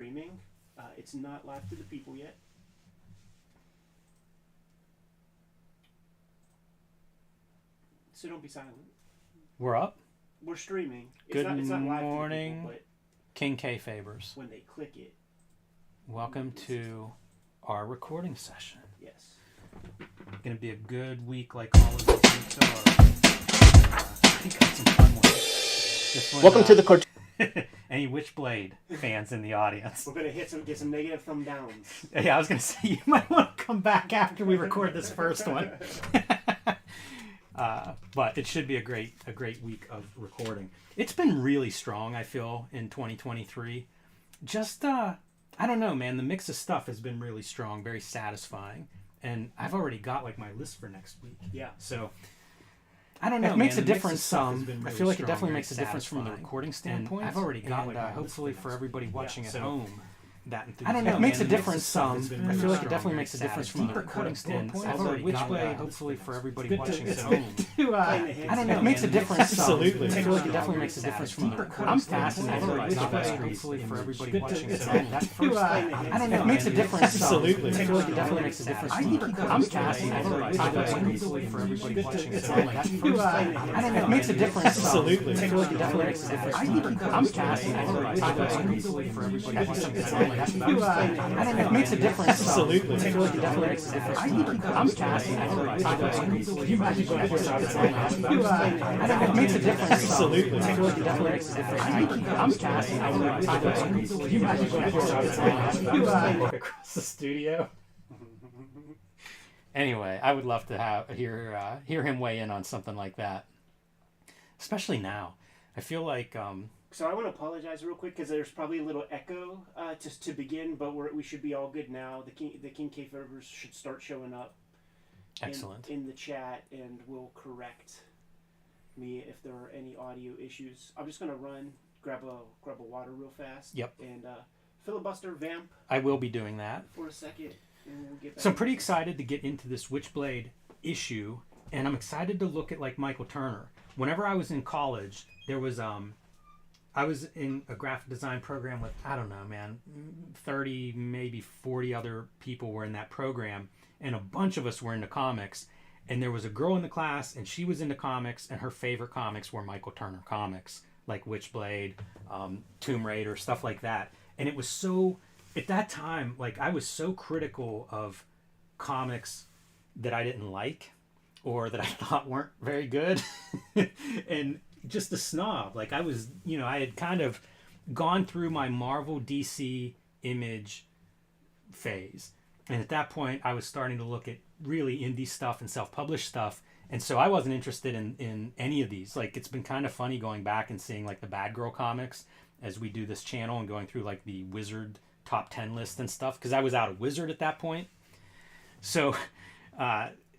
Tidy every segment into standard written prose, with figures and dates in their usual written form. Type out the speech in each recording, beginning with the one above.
streaming. It's not live to the people yet. So don't be silent. We're up. We're streaming. Good it's not live morning, to the people, King K Favors. but when they click it, Welcome to our recording session. yes. Going to be a good week like all of these weeks are. I think I had some fun ones. This one, Welcome to the Cartoonist. Any Witchblade fans in the audience? We're gonna get some negative thumb downs. Yeah, I was going to say, you might want to come back after we record this first one. But it should be a great week of recording. It's been really strong, I feel, in 2023. Just, I don't know, man. The mix of stuff has been really strong, very satisfying. And I've already got, like, my list for next week. Yeah. So, I don't know, It makes man. a The difference. mix of stuff has been I really feel like it strong, definitely very makes a difference from the satisfying. recording And standpoint. I've already got, And, like, hopefully for everybody watching yeah, at so home. that I don't know. enthusiasm. It makes a Man, the mix of difference. stuff has been I really feel like it strong, definitely very makes a difference from the satisfying. recording standpoint. I've already got, Witchblade, like, hopefully for everybody Good to- watching at to- home. I don't know. It makes a difference. Absolutely. I feel like it definitely makes a difference from the recording I'm standpoint. fascinated by Witchblade, Skiber. hopefully for everybody Good to- watching at to- home. That first, I don't know. It makes a difference. Absolutely. I feel like it definitely makes a difference from the recording I'm standpoint. fascinated by Hopefully Skiber. for everybody Good to- watching at to- home. That first, I don't know. It makes a difference. Absolutely. I feel like it definitely makes a difference. I'm fascinated by Skiber. Hopefully for everybody watching at home. I don't know. It makes a difference. Absolutely. I feel like it definitely makes a difference. I'm fascinated by Skiber. You imagine going to I don't know. It makes a difference. Absolutely. I feel like it definitely makes a difference. I'm fascinated by Skiber. You imagine going to across the studio. Anyway, I would love to hear him weigh in on something like that, especially now. I feel like So I want to apologize real quick because there's probably a little echo just to begin, but we should be all good now. The King K Favors should start showing up. excellent. In the chat, and we'll correct me if there are any audio issues. I'm just gonna grab a water real fast. Yep. And filibuster vamp I will be doing that. for a second, and we'll get back. So I'm pretty excited to get into this Witchblade issue, and I'm excited to look at like Michael Turner. Whenever I was in college, there was I was in a graphic design program with, I don't know, man, 30, maybe 40 other people were in that program, and a bunch of us were into comics. And there was a girl in the class, and she was into comics, and her favorite comics were Michael Turner comics, like Witchblade, Tomb Raider, stuff like that. And it was so, at that time, like, I was so critical of comics that I didn't like, or that I thought weren't very good, and just a snob. Like, I was, I had kind of gone through my Marvel, DC, Image phase. And at that point, I was starting to look at really indie stuff and self-published stuff. And so I wasn't interested in any of these. Like, it's been kind of funny going back and seeing, like, the Bad Girl comics as we do this channel and going through, like, the Wizard top 10 list and stuff. Because I was out of Wizard at that point. So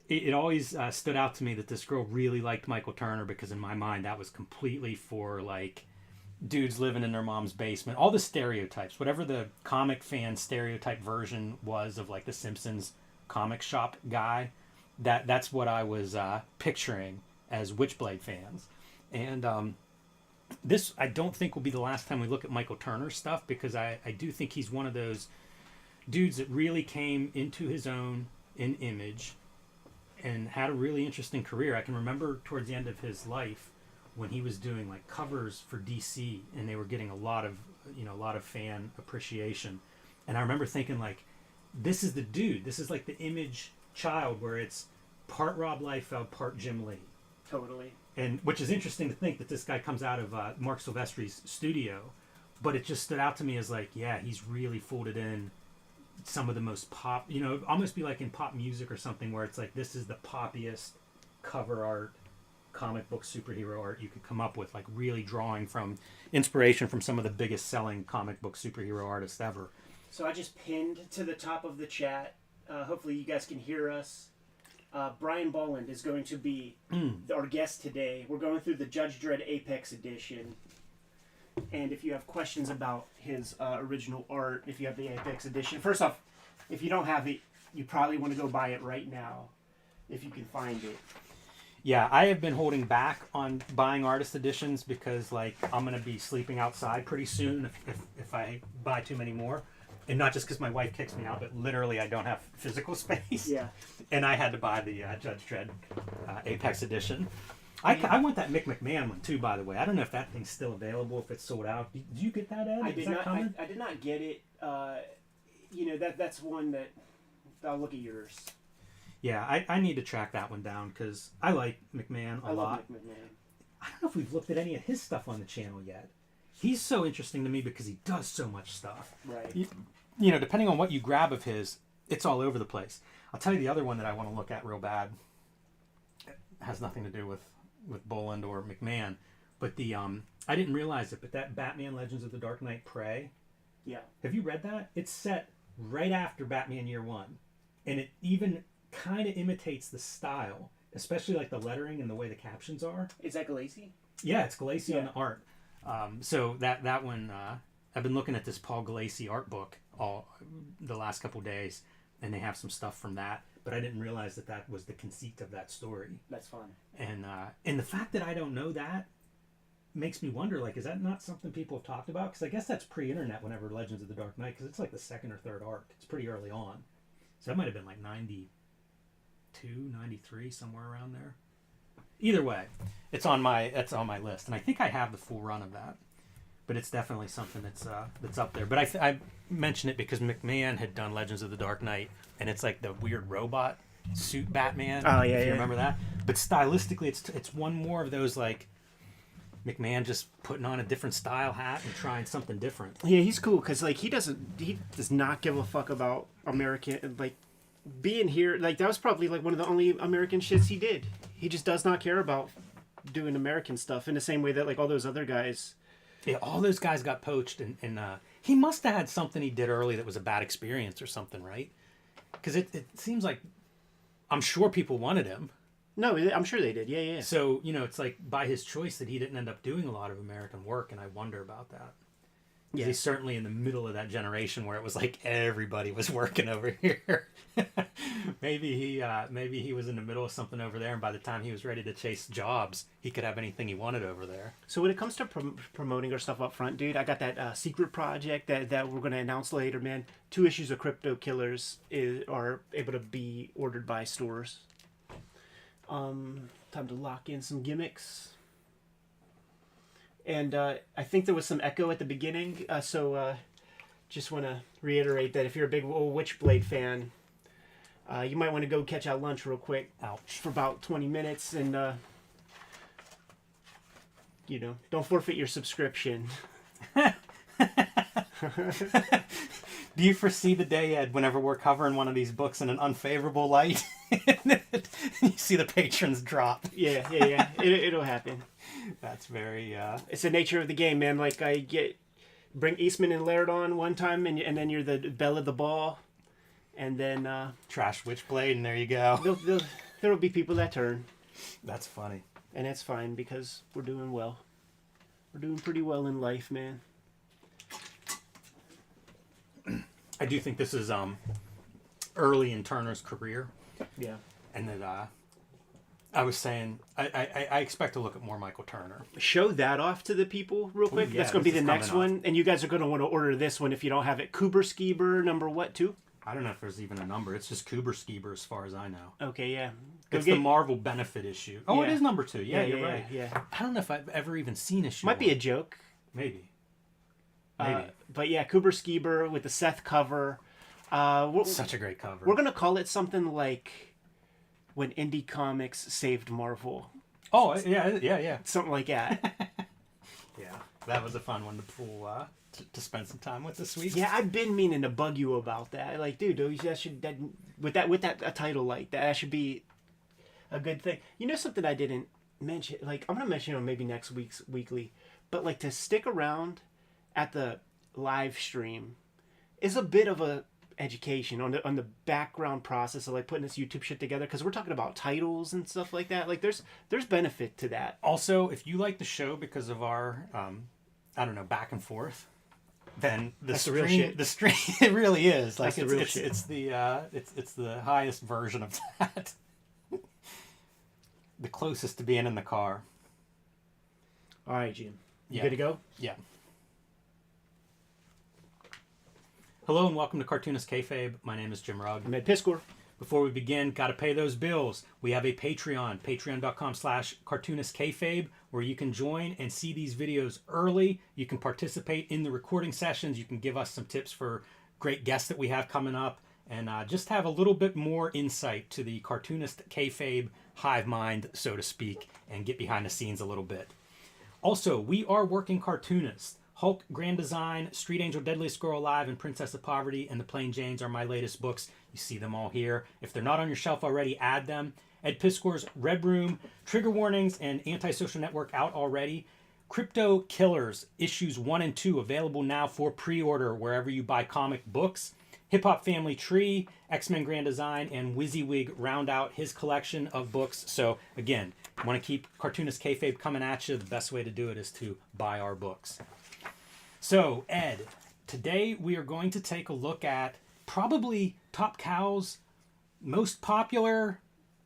it always stood out to me that this girl really liked Michael Turner, because in my mind, that was completely for, like, dudes living in their mom's basement, all the stereotypes, whatever the comic fan stereotype version was of, like, the Simpsons comic shop guy, that's what I was picturing as Witchblade fans. And this, I don't think, will be the last time we look at Michael Turner stuff, because I do think he's one of those dudes that really came into his own in Image and had a really interesting career. I can remember towards the end of his life when he was doing, like, covers for DC, and they were getting a lot of fan appreciation. And I remember thinking, like, this is the dude. This is like the Image child, where it's part Rob Liefeld, part Jim Lee. Totally. And which is interesting to think that this guy comes out of Mark Silvestri's studio, but it just stood out to me as, like, yeah, he's really folded in some of the most pop, almost be like in pop music or something, where it's like, this is the poppiest cover art, comic book superhero art you could come up with, like, really drawing from inspiration from some of the biggest selling comic book superhero artists ever. So I just pinned to the top of the chat. Hopefully you guys can hear us. Brian Bolland is going to be our guest today. We're going through the Judge Dredd Apex edition. And if you have questions about his original art, if you have the Apex edition, first off, if you don't have it, you probably want to go buy it right now, if you can find it. Yeah, I have been holding back on buying artist editions because, like, I'm going to be sleeping outside pretty soon if I buy too many more. And not just because my wife kicks me out, but literally I don't have physical space. Yeah. And I had to buy the Judge Dredd Apex edition. I want that Mick McMahon one, too, by the way. I don't know if that thing's still available, if it's sold out. Did you get that, Ed? I did not get it. That's one that I'll look at yours. Yeah, I need to track that one down because I like McMahon a lot. Love Mick McMahon. I don't know if we've looked at any of his stuff on the channel yet. He's so interesting to me because he does so much stuff. Right. You know, depending on what you grab of his, it's all over the place. I'll tell you the other one that I want to look at real bad. It has nothing to do with Boland or McMahon, but the I didn't realize it, but that Batman Legends of the Dark Knight Prey. Yeah. Have you read that? It's set right after Batman Year One, and it even kind of imitates the style, especially like the lettering and the way the captions are. Is that Galassi? Yeah, it's Galassi on the art. So that one, I've been looking at this Paul Galassi art book all the last couple days, and they have some stuff from that. But I didn't realize that was the conceit of that story. That's fun. And the fact that I don't know that makes me wonder, like, is that not something people have talked about? Because I guess that's pre-internet whenever Legends of the Dark Knight, because it's like the second or third arc. It's pretty early on. So that might have been like 92, 93, somewhere around there. Either way, it's on my list, and I think I have the full run of that. But it's definitely something that's up there. But I mention it because McMahon had done Legends of the Dark Knight, and it's like the weird robot suit Batman. Oh yeah, if you remember that. But stylistically, it's one more of those like McMahon just putting on a different style hat and trying something different. Yeah, he's cool because like he does not give a fuck about American like being here. Like that was probably like one of the only American shits he did. He just does not care about doing American stuff in the same way that like all those other guys. Yeah, all those guys got poached, and he must have had something he did early that was a bad experience or something, right? Because it seems like, I'm sure people wanted him. No, I'm sure they did. Yeah. So, it's like by his choice that he didn't end up doing a lot of American work, and I wonder about that. Yeah. He's certainly in the middle of that generation where it was like everybody was working over here. maybe he was in the middle of something over there, and by the time he was ready to chase jobs, he could have anything he wanted over there. So when it comes to promoting our stuff up front, dude, I got that secret project that we're going to announce later, man. 2 issues of Crypto Killers are able to be ordered by stores. Time to lock in some gimmicks. And I think there was some echo at the beginning, so just want to reiterate that if you're a big old Witchblade fan, you might want to go catch out lunch real quick. Ouch. For about 20 minutes, and don't forfeit your subscription. Do you foresee the day, Ed, whenever we're covering one of these books in an unfavorable light, you see the patrons drop? Yeah. It'll happen. That's very... It's the nature of the game, man. Like, bring Eastman and Laird on one time, and then you're the belle of the ball, and then... trash Witchblade, and there you go. There'll be people that turn. That's funny. And that's fine, because we're doing well. We're doing pretty well in life, man. I do think this is early in Turner's career. Yeah. And that I was saying, I expect to look at more Michael Turner. Show that off to the people real quick. Yeah, that's going to be the next one. And you guys are going to want to order this one if you don't have it. Skiber number what, 2? I don't know if there's even a number. It's just Skiber as far as I know. Okay, yeah. It's the Marvel benefit issue. Oh, yeah. It is number 2. Yeah, you're right. Yeah. I don't know if I've ever even seen issue Might 1. be a joke. Maybe. But yeah, Skiber with the Seth cover. Such a great cover. We're going to call it something like When Indie Comics Saved Marvel. Oh, yeah. Something like that. Yeah, that was a fun one to pull, to spend some time with this week. Yeah, I've been meaning to bug you about that. Like, dude, with a title like that should be a good thing. You know something I didn't mention? Like, I'm going to mention it on maybe next week's weekly. But, like, to stick around at the live stream is a bit of a education on the background process of like putting this YouTube shit together, because we're talking about titles and stuff like that. Like there's benefit to that. Also, if you like the show because of our back and forth, then the stream it really is like it's the highest version of that. the closest to being in the car. All right, Jim. You Yeah. good to go? Yeah. Hello and welcome to Cartoonist Kayfabe. My name is Jim Rugg. I'm Ed Piscor. Before we begin, got to pay those bills. We have a Patreon, patreon.com/cartoonist_kayfabe, where you can join and see these videos early. You can participate in the recording sessions. You can give us some tips for great guests that we have coming up, and just have a little bit more insight to the Cartoonist Kayfabe hive mind, so to speak, and get behind the scenes a little bit. Also, we are working Cartoonist. Hulk, Grand Design, Street Angel, Deadliest Girl Alive, and Princess of Poverty, and The Plain Janes are my latest books. You see them all here. If they're not on your shelf already, add them. Ed Piscor's Red Room, Trigger Warnings, and Antisocial Network out already. Crypto Killers, issues 1 and 2, available now for pre-order wherever you buy comic books. Hip Hop Family Tree, X-Men Grand Design, and WYSIWYG round out his collection of books. So, again, want to keep Cartoonist Kayfabe coming at you, the best way to do it is to buy our books. So, Ed, today we are going to take a look at probably Top Cow's most popular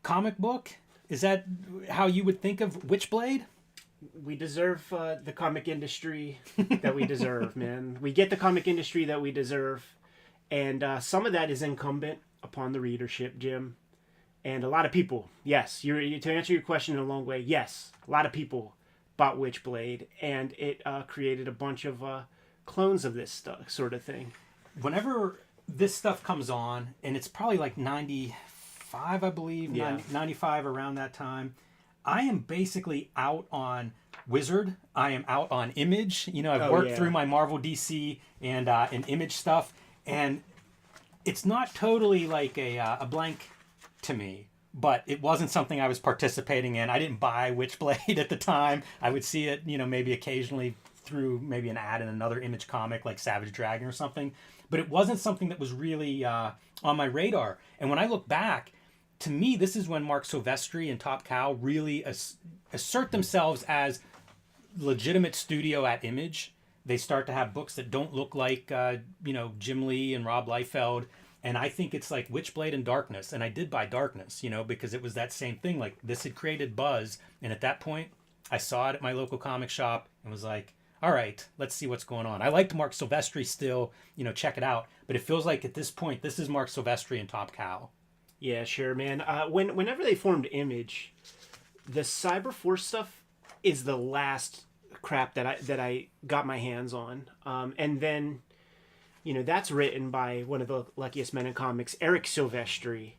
comic book. Is that how you would think of Witchblade? We deserve the comic industry that we deserve, man. We get the comic industry that we deserve. And some of that is incumbent upon the readership, Jim. And a lot of people, yes, to answer your question in a long way, yes, a lot of people bought Witchblade, and it created a bunch of clones of this stuff, sort of thing. Whenever this stuff comes on, and it's probably like 95, I believe, Yeah. 95, around that time, I am basically out on Wizard. I am out on Image. You know, I've worked through my Marvel, DC, and Image stuff, and it's not totally like a blank to me. But it wasn't something I was participating in. I didn't buy Witchblade at the time. I would see it, you know, maybe occasionally through maybe an ad in another Image comic like Savage Dragon or something. But it wasn't something that was really on my radar. And when I look back, to me, this is when Mark Silvestri and Top Cow really assert themselves as legitimate studio at Image. They start to have books that don't look like, Jim Lee and Rob Liefeld. And I think it's like Witchblade and Darkness. And I did buy Darkness, because it was that same thing. Like, this had created buzz. And at that point, I saw it at my local comic shop and was like, all right, let's see what's going on. I liked Mark Silvestri still, check it out. But it feels like at this point, this is Mark Silvestri and Top Cow. Yeah, sure, man. Whenever they formed Image, the Cyber Force stuff is the last crap that I got my hands on. And then... that's written by one of the luckiest men in comics, Eric Silvestri.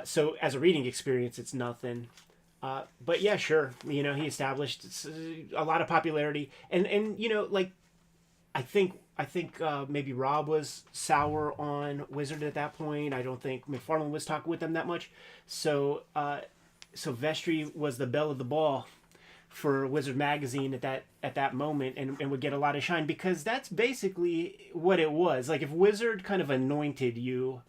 So as a reading experience, it's nothing. But yeah, sure. He established a lot of popularity. And I think maybe Rob was sour on Wizard at that point. I don't think McFarlane was talking with them that much. So Silvestri was the belle of the ball for Wizard magazine at that moment, and would get a lot of shine, because that's basically what it was. Like, if Wizard kind of anointed you,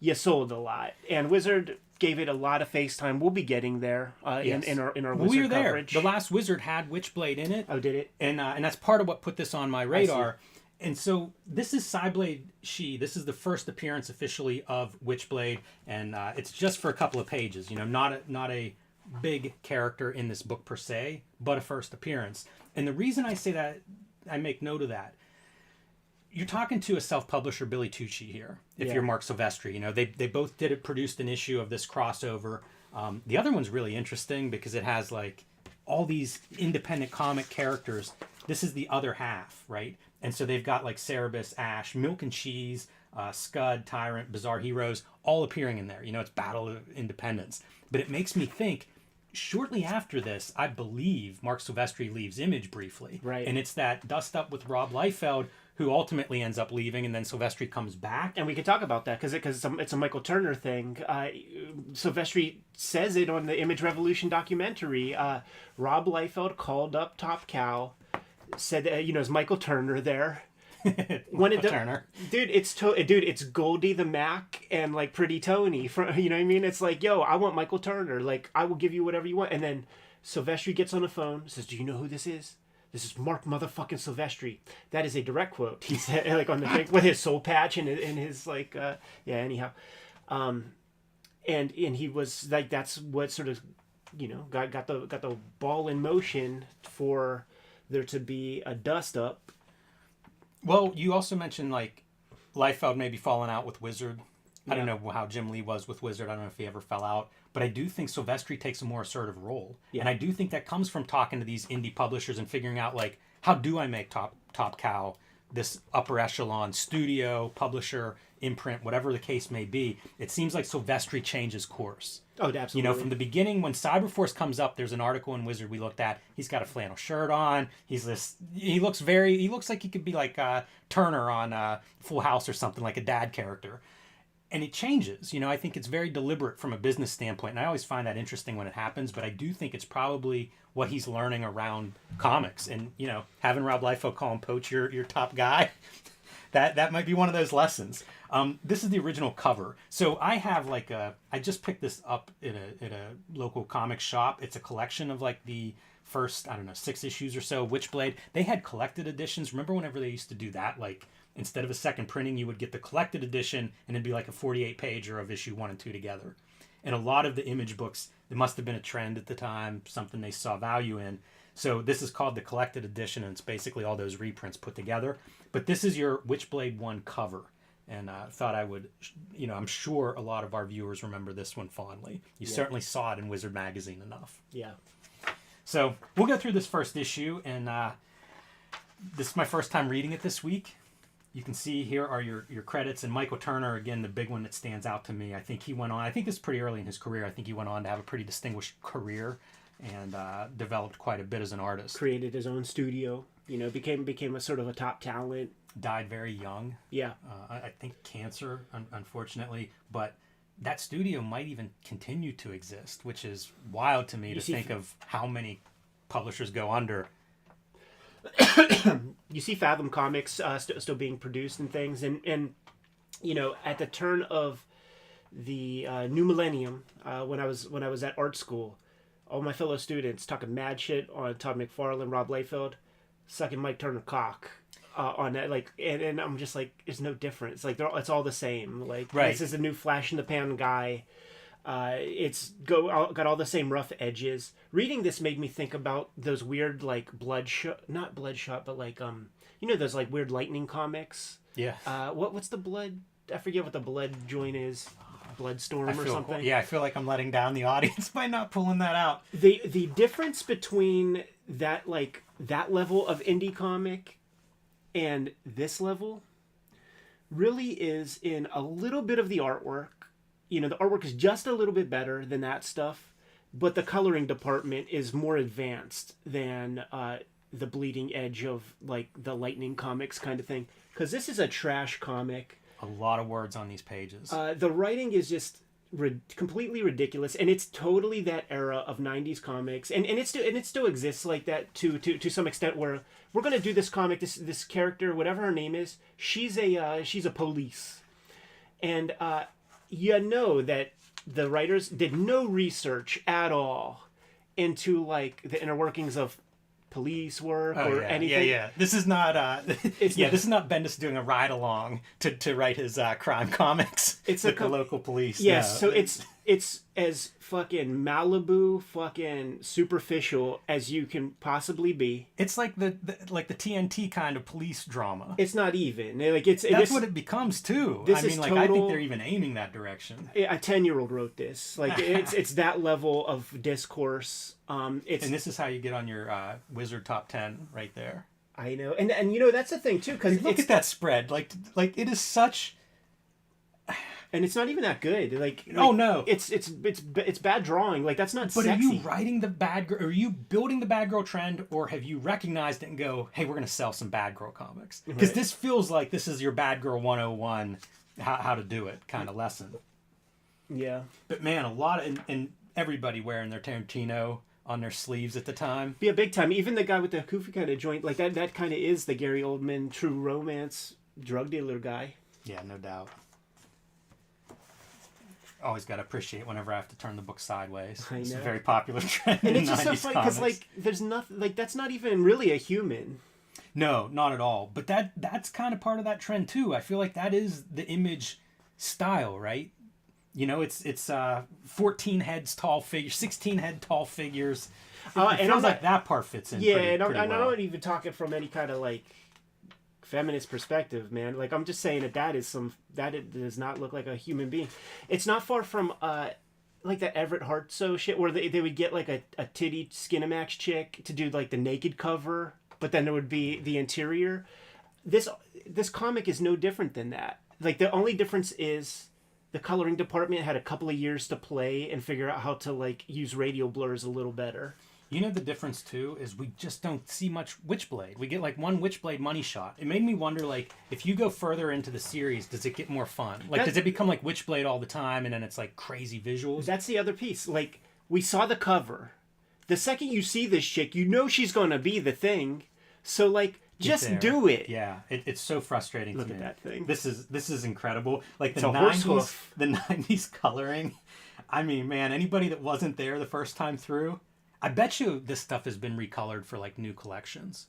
you sold a lot, and Wizard gave it a lot of face time. We'll be getting there in our Wizard we were there. coverage. The last Wizard had Witchblade in it. Oh, did it? And that's part of what put this on my radar. And so this is Cyblade She. This is the first appearance officially of Witchblade, and it's just for a couple of pages. Not a big character in this book per se, but a first appearance. And the reason I say that, I make note of that, you're talking to a self-publisher, Billy Tucci, here, if you're Mark Silvestri. They both produced an issue of this crossover. The other one's really interesting because it has like all these independent comic characters. This is the other half, right? And so they've got like Cerebus, Ash, Milk and Cheese, Scud, Tyrant, Bizarre Heroes, all appearing in there. It's Battle of Independence. But it makes me think, shortly after this, I believe Mark Silvestri leaves Image briefly. Right. And it's that dust up with Rob Liefeld, who ultimately ends up leaving, and then Silvestri comes back. And we can talk about that, because it's a Michael Turner thing. Silvestri says it on the Image Revolution documentary. Rob Liefeld called up Top Cow, said, is Michael Turner there? Turner. Dude, it's Goldie the Mac and like Pretty Tony from, you know what I mean? It's like, yo, I want Michael Turner. Like, I will give you whatever you want. And then Silvestri gets on the phone, says, do you know who this is? This is Mark motherfucking Silvestri. That is a direct quote. He said, like, on the thing with his soul patch and his like, anyhow. And he was like, that's what sort of got the ball in motion for there to be a dust up. Well, you also mentioned like Liefeld maybe falling out with Wizard. I don't know how Jim Lee was with Wizard. I don't know if he ever fell out. But I do think Silvestri takes a more assertive role. Yeah. And I do think that comes from talking to these indie publishers and figuring out, like, how do I make Top Cow this upper echelon studio, publisher, imprint, whatever the case may be. It seems like Silvestri changes course. Oh, absolutely. You know, from the beginning, when Cyberforce comes up, there's an article in Wizard we looked at. He's got a flannel shirt on. He looks like he could be like Turner on Full House or something, like a dad character. And it changes. You know, I think it's very deliberate from a business standpoint. And I always find that interesting when it happens. But I do think it's probably what he's learning around comics. And, you know, having Rob Liefeld call him Poach your top guy, that might be one of those lessons. This is the original cover. So I have like I just picked this up at a local comic shop. It's a collection of like the first, 6 issues or so, Witchblade. They had collected editions. Remember whenever they used to do that? Like, instead of a second printing, you would get the collected edition, and it'd be like a 48-pager of issue 1 and 2 together. And a lot of the Image books, it must have been a trend at the time, something they saw value in. So this is called the collected edition, and it's basically all those reprints put together. But this is your Witchblade 1 cover. And I thought I would, I'm sure a lot of our viewers remember this one fondly. You certainly saw it in Wizard Magazine enough. Yeah. So we'll go through this first issue, and this is my first time reading it this week. You can see here are your credits, and Michael Turner, again, the big one that stands out to me. I think he went on, I think this is pretty early in his career, I think he went on to have a pretty distinguished career and developed quite a bit as an artist. Created his own studio, became a sort of a top talent. Died very young. Yeah. I think cancer, unfortunately, but that studio might even continue to exist, which is wild to me to think of how many publishers go under. You see Fathom Comics still being produced and things, and at the turn of the new millennium, when I was at art school, all my fellow students talking mad shit on Todd McFarlane, Rob Liefeld, sucking Mike Turner cock on that, like, and I'm just like, it's no different. It's like it's all the same. Like, right. This is a new flash in the pan guy. It's got all the same rough edges. Reading this made me think about those weird, like, not Bloodshot, but like those like weird lightning comics. Yeah. What's the blood? I forget what the blood joint is. Bloodstorm or something. Yeah, I feel like I'm letting down the audience by not pulling that out. The difference between that level of indie comic and this level really is in a little bit of the artwork. The artwork is just a little bit better than that stuff, but the coloring department is more advanced than the bleeding edge of like the Lightning Comics kind of thing. Because this is a trash comic. A lot of words on these pages. The writing is just completely ridiculous, and it's totally that era of 90s comics, and it still exists like that to some extent, where we're going to do this comic, this character, whatever her name is, she's a police, and that the writers did no research at all into like the inner workings of police work anything. Yeah. This is not this is not Bendis doing a ride along to write his crime comics. It's with the local police. Yes, so it's as fucking Malibu fucking superficial as you can possibly be. It's like the TNT kind of police drama. It's not even. That's what it becomes too. I think they're even aiming that direction. A 10-year-old wrote this. Like it's that level of discourse. And this is how you get on your Wizard top 10 right there. I know, and that's the thing too, because look at that spread. Like it is such. And it's not even that good. Oh no, it's bad drawing. Like, that's not. But sexy. Are you writing the bad girl? Are you building the bad girl trend, or have you recognized it and go, "Hey, we're going to sell some bad girl comics"? Because this feels like this is your bad girl 101, how to do it kind of lesson. Yeah. But man, a lot of and everybody wearing their Tarantino on their sleeves at the time. Yeah, big time. Even the guy with the kufi kind of joint, like that kind of is the Gary Oldman True Romance drug dealer guy. Yeah, no doubt. Always got to appreciate whenever I have to turn the book sideways. I know. It's a very popular trend in 90s comics. And it's just so funny because there's nothing, that's not even really a human. No, not at all. But that's kind of part of that trend too. I feel like that is the Image style, right? You know, it's 14 heads tall figures, 16 head tall figures. It and feels like that part fits in. Yeah, pretty, and I'm well. not even talking from any kind of like feminist perspective, man. Like I'm just saying that it does not look like a human being. It's not far from like that Everett Hartsoe shit where they would get like a titty Skinamax chick to do like the naked cover, but then there would be the interior. This comic is no different than that. Like the only difference is the coloring department had a couple of years to play and figure out how to like use radial blurs a little better. You know the difference too is we just don't see much Witchblade. We get like one Witchblade money shot. It made me wonder, like, if you go further into the series, does it get more fun? Like, does it become like Witchblade all the time and then it's like crazy visuals? That's the other piece. Like, we saw the cover. The second you see this chick, you know she's going to be the thing. So like, just do it. Yeah, it's so frustrating Look to me. at that thing. This is incredible. Like It's the a horse 90s, hoof. the 90s coloring. I mean, man, anybody that wasn't there the first time through, I bet you this stuff has been recolored for like new collections.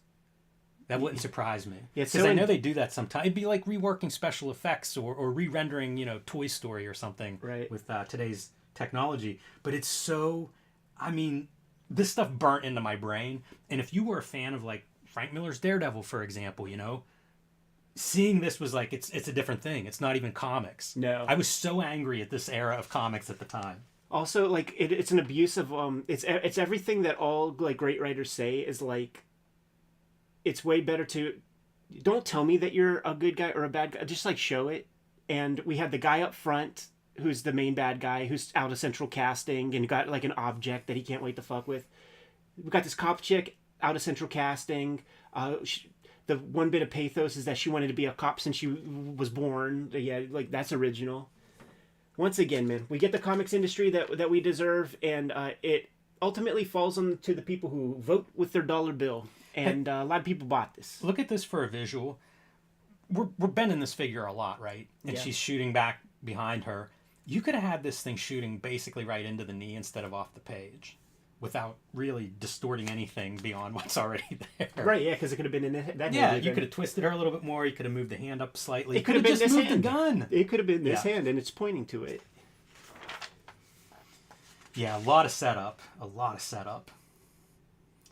That wouldn't surprise me. Because I know they do that sometimes. It'd be like reworking special effects or re-rendering, you know, Toy Story or something with today's technology. But it's so, I mean, this stuff burnt into my brain. And if you were a fan of like Frank Miller's Daredevil, for example, you know, seeing this was like, it's a different thing. It's not even comics. No. I was so angry at this era of comics at the time. Also, like, it's an abuse of, it's everything that all, like, great writers say is, like, it's way better to, don't tell me that you're a good guy or a bad guy, just, like, show it. And we had the guy up front who's the main bad guy, who's out of central casting and got, like, an object that he can't wait to fuck with. We got this cop chick out of central casting. The one bit of pathos is that she wanted to be a cop since she was born. Yeah, like, that's original. Once again, man, we get the comics industry that we deserve, and it ultimately falls on to the people who vote with their dollar bill. And a lot of people bought this. Look at this for a visual. We're bending this figure a lot, right? And she's shooting back behind her. You could have had this thing shooting basically right into the knee instead of off the page, without really distorting anything beyond what's already there. Right, yeah, because it could have been in that. Yeah, you could have twisted her a little bit more. You could have moved the hand up slightly. It could have been just this moved hand. the gun. It could have been this hand, and it's pointing to it. Yeah, a lot of setup.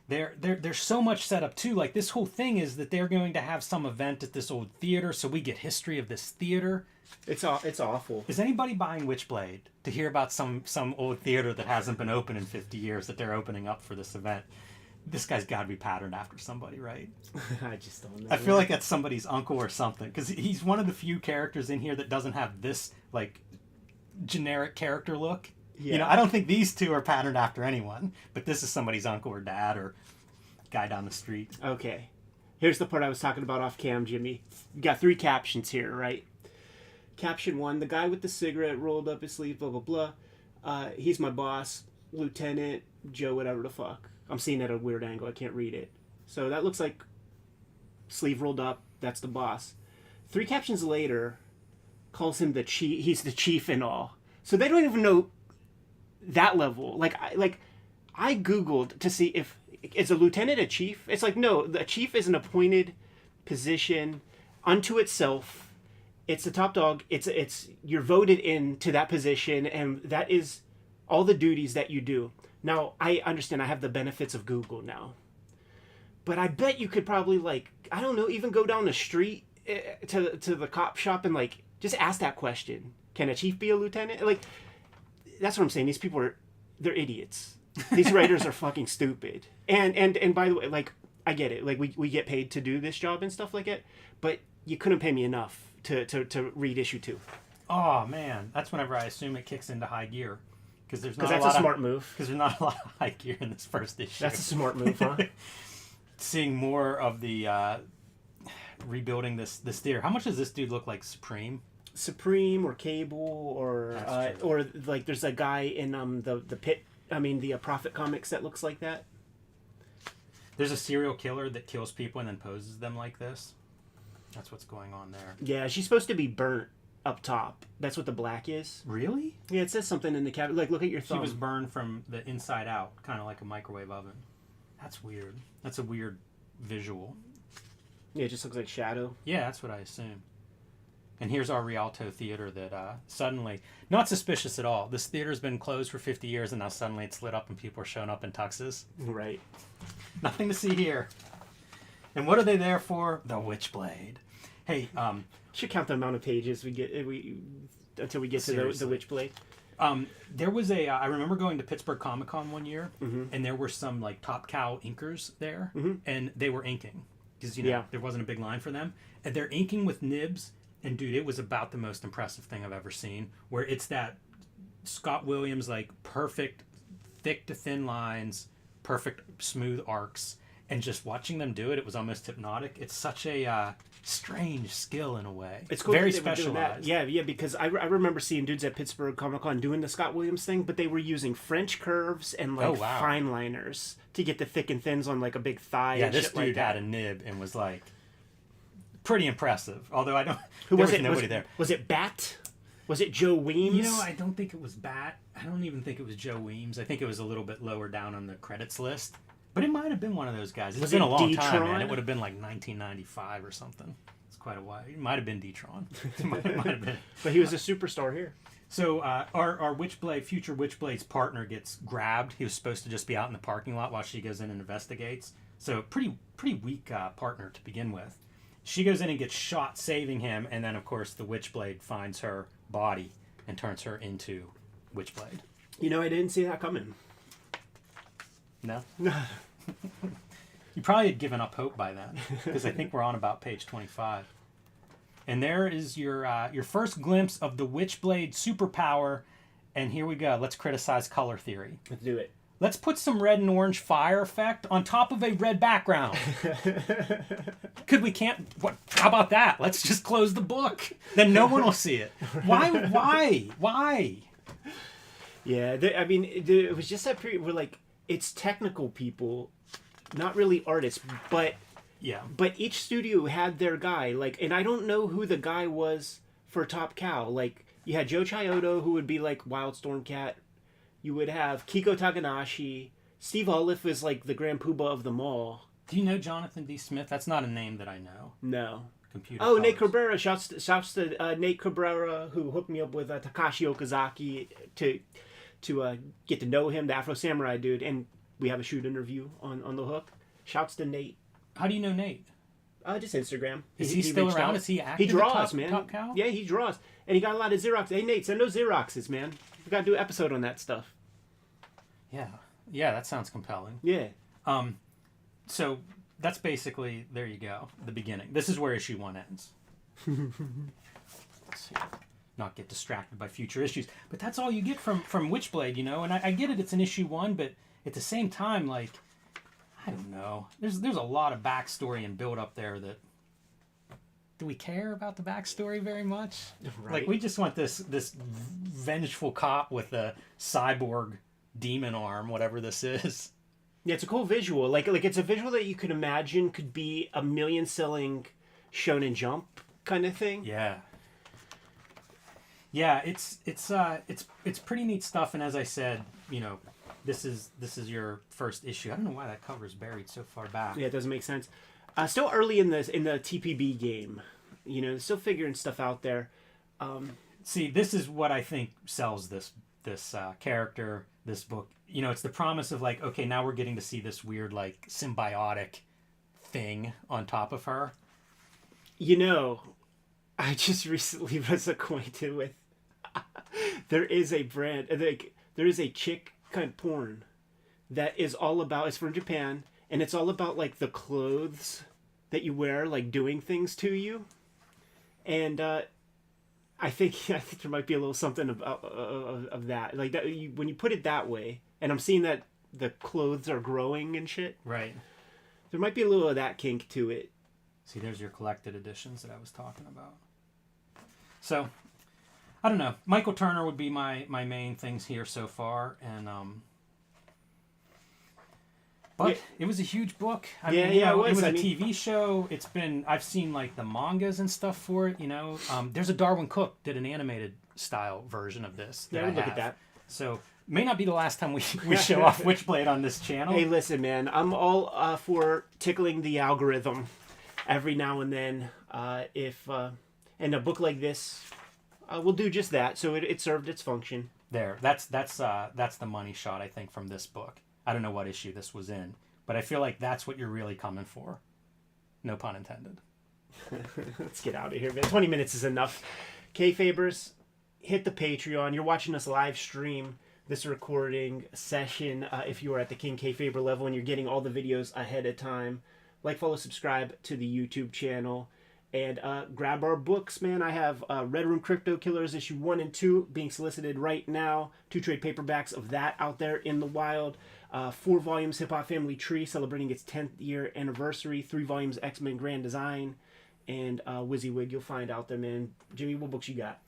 There's so much setup too. Like this whole thing is that they're going to have some event at this old theater, so we get history of this theater. It's awful. Is anybody buying Witchblade to hear about some old theater that hasn't been open in 50 years that they're opening up for this event? This guy's got to be patterned after somebody, right? I just don't know. I feel like that's somebody's uncle or something, because he's one of the few characters in here that doesn't have this like generic character look. Yeah. You know, I don't think these two are patterned after anyone, but this is somebody's uncle or dad or guy down the street. Okay. Here's the part I was talking about off cam, Jimmy. You got 3 captions here, right? Caption 1, the guy with the cigarette rolled up his sleeve, blah, blah, blah. He's my boss, Lieutenant Joe, whatever the fuck. I'm seeing it at a weird angle. I can't read it. So that looks like sleeve rolled up. That's the boss. 3 captions later, calls him the chief. He's the chief and all. So they don't even know that level. I Googled to see if is a lieutenant a chief. It's like, no, the chief is an appointed position unto itself. It's the top dog. It's you're voted into that position, and that is all the duties that you do. Now, I understand I have the benefits of Google now. But I bet you could probably, like, I don't know, even go down the street to the cop shop and, like, just ask that question. Can a chief be a lieutenant? Like, that's what I'm saying. These people they're idiots. These writers are fucking stupid. And by the way, like, I get it. Like, we get paid to do this job and stuff like that. But you couldn't pay me enough to read issue 2. Oh, man. That's whenever I assume it kicks into high gear. Because that's a smart move. Because there's not a lot of high gear in this first issue. That's a smart move, huh? Seeing more of the rebuilding this theater. How much does this dude look like Supreme? Supreme or Cable or like there's a guy in the Pit. I mean the Prophet comics that looks like that. There's a serial killer that kills people and then poses them like this. That's what's going on there. Yeah, she's supposed to be burnt up top. That's what the black is. Really? Yeah, it says something in the cabinet. Like, look at your thumb. She was burned from the inside out, kind of like a microwave oven. That's weird. That's a weird visual. Yeah, it just looks like shadow. Yeah, that's what I assume. And here's our Rialto theater that suddenly, not suspicious at all. This theater's been closed for 50 years and now suddenly it's lit up and people are showing up in tuxes. Right. Nothing to see here. And what are they there for? The Witchblade. Hey, should count the amount of pages we get until we get to the Witchblade. There was I remember going to Pittsburgh Comic-Con one year, and there were some like Top Cow inkers there, and they were inking because there wasn't a big line for them, and they're inking with nibs. And dude, it was about the most impressive thing I've ever seen. Where it's that Scott Williams like perfect thick to thin lines, perfect smooth arcs, and just watching them do it, it was almost hypnotic. It's such a strange skill in a way. It's cool. Very that they were doing specialized. that. Yeah, because I remember seeing dudes at Pittsburgh Comic-Con doing the Scott Williams thing, but they were using French curves and fine liners to get the thick and thins on like a big thigh. Yeah, and this shit dude like that. had a nib and was like pretty impressive. Although I don't. Who there was it? Nobody there. Was it Bat? Was it Joe Weems? You know, I don't think it was Bat. I don't even think it was Joe Weems. I think it was a little bit lower down on the credits list. But it might have been one of those guys. It's been a long time, man. It would have been like 1995 or something. It's quite a while. It might have been D-Tron. It might have been. But he was a superstar here. So our Witchblade, future Witchblade's partner gets grabbed. He was supposed to just be out in the parking lot while she goes in and investigates. So pretty weak partner to begin with. She goes in and gets shot, saving him, and then of course the Witchblade finds her body and turns her into Witchblade. You know, I didn't see that coming. No? You probably had given up hope by then, because I think we're on about page 25. And there is your first glimpse of the Witchblade superpower, and here we go. Let's criticize color theory. Let's do it. Let's put some red and orange fire effect on top of a red background. How about that? Let's just close the book. Then no one will see it. Why? Yeah, it was just that period where like it's technical people, not really artists, but yeah. But each studio had their guy, like, and I don't know who the guy was for Top Cow. Like, you had Joe Chiodo, who would be like Wildstorm Cat. You would have Kiko Takanashi. Steve Olive is like the Grand Poobah of them all. Do you know Jonathan D. Smith? That's not a name that I know. No. Computer. Oh, Nate Cabrera. Shouts to Nate Cabrera, who hooked me up with Takashi Okazaki to get to know him, the Afro Samurai dude, and we have a shoot interview on the hook. Shouts to Nate. How do you know Nate? Just Instagram. Is he still around? Is he active? He draws, at man. Top Cow? Yeah, he draws, and he got a lot of Xerox. Hey, Nate, send those Xeroxes, man. We got to do an episode on that stuff. Yeah, that sounds compelling. Yeah. So that's basically, there you go, the beginning. This is where issue 1 ends. Let's see. Not get distracted by future issues. But that's all you get from Witchblade, you know? And I get it, it's an issue 1, but at the same time, like, I don't know. There's a lot of backstory and build up there that... Do we care about the backstory very much? Right. Like, we just want this vengeful cop with a cyborg demon arm, whatever this is. Yeah, it's a cool visual. Like it's a visual that you could imagine could be a million-selling Shonen Jump kind of thing. Yeah. Yeah, it's pretty neat stuff. And as I said, you know, this is your first issue. I don't know why that cover is buried so far back. Yeah, it doesn't make sense. Still early in the TPB game, you know, still figuring stuff out there. See, this is what I think sells this character, this book. You know, it's the promise of like, okay, now we're getting to see this weird like symbiotic thing on top of her. You know, I just recently was acquainted with there is a brand, like there is a chick kind of porn that is all about, it's from Japan, and it's all about like the clothes that you wear, like doing things to you. And I think there might be a little something of that, like that when you put it that way. And I'm seeing that the clothes are growing and shit. Right. There might be a little of that kink to it. See, there's your collected editions that I was talking about. So, I don't know. Michael Turner would be my main things here so far, and but it was a huge book. I mean, it was a TV show. I've seen like the mangas and stuff for it. You know, there's a Darwin Cook did an animated style version of this. Yeah, I would look at that. So. May not be the last time we show off Witchblade on this channel. Hey, listen, man. I'm all for tickling the algorithm every now and then. If And a book like this will do just that. So it served its function. There, that's the money shot, I think, from this book. I don't know what issue this was in, but I feel like that's what you're really coming for. No pun intended. Let's get out of here, man. 20 minutes is enough. Kayfabers, hit the Patreon. You're watching us live stream this recording session if you are at the King Kayfaber level and you're getting all the videos ahead of time. Like, follow, subscribe to the YouTube channel. And grab our books, man. I have Red Room Crypto Killers issue 1 and 2 being solicited right now. 2 trade paperbacks of that out there in the wild. 4 volumes Hip Hop Family Tree celebrating its 10th year anniversary. 3 volumes X-Men Grand Design. And WYSIWYG you'll find out there, man. Jimmy, what books you got?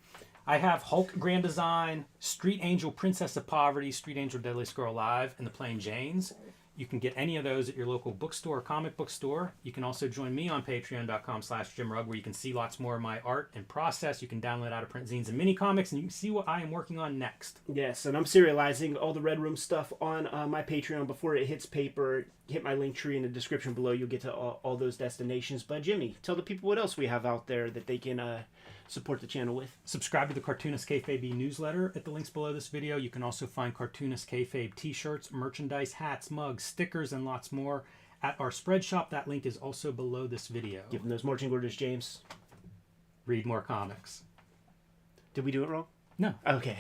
I have Hulk Grand Design, Street Angel Princess of Poverty, Street Angel Deadliest Girl Alive, and The Plain Janes. You can get any of those at your local bookstore or comic book store. You can also join me on patreon.com/JimRugg, where you can see lots more of my art and process. You can download out-of-print zines and mini comics, and you can see what I am working on next. Yes, and I'm serializing all the Red Room stuff on my Patreon before it hits paper. Hit my link tree in the description below. You'll get to all those destinations. But Jimmy, tell the people what else we have out there that they can support the channel with. Subscribe to the Cartoonist Kayfabe newsletter at the links below this video. You can also find Cartoonist Kayfabe t-shirts, merchandise, hats, mugs, stickers, and lots more at our spread shop. That link is also below this video. Give them those marching orders, James. Read more comics. Did we do it wrong? No. Okay.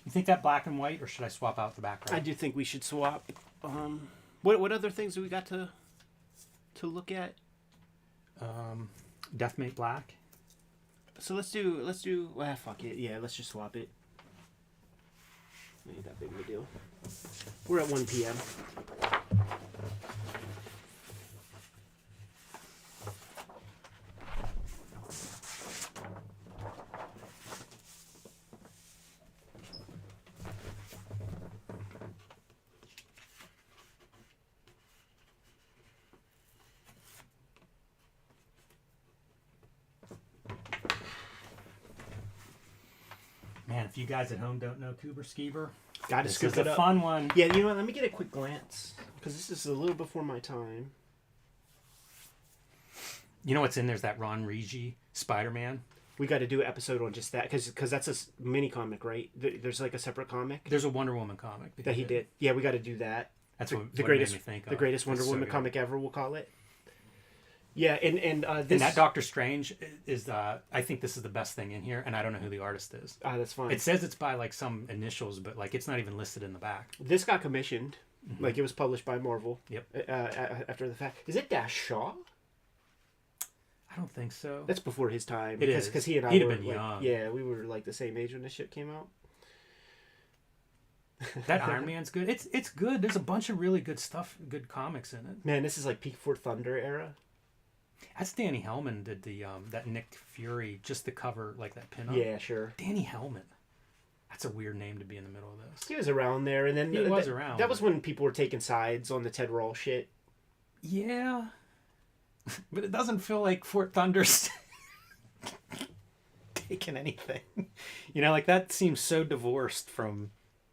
You think that black and white, or should I swap out the background? I do think we should swap. What other things do we got to look at? Deathmate Black. So let's do. Fuck it. Yeah, let's just swap it. Ain't that big of a deal. We're at 1 p.m. Man, if you guys at home don't know Skiber, Gotta this scoop is it a up. fun one. Yeah, you know what? Let me get a quick glance because this is a little before my time. You know what's in there's that Ron Rigi Spider-Man. We got to do an episode on just that because that's a mini comic, right? There's like a separate comic There's a Wonder Woman comic that he did. Yeah, we got to do that. That's the what greatest, it made me think of. the greatest Wonder It's so Woman good. comic ever. We'll call it. Yeah, and this. And that Doctor Strange is I think this is the best thing in here, and I don't know who the artist is. That's fine. It says it's by like some initials, but like it's not even listed in the back. This got commissioned, like it was published by Marvel. Yep. After the fact, is it Dash Shaw? I don't think so. That's before his time. It is. Because he and I He'd have were been like, young. yeah, we were like the same age when this shit came out. That Iron Man's good. It's good. There's a bunch of really good stuff, good comics in it. Man, this is like peak Fort Thunder era. That's Danny Hellman did the that Nick Fury, just the cover, like that pinup. Yeah, sure. Danny Hellman. That's a weird name to be in the middle of this. He was around there, and then He was around. That was when people were taking sides on the Ted Rawl shit. Yeah, but it doesn't feel like Fort Thunder's taking anything. You know, like that seems so divorced from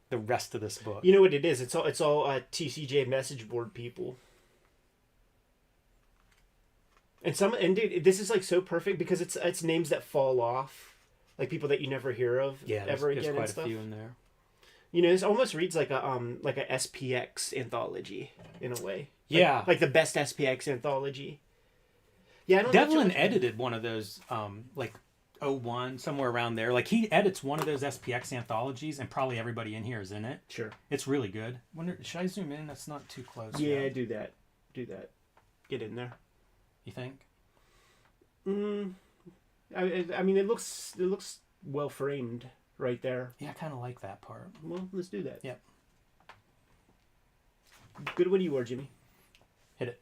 the rest of this book. You know what it is? It's all TCJ message board people. And dude, this is like so perfect because it's names that fall off, like people that you never hear of ever again. There's quite and stuff. a few in there. You know, this almost reads like a SPX anthology in a way. Yeah, like the best SPX anthology. Yeah, I don't Devlin know. edited one of those, like 01, somewhere around there. Like he edits one of those SPX anthologies, and probably everybody in here is in it. Sure, it's really good. Should I zoom in? That's not too close. Yeah, do that. Get in there. You think? I mean, it looks well framed right there. Yeah, I kind of like that part. Well, let's do that. Yep. Good one you are, Jimmy. Hit it.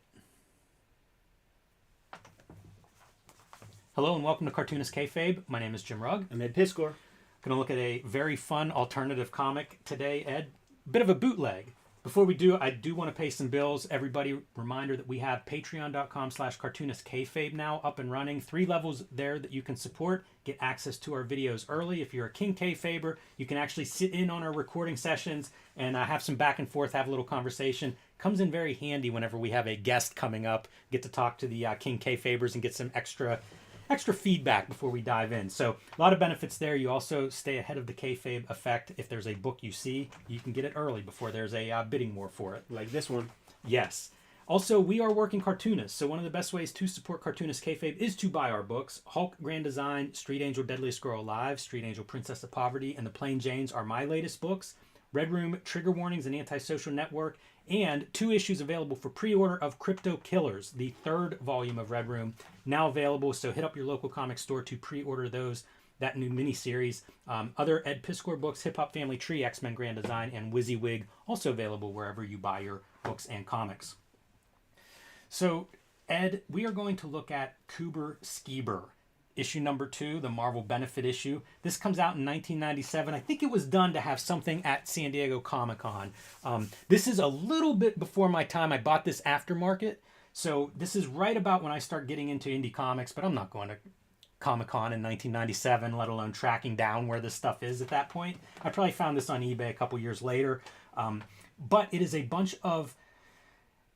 Hello and welcome to Cartoonist Kayfabe. My name is Jim Rugg. I'm Ed Piscor. Going to look at a very fun alternative comic today, Ed. Bit of a bootleg. Before we do, I do want to pay some bills. Everybody, reminder that we have patreon.com/cartoonist kayfabe now up and running. 3 levels there that you can support. Get access to our videos early. If you're a King Kayfaber, you can actually sit in on our recording sessions and have some back and forth, have a little conversation. Comes in very handy whenever we have a guest coming up. Get to talk to the King Kayfabers and get some extra feedback before we dive in. So a lot of benefits there. You also stay ahead of the kayfabe effect. If there's a book you see, you can get it early before there's a bidding war for it. Like this one. Yes. Also, we are working Cartoonist. So one of the best ways to support Cartoonist kayfabe is to buy our books. Hulk Grand Design, Street Angel Deadliest Girl Alive, Street Angel Princess of Poverty, and The Plain Janes are my latest books. Red Room, Trigger Warnings, and Antisocial Network, and 2 issues available for pre-order of Crypto Killers, the 3rd volume of Red Room, now available. So hit up your local comic store to pre-order that new miniseries. Other Ed Piskor books, Hip Hop Family Tree, X-Men Grand Design, and WYSIWYG, also available wherever you buy your books and comics. So, Ed, we are going to look at Skiber. Issue number 2, the Marvel Benefit issue. This comes out in 1997. I think it was done to have something at San Diego Comic-Con. This is a little bit before my time. I bought this aftermarket. So this is right about when I start getting into indie comics, but I'm not going to Comic-Con in 1997, let alone tracking down where this stuff is at that point. I probably found this on eBay a couple years later. But it is a bunch of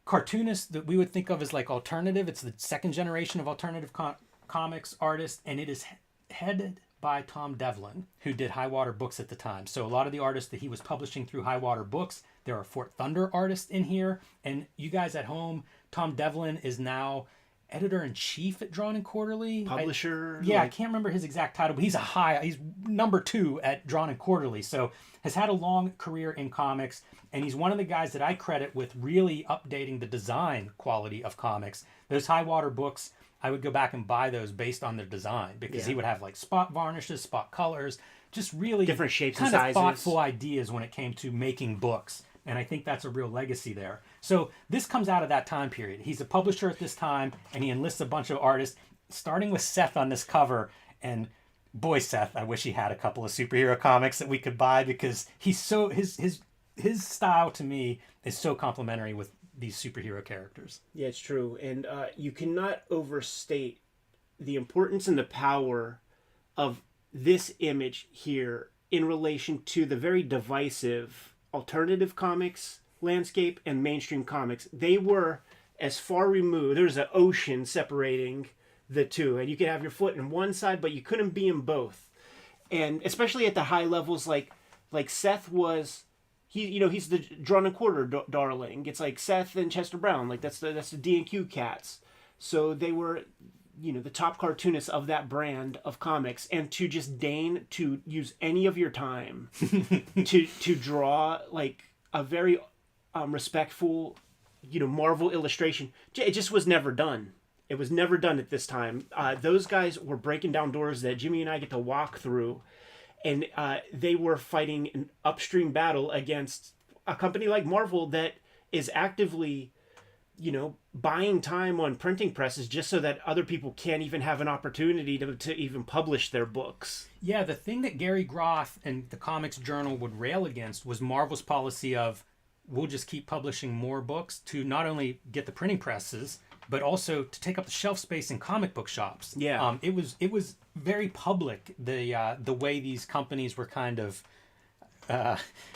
cartoonists that we would think of as like alternative. It's the 2nd generation of alternative comics artist, and it is headed by Tom Devlin, who did High Water Books at the time. So a lot of the artists that he was publishing through High Water Books, there are Fort Thunder artists in here, and you guys at home, Tom Devlin is now editor-in-chief at Drawn and Quarterly. Publisher. I can't remember his exact title, but he's number 2 at Drawn and Quarterly, so has had a long career in comics, and he's one of the guys that I credit with really updating the design quality of comics. Those High Water Books, I would go back and buy those based on their design, because he would have like spot varnishes, spot colors, just really different shapes and sizes. Kind of thoughtful ideas when it came to making books. And I think that's a real legacy there. So this comes out of that time period. He's a publisher at this time, and he enlists a bunch of artists, starting with Seth on this cover. And boy, Seth, I wish he had a couple of superhero comics that we could buy, because he's so his style to me is so complementary with these superhero characters. Yeah, it's true. And you cannot overstate the importance and the power of this image here in relation to the very divisive alternative comics landscape and mainstream comics. They were as far removed. There's an ocean separating the two, and you could have your foot in one side, but you couldn't be in both. And especially at the high levels, like Seth was, he's the Drawn and Quarter darling. It's like Seth and Chester Brown, like that's the D&Q cats. So they were, the top cartoonists of that brand of comics, and to just deign to use any of your time to draw like a very respectful, Marvel illustration. It just was never done. It was never done at this time. Those guys were breaking down doors that Jimmy and I get to walk through, and they were fighting an upstream battle against a company like Marvel that is actively, buying time on printing presses just so that other people can't even have an opportunity to even publish their books. Yeah, the thing that Gary Groth and the Comics Journal would rail against was Marvel's policy of, we'll just keep publishing more books to not only get the printing presses, but also to take up the shelf space in comic book shops. Yeah. It was very public, the way these companies were kind of,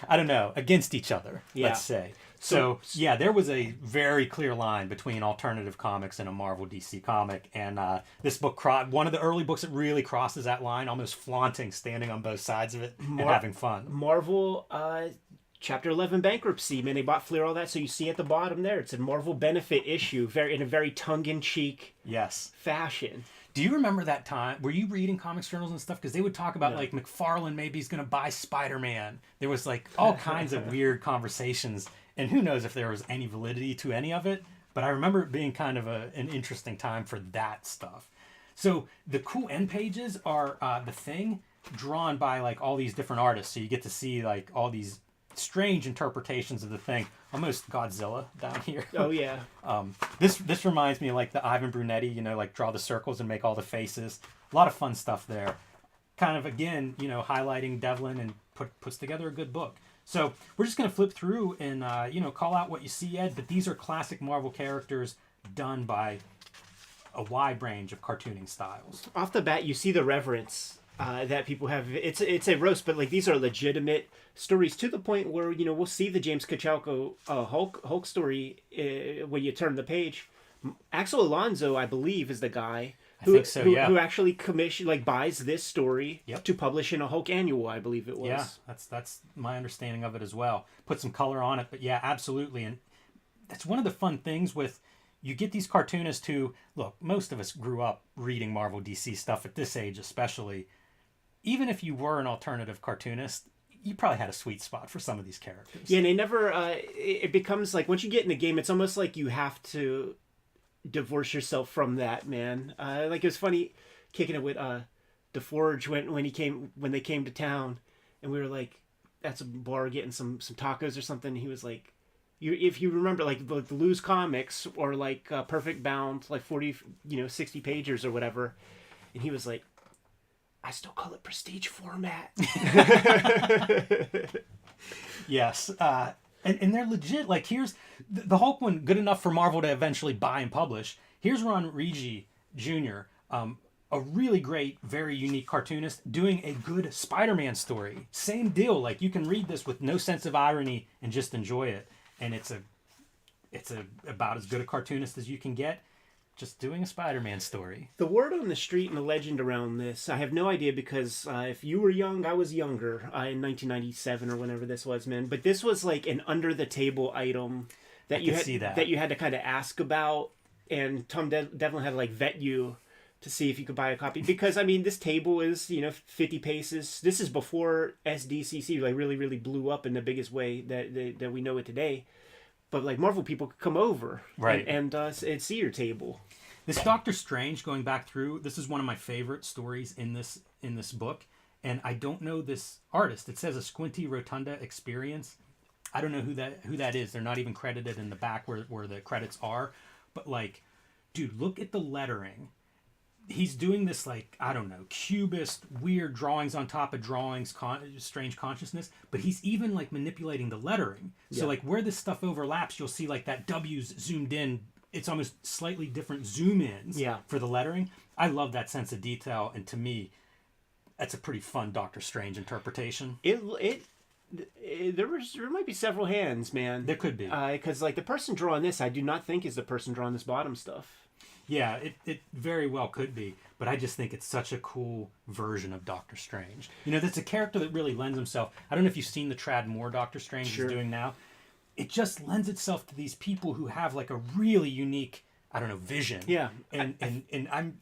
against each other, let's say. So, there was a very clear line between alternative comics and a Marvel DC comic. And this book, one of the early books that really crosses that line, almost flaunting, standing on both sides of it and having fun. Marvel, Chapter 11 bankruptcy, man, they bought Fleer, all that. So you see at the bottom there, it's a Marvel benefit issue, in a very tongue-in-cheek fashion. Do you remember that time? Were you reading comics journals and stuff? Because they would talk about like McFarlane maybe he's going to buy Spider-Man. There was like all kinds of weird conversations. And who knows if there was any validity to any of it. But I remember it being kind of an interesting time for that stuff. So the cool end pages are The Thing, drawn by like all these different artists. So you get to see like all these strange interpretations of The Thing. Almost Godzilla down here. Oh, yeah. This reminds me of like the Ivan Brunetti, like draw the circles and make all the faces. A lot of fun stuff there. Kind of, again, highlighting Devlin, and puts together a good book. So we're just going to flip through and, call out what you see, Ed. But these are classic Marvel characters done by a wide range of cartooning styles. Off the bat, you see the reverence that people have. It's a roast, but like these are legitimate stories to the point where we'll see the James Kachalko Hulk story when you turn the page. Axel Alonso, I believe, is the guy who actually buys this story to publish in a Hulk annual, I believe it was. Yeah, that's my understanding of it as well. Put some color on it, but yeah, absolutely. And that's one of the fun things with, you get these cartoonists who, look, most of us grew up reading Marvel DC stuff at this age especially. Even if you were an alternative cartoonist, you probably had a sweet spot for some of these characters. Yeah, and they never, it becomes like, once you get in the game, it's almost like you have to divorce yourself from that, man. Like, it was funny kicking it with DeForge when they came to town, and we were like at some bar getting some tacos or something. He was like, if you remember, like the Loose comics or like Perfect Bound, like 40, 60 pagers or whatever, and he was like, I still call it prestige format. Yes. And they're legit. Like, here's the Hulk one, good enough for Marvel to eventually buy and publish. Here's Ron Rigi Jr., a really great, very unique cartoonist doing a good Spider-Man story. Same deal. Like, you can read this with no sense of irony and just enjoy it. And it's about as good a cartoonist as you can get, just doing a Spider-Man story. The word on the street and the legend around this, I have no idea, because if you were young, I was younger in 1997 or whenever this was, man. But this was like an under-the-table item that you had to kind of ask about, and Tom Devlin had to like vet you to see if you could buy a copy. Because, I mean, this table is, 50 paces. This is before SDCC like really, really blew up in the biggest way that we know it today. But like Marvel people could come over and see your table. This Doctor Strange, going back through, this is one of my favorite stories in this book, and I don't know this artist. It says a Squinty Rotunda Experience. I don't know who that is. They're not even credited in the back where the credits are. But like, dude, look at the lettering. He's doing this, like, I don't know, cubist, weird drawings on top of drawings, strange consciousness, but he's even, like, manipulating the lettering. So, like, where this stuff overlaps, you'll see, like, that W's zoomed in. It's almost slightly different zoom-ins for the lettering. I love that sense of detail, and to me, that's a pretty fun Doctor Strange interpretation. There might be several hands, man. There could be. Because, like, the person drawing this, I do not think is the person drawing this bottom stuff. Yeah, it very well could be, but I just think it's such a cool version of Doctor Strange. That's a character that really lends himself. I don't know if you've seen the Trad Moore Doctor Strange is doing now. It just lends itself to these people who have like a really unique, I don't know, vision. Yeah. And I'm,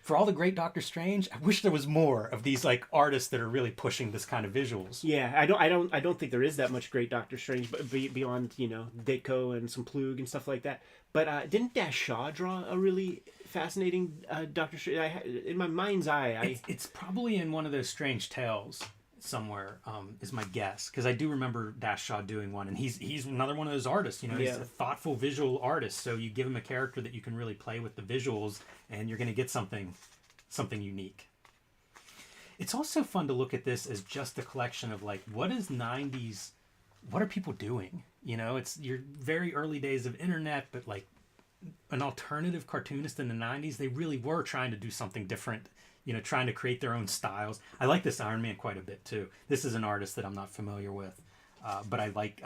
for all the great Doctor Strange, I wish there was more of these like artists that are really pushing this kind of visuals. Yeah, I don't think there is that much great Doctor Strange, but beyond Ditko and some Plug and stuff like that. But didn't Dash Shaw draw a really fascinating Doctor Strange? In my mind's eye, it's probably in one of those Strange Tales somewhere. Is my guess, because I do remember Dash Shaw doing one, and he's another one of those artists. He's a thoughtful visual artist. So you give him a character that you can really play with the visuals, and you're going to get something unique. It's also fun to look at this as just a collection of like, what are people doing? It's your very early days of internet, but like an alternative cartoonist in the 90s, they really were trying to do something different, trying to create their own styles. I like this Iron Man quite a bit too. This is an artist that I'm not familiar with, but I like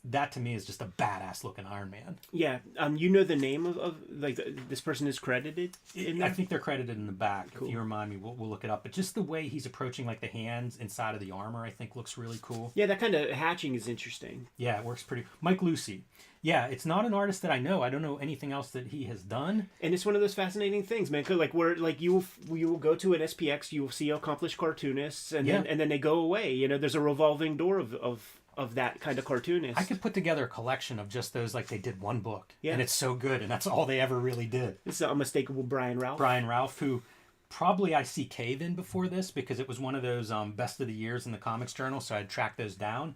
that. To me is just a badass looking Iron Man. Yeah. The name of like this person is credited in there? I think they're credited in the back. Cool. If you remind me, we'll look it up. But just the way he's approaching like the hands inside of the armor, I think looks really cool. Yeah, that kind of hatching is interesting. Yeah, it works pretty. Mike Lucy. Yeah, it's not an artist that I know. I don't know anything else that he has done. And it's one of those fascinating things, man. 'Cause like you will go to an SPX, you will see accomplished cartoonists, and then they go away. There's a revolving door of that kind of cartoonist. I could put together a collection of just those, like they did one book, and it's so good, and that's all they ever really did. This is unmistakable Brian Ralph. Who probably I see Cave in before this, because it was one of those best of the years in the Comics Journal, so I'd track those down.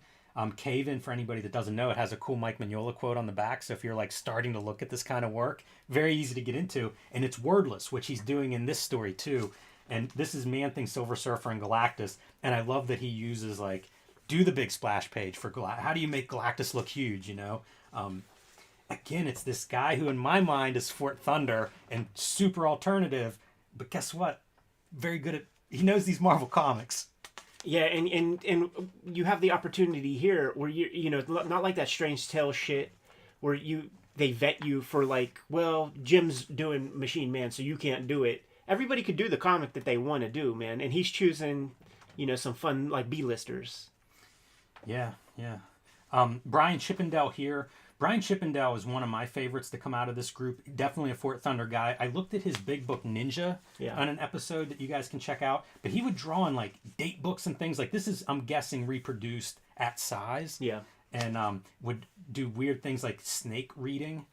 Cave in, for anybody that doesn't know, it has a cool Mike Mignola quote on the back, so if you're like starting to look at this kind of work, very easy to get into, and it's wordless, which he's doing in this story too. And this is Man-Thing, Silver Surfer, and Galactus, and I love that he uses like do the big splash page for how do you make Galactus look huge, you know? Again, it's this guy who in my mind is Fort Thunder and super alternative, but guess what? Very good at, he knows these Marvel comics. Yeah, and you have the opportunity here where you know, not like that Strange Tale shit where they vet you for like, well, Jim's doing Machine Man, so you can't do it. Everybody could do the comic that they want to do, man, and he's choosing, you know, some fun like B-listers. Yeah. Brian Chippendale here. Brian Chippendale is one of my favorites to come out of this group. Definitely a Fort Thunder guy. I looked at his big book Ninja on an episode that you guys can check out. But he would draw on like date books and things like this is, I'm guessing, reproduced at size. Yeah. And would do weird things like snake reading.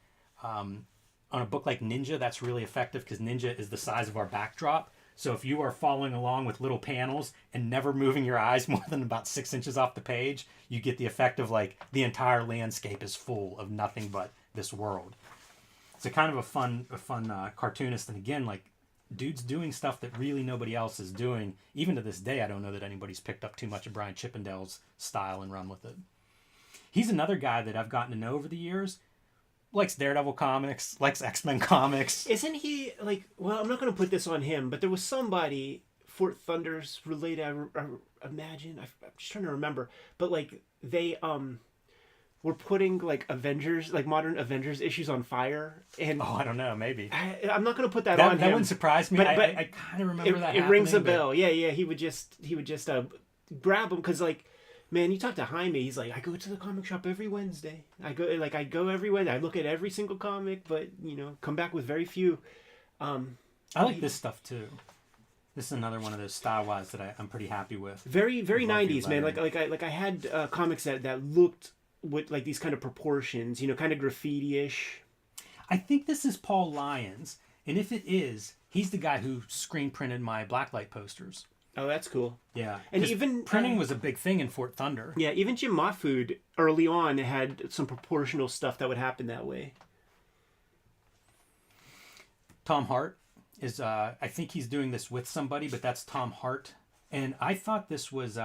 On a book like Ninja, that's really effective because Ninja is the size of our backdrop. So if you are following along with little panels and never moving your eyes more than about 6 inches off the page, you get the effect of like the entire landscape is full of nothing but this world. It's a kind of a fun cartoonist. And again, like dude's doing stuff that really nobody else is doing. Even to this day, I don't know that anybody's picked up too much of Brian Chippendale's style and run with it. He's another guy that I've gotten to know over the years. Likes Daredevil comics, likes X-Men comics. Isn't he like? Well, I'm not going to put this on him, but there was somebody Fort Thunder's related. I imagine. I'm just trying to remember, but like they were putting like Avengers, like modern Avengers issues on fire, and I don't know, maybe. I'm not going to put that on him. That wouldn't surprise me. But I kind of remember that. It rings a bell. Yeah. He would just grab them because like. Man, you talk to Jaime, he's like, I go to the comic shop every Wednesday. I go every Wednesday. I look at every single comic, but, you know, come back with very few. I like this stuff, too. This is another one of those style-wise that I'm pretty happy with. Very 90s, man. Like I had comics that looked with, like, these kind of proportions, you know, kind of graffiti-ish. I think this is Paul Lyons, and if it is, he's the guy who screen printed my Blacklight posters. Oh, that's cool. Yeah. And even printing was a big thing in Fort Thunder. Yeah, even Jim Mahfood early on had some proportional stuff that would happen that way. Tom Hart is, I think he's doing this with somebody, but that's Tom Hart. And I thought this was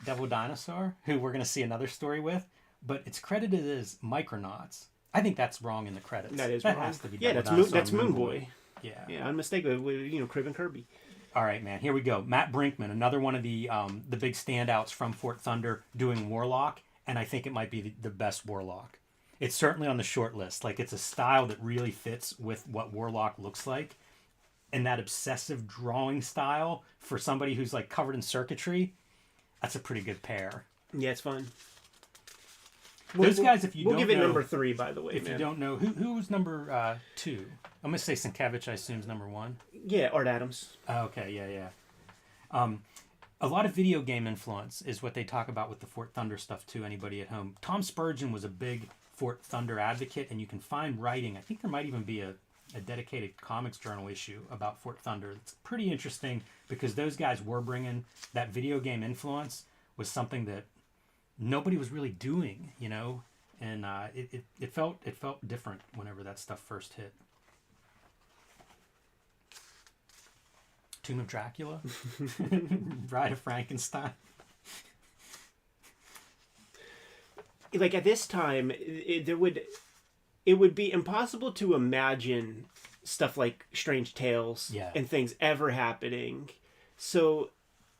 Devil Dinosaur, who we're going to see another story with, but it's credited as Micronauts. I think that's wrong in the credits. That is that wrong. Has to be yeah, that's Moon Boy. Yeah, unmistakable. You know, Crib and Kirby. All right, man. Here we go. Matt Brinkman, another one of the big standouts from Fort Thunder, doing Warlock, and I think it might be the best Warlock. It's certainly on the short list. Like it's a style that really fits with what Warlock looks like, and that obsessive drawing style for somebody who's like covered in circuitry. That's a pretty good pair. Yeah, it's fun. Those guys, if you don't know... We'll give it number 3, by the way, If you don't know... Who was number 2? I'm going to say Sienkiewicz, I assume, is number 1. Yeah, Art Adams. Oh, okay, yeah. A lot of video game influence is what they talk about with the Fort Thunder stuff, too, anybody at home. Tom Spurgeon was a big Fort Thunder advocate, and you can find writing. I think there might even be a dedicated comics journal issue about Fort Thunder. It's pretty interesting because those guys were bringing that video game influence was something that nobody was really doing, you know, and it felt different whenever that stuff first hit. Tomb of Dracula, Bride of Frankenstein. Like at this time, it would be impossible to imagine stuff like Strange Tales and things ever happening. So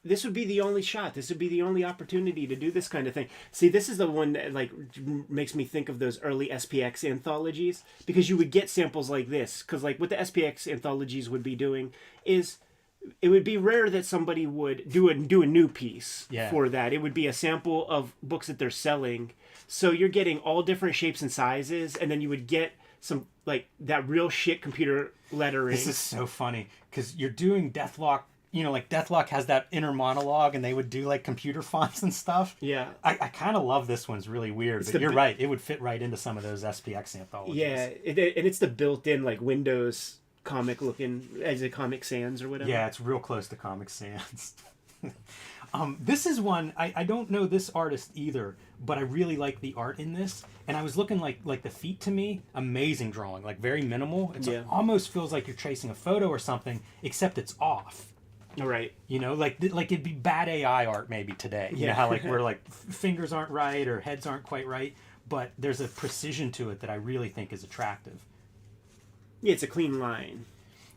this would be the only shot. This would be the only opportunity to do this kind of thing. See, this is the one that like makes me think of those early SPX anthologies because you would get samples like this. Because like what the SPX anthologies would be doing is it would be rare that somebody would do a new piece for that. It would be a sample of books that they're selling. So you're getting all different shapes and sizes, and then you would get some like that real shit computer lettering. This is so funny because you're doing Deathlock. You know, like Deathlock has that inner monologue, and they would do like computer fonts and stuff. Yeah, I kind of love this one's really weird, but you're right. It would fit right into some of those SPX anthologies. Yeah, and it's the built-in like Windows comic looking as a Comic Sans or whatever. Yeah, it's real close to Comic Sans. This is one I don't know this artist either, but I really like the art in this. And I was looking like the feet to me, amazing drawing, like very minimal. It almost feels like you're tracing a photo or something, except it's off. All right. You know, like it'd be bad AI art maybe today. You know how like we're like fingers aren't right or heads aren't quite right, but there's a precision to it that I really think is attractive. Yeah, it's a clean line.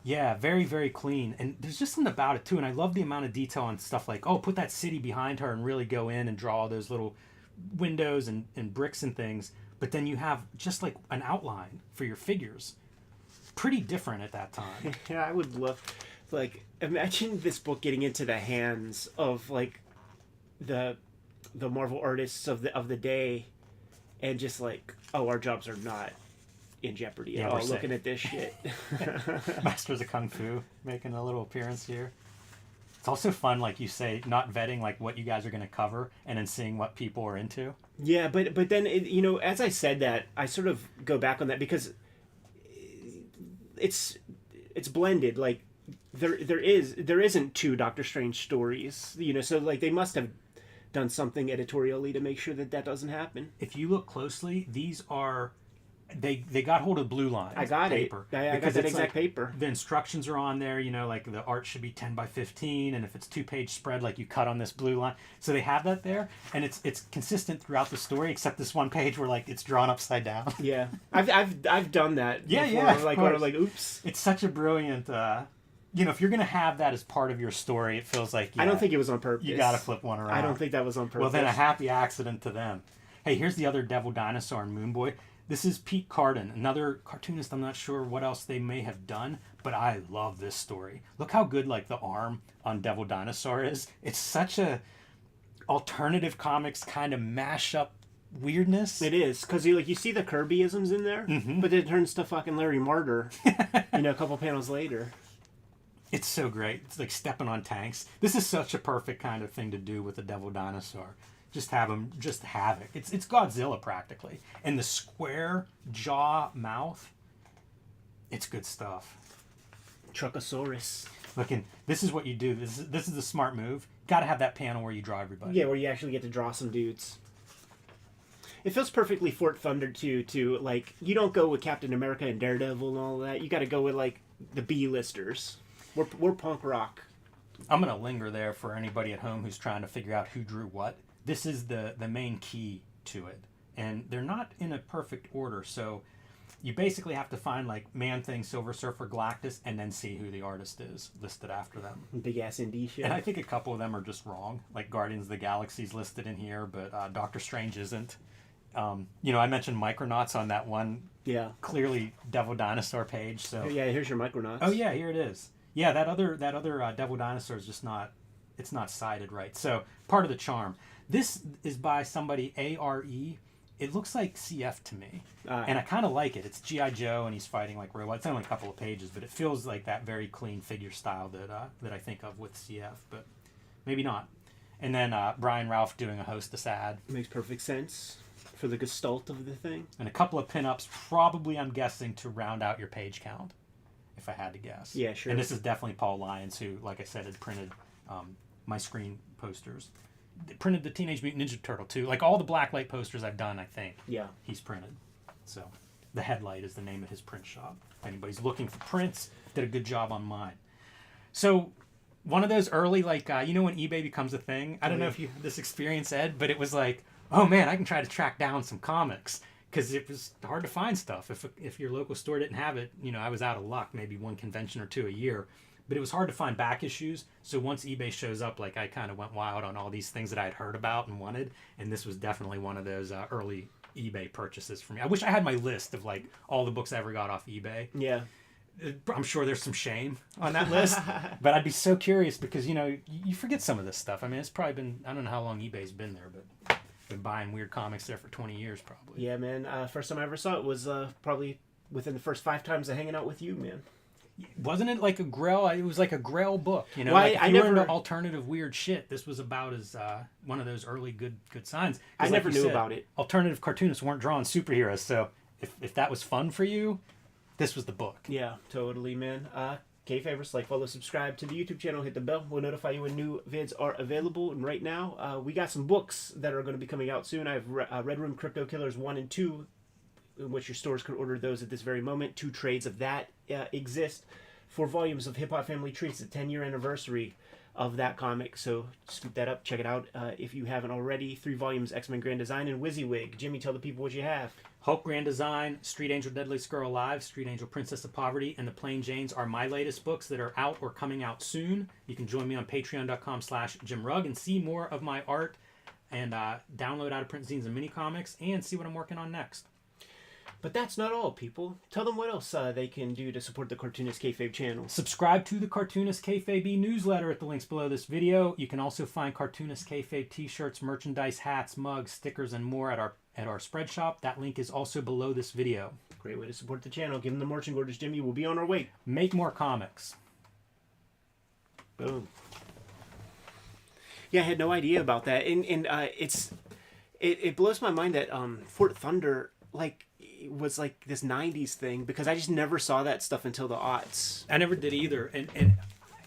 Yeah, very, very clean. And there's just something about it, too. And I love the amount of detail on stuff like, oh, put that city behind her and really go in and draw all those little windows and bricks and things. But then you have just like an outline for your figures. Pretty different at that time. Yeah, I would love, like, imagine this book getting into the hands of, like, the Marvel artists of the day and just like, oh, our jobs are not in jeopardy at all looking at this shit. Masters of Kung Fu making a little appearance here. It's also fun, like you say, not vetting like what you guys are going to cover and then seeing what people are into. Yeah, but then you know, as I said that, I sort of go back on that because it's blended. Like there isn't two Doctor Strange stories, you know, so like they must have done something editorially to make sure that doesn't happen. If you look closely, these are they got hold of blue line. I got paper. I got that exact paper. The instructions are on there, you know, like the art should be 10 by 15, and if it's 2-page spread, like you cut on this blue line. So they have that there, and it's consistent throughout the story, except this one page where like it's drawn upside down. Yeah, I've done that. Yeah, before. yeah. Like where I'm like, oops. It's such a brilliant. You know, if you're gonna have that as part of your story, it feels like I don't think it was on purpose. You gotta flip one around. I don't think that was on purpose. Well, then a happy accident to them. Hey, here's the other Devil Dinosaur and Moon Boy. This is Pete Carden, another cartoonist. I'm not sure what else they may have done, but I love this story. Look how good like the arm on Devil Dinosaur is. It's such a alternative comics kind of mashup weirdness. It is, because you see the Kirbyisms in there, but it turns to fucking Larry Martyr, you know, a couple panels later. It's so great. It's like stepping on tanks. This is such a perfect kind of thing to do with the Devil Dinosaur. Just have him, just havoc. It's Godzilla practically. And the square jaw mouth, it's good stuff. Truckosaurus. Looking, this is what you do. This is the smart move. Got to have that panel where you draw everybody. Yeah, where you actually get to draw some dudes. It feels perfectly Fort Thunder too. Like, you don't go with Captain America and Daredevil and all that. You got to go with like the B-listers. We're punk rock. I'm gonna linger there for anybody at home who's trying to figure out who drew what. This is the main key to it, and they're not in a perfect order. So you basically have to find like Man-Thing, Silver Surfer, Galactus, and then see who the artist is listed after them. Big ass indie shit. And I think a couple of them are just wrong. Like Guardians of the Galaxy's listed in here, but Doctor Strange isn't. You know, I mentioned Micronauts on that one. Yeah. Clearly Devil Dinosaur page. So yeah, here's your Micronauts. Oh yeah, here it is. Yeah, that other Devil Dinosaur is just not. It's not sided right. So part of the charm. This is by somebody ARE. It looks like CF to me, and I kind of like it. It's G.I. Joe, and he's fighting like robots. It's only a couple of pages, but it feels like that very clean figure style that I think of with CF, but maybe not. And then Brian Ralph doing a Hostess ad. Makes perfect sense for the gestalt of the thing. And a couple of pinups, probably I'm guessing to round out your page count, if I had to guess. Yeah, sure. And this is definitely Paul Lyons, who, like I said, had printed my screen posters. Printed the Teenage Mutant Ninja Turtle too. Like all the Blacklight posters I've done, I think. Yeah. He's printed. So, The Headlight is the name of his print shop. If anybody's looking for prints, did a good job on mine. So, one of those early, like, you know when eBay becomes a thing? I don't know if you had this experience, Ed, but it was like, oh man, I can try to track down some comics. Because it was hard to find stuff. If your local store didn't have it, you know, I was out of luck. Maybe one convention or two a year. But it was hard to find back issues. So once eBay shows up, like I kind of went wild on all these things that I had heard about and wanted. And this was definitely one of those early eBay purchases for me. I wish I had my list of like all the books I ever got off eBay. Yeah. I'm sure there's some shame on that list. But I'd be so curious because, you know, you forget some of this stuff. I mean, it's probably been, I don't know how long eBay's been there, but been buying weird comics there for 20 years probably. Yeah, man. First time I ever saw it was probably within the first 5 times of hanging out with you, man. Wasn't it like a Grail? It was like a Grail book, you know. Well, like if you were into alternative weird shit, this was about as one of those early good signs. I never knew about it. Alternative cartoonists weren't drawing superheroes, so if that was fun for you, this was the book. Yeah, totally, man. Favorites, like, follow, subscribe to the YouTube channel, hit the bell. We'll notify you when new vids are available. And right now, we got some books that are going to be coming out soon. I have Red Room Crypto Killers 1 and 2. In which your stores can order those at this very moment. 2 trades of that exist. 4 volumes of Hip Hop Family Treats, the 10-year anniversary of that comic. So scoop that up, check it out if you haven't already. 3 volumes, X-Men Grand Design and WYSIWYG. Jimmy, tell the people what you have. Hulk Grand Design, Street Angel Deadliest Girl Alive, Street Angel Princess of Poverty, and The Plain Janes are my latest books that are out or coming out soon. You can join me on patreon.com/JimRugg and see more of my art and download out-of-print zines and mini-comics and see what I'm working on next. But that's not all, people. Tell them what else they can do to support the Cartoonist Kayfabe channel. Subscribe to the Cartoonist Kayfabe newsletter at the links below this video. You can also find Cartoonist Kayfabe t-shirts, merchandise, hats, mugs, stickers, and more at our spread shop. That link is also below this video. Great way to support the channel. Give them the merch and Gorgeous Jimmy. We'll be on our way. Make more comics. Boom. Yeah, I had no idea about that. And it blows my mind that Fort Thunder, like, was like this 90s thing, because I just never saw that stuff until the aughts. I never did either,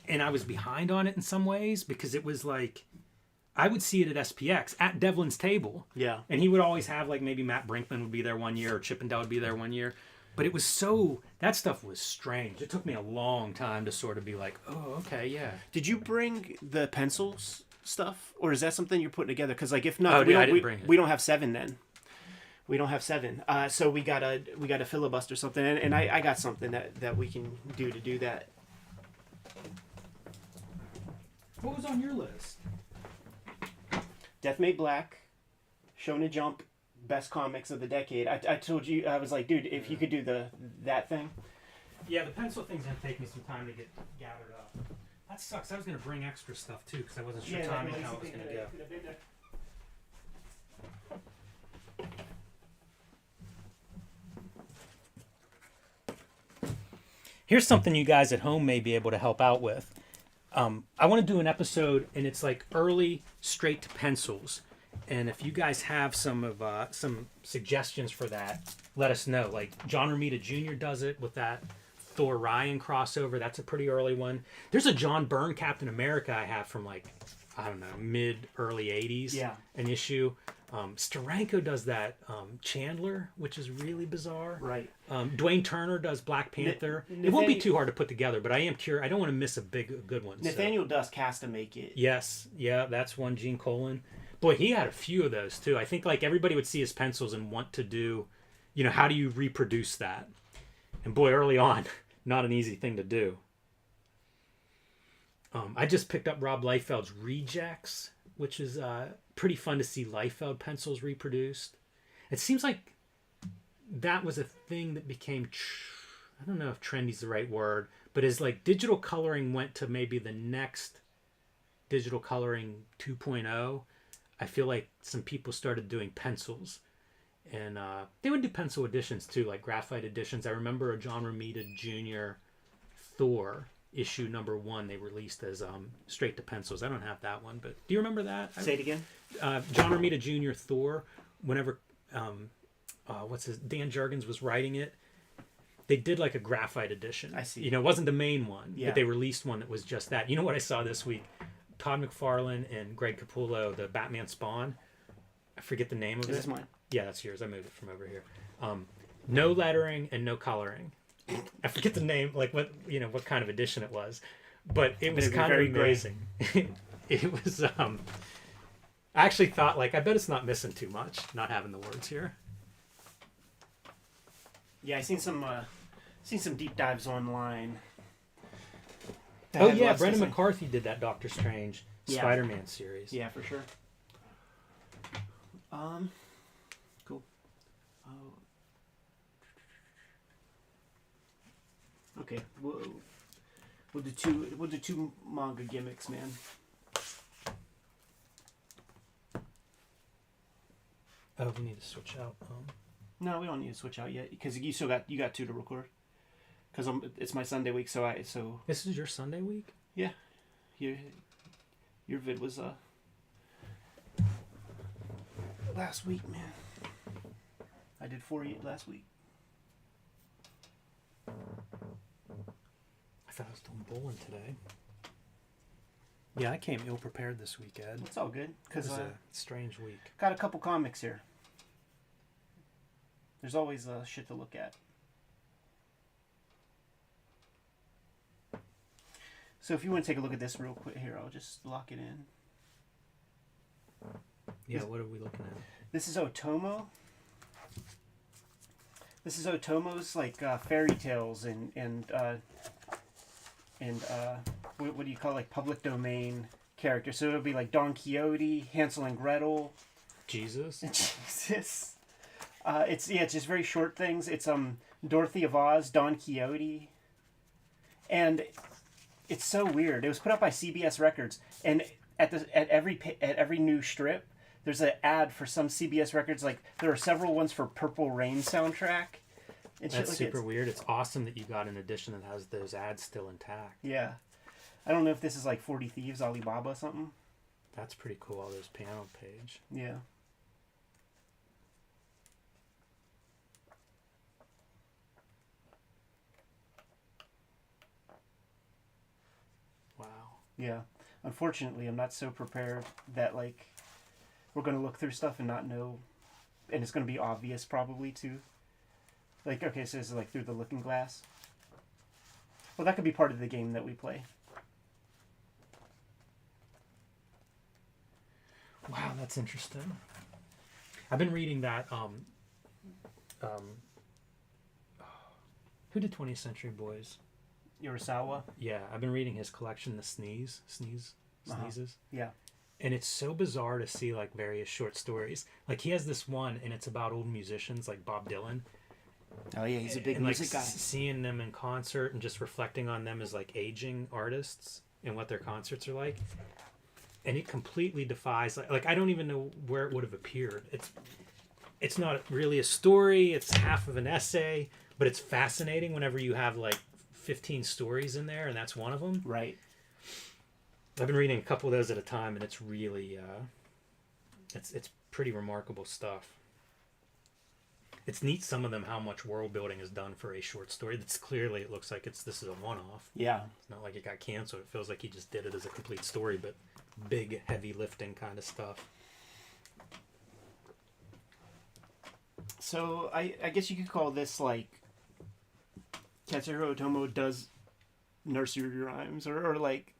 and I was behind on it in some ways, because it was like I would see it at SPX at Devlin's table, and he would always have, like, maybe Matt Brinkman would be there one year or Chippendale would be there one year, but it was that stuff was strange. It took me a long time to sort of be like, oh, okay, yeah. Did you bring the pencils stuff, or is that something you're putting together? Because, like, if not, I didn't bring it. We don't have 7 then. We don't have 7, so we gotta filibuster something, and I got something that we can do that. What was on your list? Deathmate Black, Shonen Jump, best comics of the decade. I told you, I was like, dude, if you could do that thing. Yeah, the pencil thing's gonna take me some time to get gathered up. That sucks. I was gonna bring extra stuff too, because I wasn't sure timing how it was gonna go. Here's something you guys at home may be able to help out with. I want to do an episode, and it's like early straight to pencils. And if you guys have some suggestions for that, let us know. Like John Romita Jr. does it with that Thor Ryan crossover. That's a pretty early one. There's a John Byrne Captain America I have from, like, I don't know, mid-early 80s. Yeah. An issue. Steranko does that Chandler, which is really bizarre. Right. Dwayne Turner does Black Panther. It won't be too hard to put together, but I am curious. I don't want to miss a good one. Nathaniel Dusk has to make it. Yes. Yeah, that's one. Gene Colan. Boy, he had a few of those, too. I think, like, everybody would see his pencils and want to do, how do you reproduce that? And, boy, early on, not an easy thing to do. I just picked up Rob Liefeld's Rejects, which is pretty fun to see Liefeld pencils reproduced. It seems like that was a thing that became, I don't know if trendy's the right word, but as, like, digital coloring went to maybe the next digital coloring 2.0, I feel like some people started doing pencils. And they would do pencil editions, too, like graphite editions. I remember a John Romita Jr. Thor issue #1 they released as straight to pencils. I don't have that one, but do you remember that? Say it again. John Romita Jr. Thor, whenever Dan Jurgens was writing it, they did like a graphite edition. I see. It wasn't the main one, yeah. But they released one that was just that. You know what I saw this week? Todd McFarlane and Greg Capullo, the Batman Spawn. I forget the name of it. Is this mine? Yeah, that's yours. I moved it from over here. No lettering and no coloring. I forget the name, like what kind of edition it was, but it was kind of amazing. It was. I actually thought, like, I bet it's not missing too much, not having the words here. Yeah, I seen some deep dives online. Oh yeah, Brendan McCarthy did that Doctor Strange Spider-Man series. Yeah, for sure. Cool. Okay, we'll do two manga gimmicks, man. Oh, we need to switch out. No, we don't need to switch out yet because you got 2 to record. Because it's my Sunday week, so This is your Sunday week? Yeah, your vid was last week, man. I did 4 last week. I thought I was doing bowling today. Yeah, I came ill prepared this week, Ed. It's all good because it was a strange week. Got a couple comics here. There's always shit to look at. So if you want to take a look at this real quick here, I'll just lock it in. Yeah, what are we looking at? This is Otomo. This is Otomo's like fairy tales and what do you call it, like public domain characters. So it'll be like Don Quixote, Hansel and Gretel. Jesus. Jesus. It's just very short things. It's Dorothy of Oz, Don Quixote, and it's so weird. It was put out by CBS Records, and at every new strip, there's an ad for some CBS Records. Like there are several ones for Purple Rain soundtrack. That's super weird. It's awesome that you got an edition that has those ads still intact. Yeah, I don't know if this is like 40 Thieves, Alibaba, something. That's pretty cool. All those panel page. Yeah. Wow. Yeah. Unfortunately, I'm not so prepared that like we're going to look through stuff and not know, and it's going to be obvious probably too. Like, okay, so this is like through the looking glass. Well, that could be part of the game that we play. Wow, that's interesting. I've been reading that, who did 20th Century Boys? Urasawa? Yeah, I've been reading his collection, The Sneezes. Yeah. And it's so bizarre to see like various short stories. Like he has this one, and it's about old musicians like Bob Dylan. Oh yeah, he's a big and, music guy. Seeing them in concert and just reflecting on them as like aging artists and what their concerts are like. And it completely defies like I don't even know where it would have appeared. It's not really a story, it's half of an essay, but it's fascinating whenever you have like 15 stories in there and that's one of them. Right. I've been reading a couple of those at a time, and it's really it's pretty remarkable stuff. It's neat, some of them, how much world building is done for a short story. That's clearly, it looks like this is a one-off. Yeah. It's not like it got canceled. It feels like he just did it as a complete story, but big, heavy lifting kind of stuff. So I guess you could call this like Katsuhiro Otomo does nursery rhymes, or like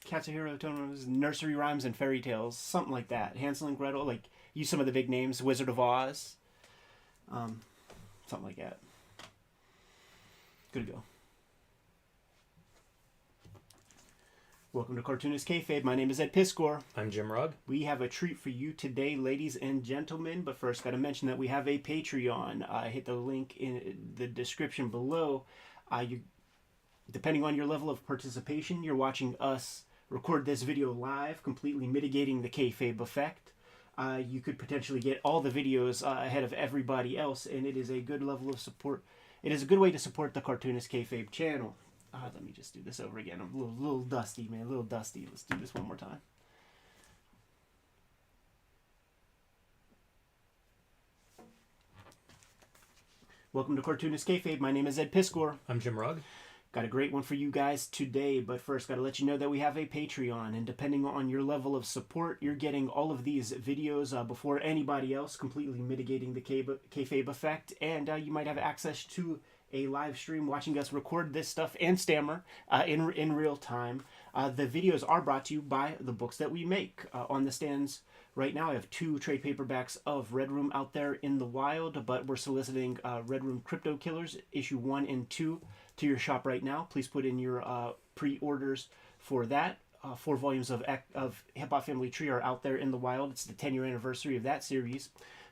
Katsuhiro Otomo's nursery rhymes and fairy tales, something like that. Hansel and Gretel, like use some of the big names, Wizard of Oz, something like that. Good to go. Welcome to Cartoonist Kayfabe. My name is Ed Piskor. I'm Jim Rugg. We have a treat for you today, ladies and gentlemen. But first, got to mention that we have a Patreon. Hit the link in the description below. Depending on your level of participation, you're watching us record this video live, completely mitigating the kayfabe effect. You could potentially get all the videos ahead of everybody else, and it is a good level of support. It is a good way to support the Cartoonist Kayfabe channel. Let me just do this over again. I'm a little dusty, man. A little dusty. Let's do this one more time. Welcome to Cartoonist Kayfabe. My name is Ed Piskor. I'm Jim Rugg. Got a great one for you guys today, but first got to let you know that we have a Patreon, and depending on your level of support, you're getting all of these videos before anybody else, completely mitigating the kayfabe effect, and you might have access to a live stream watching us record this stuff and stammer in real time. The videos are brought to you by the books that we make. On the stands right now, I have 2 trade paperbacks of Red Room out there in the wild, but we're soliciting Red Room Crypto Killers, issue 1 and 2, to your shop right now. Please put in your pre-orders for that. 4 volumes of Hip Hop Family Tree are out there in the wild. It's the 10-year anniversary of that series.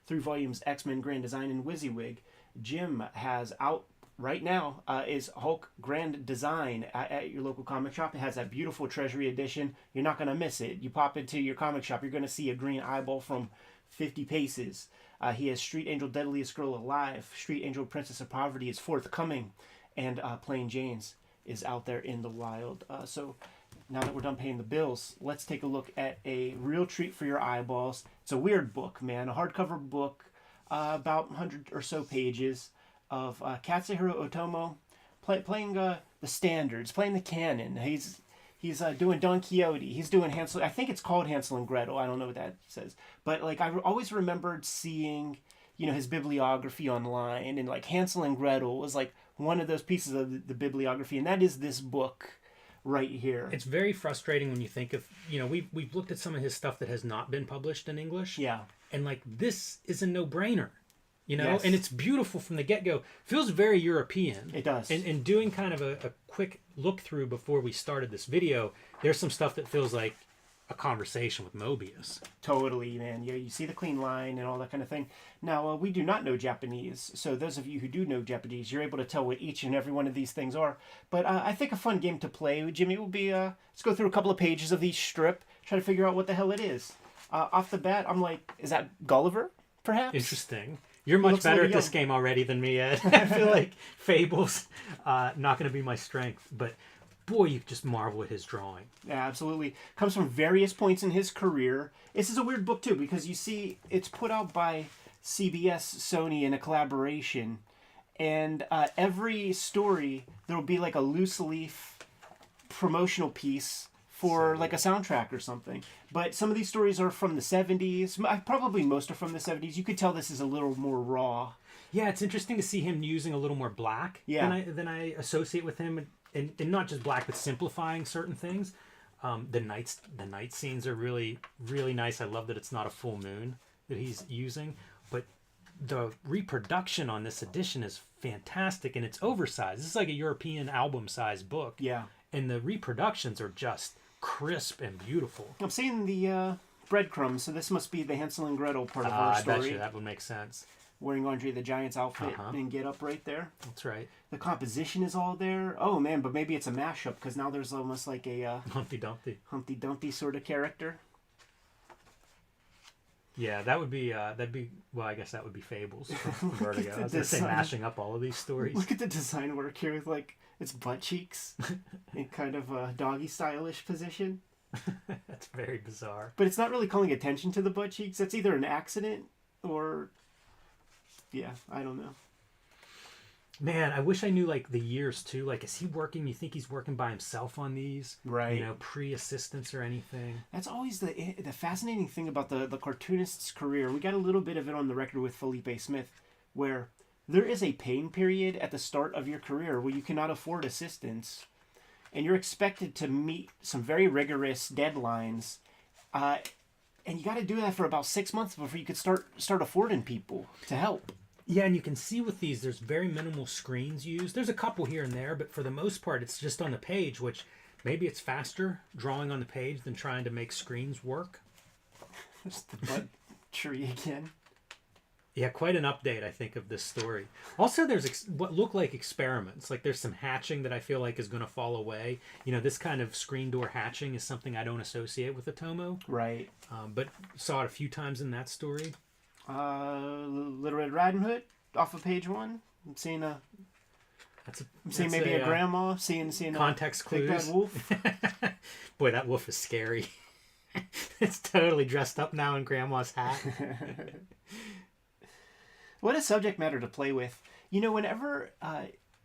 3 volumes X-Men Grand Design and WYSIWYG. Jim has out right now is Hulk Grand Design at your local comic shop. It has that beautiful Treasury edition. You're not going to miss it. You pop into your comic shop, you're going to see a green eyeball from 50 paces. He has Street Angel Deadliest Girl Alive. Street Angel Princess of Poverty is forthcoming. And Plain Jane's is out there in the wild. So now that we're done paying the bills, let's take a look at a real treat for your eyeballs. It's a weird book, man. A hardcover book, about 100 or so pages of Katsuhiro Otomo playing the standards, playing the canon. He's doing Don Quixote. He's doing Hansel. I think it's called Hansel and Gretel. I don't know what that says. But like I always remembered seeing, his bibliography online, and like Hansel and Gretel was like one of those pieces of the bibliography, and that is this book right here. It's very frustrating when you think of, we've looked at some of his stuff that has not been published in English. Yeah. And like, this is a no-brainer, Yes. and it's beautiful from the get-go. Feels very European. It does. And doing kind of a quick look through before we started this video, there's some stuff that feels like a conversation with Mobius. Totally, man. You see the clean line and all that kind of thing. Now, we do not know Japanese, so those of you who do know Japanese, you're able to tell what each and every one of these things are. But I think a fun game to play, Jimmy, will be, let's go through a couple of pages of each strip, try to figure out what the hell it is. Off the bat, I'm like, is that Gulliver, perhaps? Interesting. You're much better at this game already than me, Ed. I feel like Fable's not going to be my strength, but boy, you just marvel at his drawing. Yeah, absolutely. Comes from various points in his career. This is a weird book, too, because you see it's put out by CBS, Sony in a collaboration. And every story, there will be like a loose leaf promotional piece for like a soundtrack or something. But some of these stories are from the 70s. Probably most are from the 70s. You could tell this is a little more raw. Yeah, it's interesting to see him using a little more black than I associate with him. And not just black, but simplifying certain things. The night scenes are really, really nice. I love that it's not a full moon that he's using. But the reproduction on this edition is fantastic, and it's oversized. This is like a European album-sized book. Yeah. And the reproductions are just crisp and beautiful. I'm seeing the breadcrumbs, so this must be the Hansel and Gretel part of our story. I bet you that would make sense. Wearing Andre the Giant's outfit and get up right there. That's right. The composition is all there. Oh man, but maybe it's a mashup because now there's almost like a Humpty Dumpty sort of character. Yeah, that would be well, I guess that would be Fables from Vertigo. I was gonna say mashing up all of these stories. Look at the design work here with like its butt cheeks in kind of a doggy stylish position. That's very bizarre. But it's not really calling attention to the butt cheeks. That's either an accident or yeah, I don't know. Man, I wish I knew like the years too. Like, is he working? You think he's working by himself on these? Right. Pre-assistance or anything. That's always the fascinating thing about the cartoonist's career. We got a little bit of it on the record with Felipe Smith, where there is a pain period at the start of your career where you cannot afford assistance, and you're expected to meet some very rigorous deadlines, and you got to do that for about 6 months before you could start affording people to help. Yeah, and you can see with these, there's very minimal screens used. There's a couple here and there, but for the most part, it's just on the page, which maybe it's faster drawing on the page than trying to make screens work. There's the butt tree again. Yeah, quite an update, I think, of this story. Also, there's what look like experiments. Like, there's some hatching that I feel like is going to fall away. This kind of screen door hatching is something I don't associate with Otomo. Right. But saw it a few times in that story. Little Red Riding Hood off of page 1. I'm seeing maybe a grandma. Seeing context a clues. Big bad wolf. Boy, that wolf is scary. It's totally dressed up now in grandma's hat. What a subject matter to play with. Whenever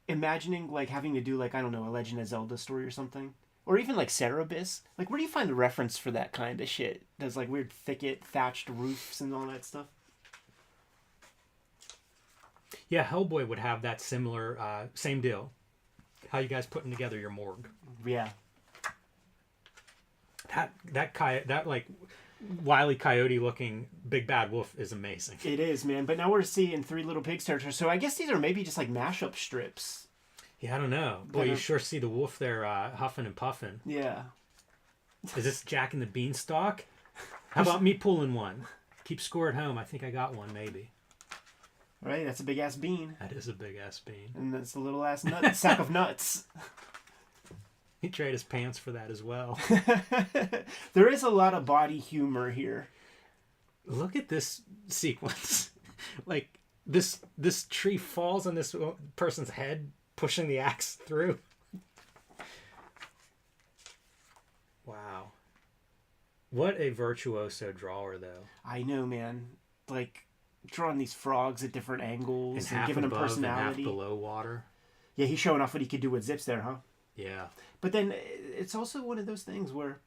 imagining like having to do like, I don't know, a Legend of Zelda story or something, or even like Cerebus, like where do you find the reference for that kind of shit? There's like weird thicket, thatched roofs and all that stuff. Yeah, Hellboy would have that similar, same deal. How you guys putting together your morgue? Yeah. That like Wile E. Coyote looking big bad wolf is amazing. It is, man. But now we're seeing Three Little Pigs territory. So I guess these are maybe just like mashup strips. Yeah, I don't know. Boy, you sure see the wolf there huffing and puffing. Yeah. Is this Jack and the Beanstalk? How about me pulling one? Keep score at home. I think I got one, maybe. Right, that's a big ass bean. That is a big ass bean. And that's a little ass sack of nuts. He traded his pants for that as well. There is a lot of body humor here. Look at this sequence. Like this tree falls on this person's head, pushing the axe through. Wow. What a virtuoso drawer, though. I know, man. Like drawing these frogs at different angles and giving them personality. And half below water. Yeah, he's showing off what he could do with zips there, huh? Yeah. But then it's also one of those things where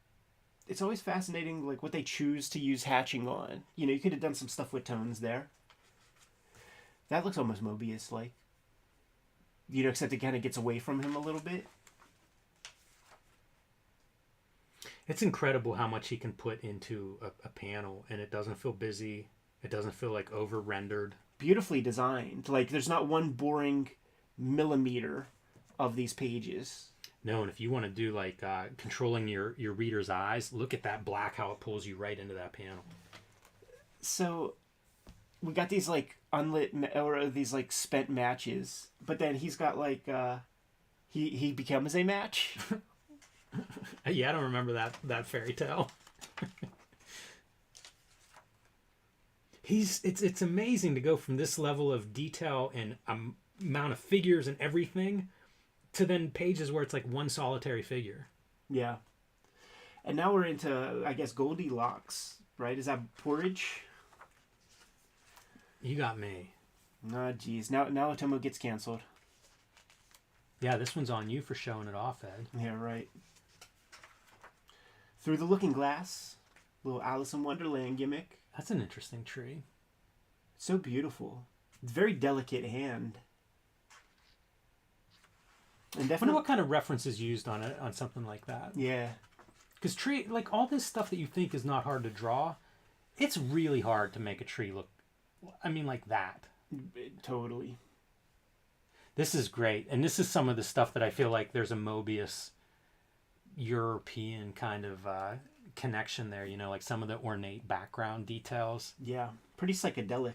it's always fascinating, like what they choose to use hatching on. You could have done some stuff with tones there. That looks almost Mobius-like. Except it kind of gets away from him a little bit. It's incredible how much he can put into a panel, and it doesn't feel busy. It doesn't feel like over rendered. Beautifully designed. Like there's not one boring millimeter of these pages. No, and if you want to do like controlling your reader's eyes, look at that black, how it pulls you right into that panel. So we got these like unlit or these like spent matches, but then he's got like he becomes a match. Yeah, I don't remember that fairy tale. It's amazing to go from this level of detail and amount of figures and everything to then pages where it's like one solitary figure. Yeah. And now we're into, I guess, Goldilocks, right? Is that porridge? You got me. Oh, geez. Now Otomo gets canceled. Yeah, this one's on you for showing it off, Ed. Yeah, right. Through the Looking Glass, little Alice in Wonderland gimmick. That's an interesting tree. So beautiful. Very delicate hand. And I definitely wonder what kind of reference is used on it on something like that. Yeah. Because tree, like all this stuff that you think is not hard to draw, it's really hard to make a tree look, I mean, like that. Totally. This is great. And this is some of the stuff that I feel like there's a Mobius European kind of connection there, you know, like some of the ornate background details. Yeah. Pretty psychedelic.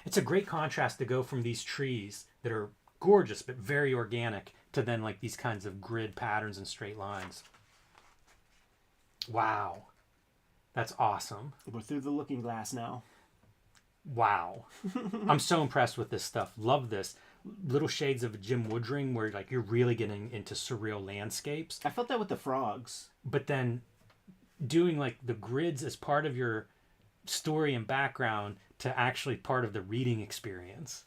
It's a great contrast to go from these trees that are gorgeous but very organic to then like these kinds of grid patterns and straight lines. Wow. That's awesome. We're through the Looking Glass now. Wow. I'm so impressed with this stuff. Love this. Little shades of Jim Woodring where like you're really getting into surreal landscapes. I felt that with the frogs. But then doing like the grids as part of your story and background to actually part of the reading experience.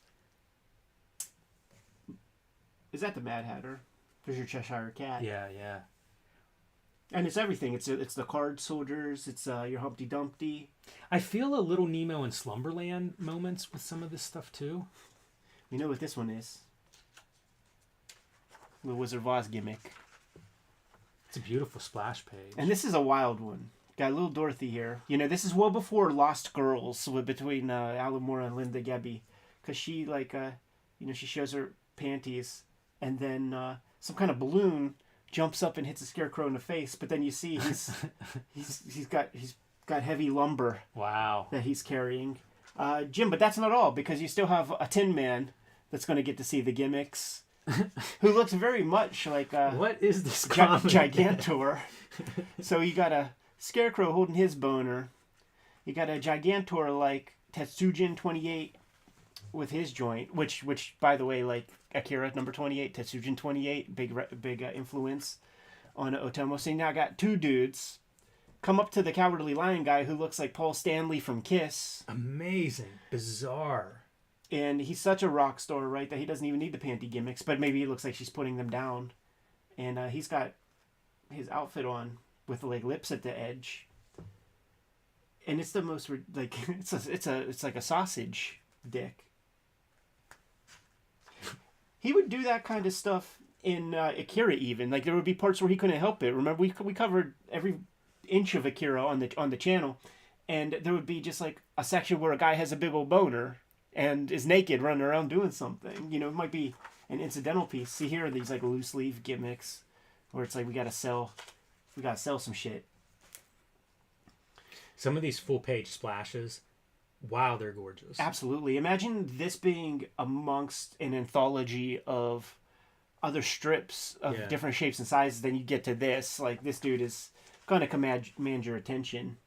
Is that the Mad Hatter? There's your Cheshire Cat. Yeah, yeah. And it's everything. It's the card soldiers. It's your Humpty Dumpty. I feel a little Nemo and Slumberland moments with some of this stuff too. You know what this one is? The Wizard of Oz gimmick. It's a beautiful splash page. And this is a wild one. Got little Dorothy here. You know, this is well before Lost Girls between Alan Moore and Linda Gebby. Because she, like, she shows her panties. And then some kind of balloon jumps up and hits a scarecrow in the face. But then you see he's got heavy lumber. Wow. That he's carrying. Jim, but that's not all. Because you still have a Tin Man that's going to get to see the gimmicks. Who looks very much like what is this comic? Gigantor. So you got a Scarecrow holding his boner. You got a Gigantor like Tetsujin 28 with his joint, which by the way, like Akira number 28, Tetsujin 28, big influence on Otomo. So now I got two dudes come up to the Cowardly Lion guy who looks like Paul Stanley from Kiss. Amazing, bizarre. And he's such a rock star, right, that he doesn't even need the panty gimmicks, but maybe it looks like she's putting them down. And he's got his outfit on with like lips at the edge. And it's the most like it's like a sausage dick. He would do that kind of stuff in Akira even. Like there would be parts where he couldn't help it. Remember we covered every inch of Akira on the channel, and there would be just like a section where a guy has a big old boner and is naked running around doing something. You know, it might be an incidental piece. See, here are these like loose leaf gimmicks where it's like we gotta sell some shit. Some of these full page splashes, wow, they're gorgeous. Absolutely. Imagine this being amongst an anthology of other strips of different shapes and sizes. Then you get to this. Like this dude is gonna command your attention.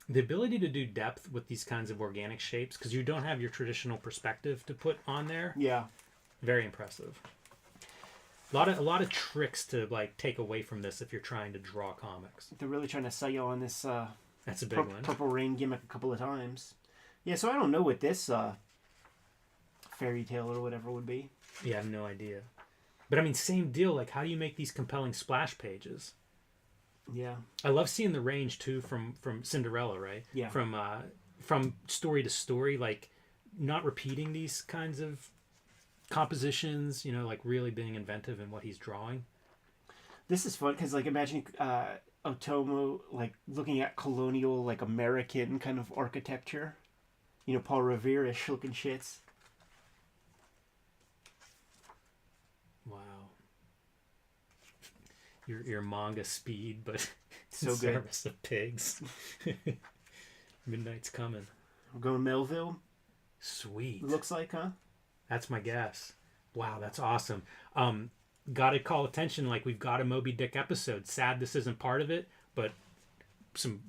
The ability to do depth with these kinds of organic shapes, because you don't have your traditional perspective to put on there. Yeah. Very impressive. A lot of tricks to like take away from this if you're trying to draw comics. They're really trying to sell you on this that's a big one. Purple Rain gimmick a couple of times. Yeah, so I don't know what this fairy tale or whatever would be. Yeah, I have no idea. But I mean, same deal. Like, how do you make these compelling splash pages? Yeah. I love seeing the range too from Cinderella, right? Yeah. From story to story, like not repeating these kinds of compositions, you know, like really being inventive in what he's drawing. This is fun because, like, imagine Otomo, like looking at colonial, like American kind of architecture. You know, Paul Revere-ish looking shits. Wow. Your manga speed, but So in good. service of pigs. Midnight's coming. We're going Melville. Sweet. Looks like, huh? That's my guess. Wow, that's awesome. Gotta call attention, like we've got a Moby Dick episode. Sad this isn't part of it, but some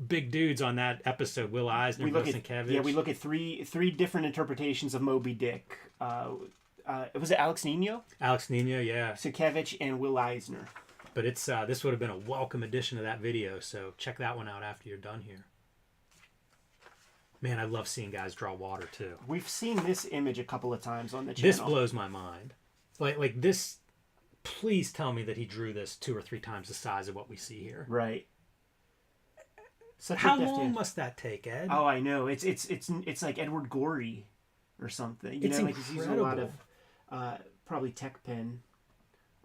big dudes on that episode. Will Eisner, Sienkiewicz. Yeah, we look at three different interpretations of Moby Dick. Was it Alex Nino? Alex Nino, yeah. Sienkiewicz and Will Eisner. But it's this would have been a welcome addition to that video, so check that one out after you're done here. Man, I love seeing guys draw water too. We've seen this image a couple of times on the channel. This blows my mind. Like this, please tell me that he drew this 2 or 3 times the size of what we see here. Right. How long must that take, Ed? Oh, I know. It's like Edward Gorey or something. You know, like he's using a lot of probably tech pen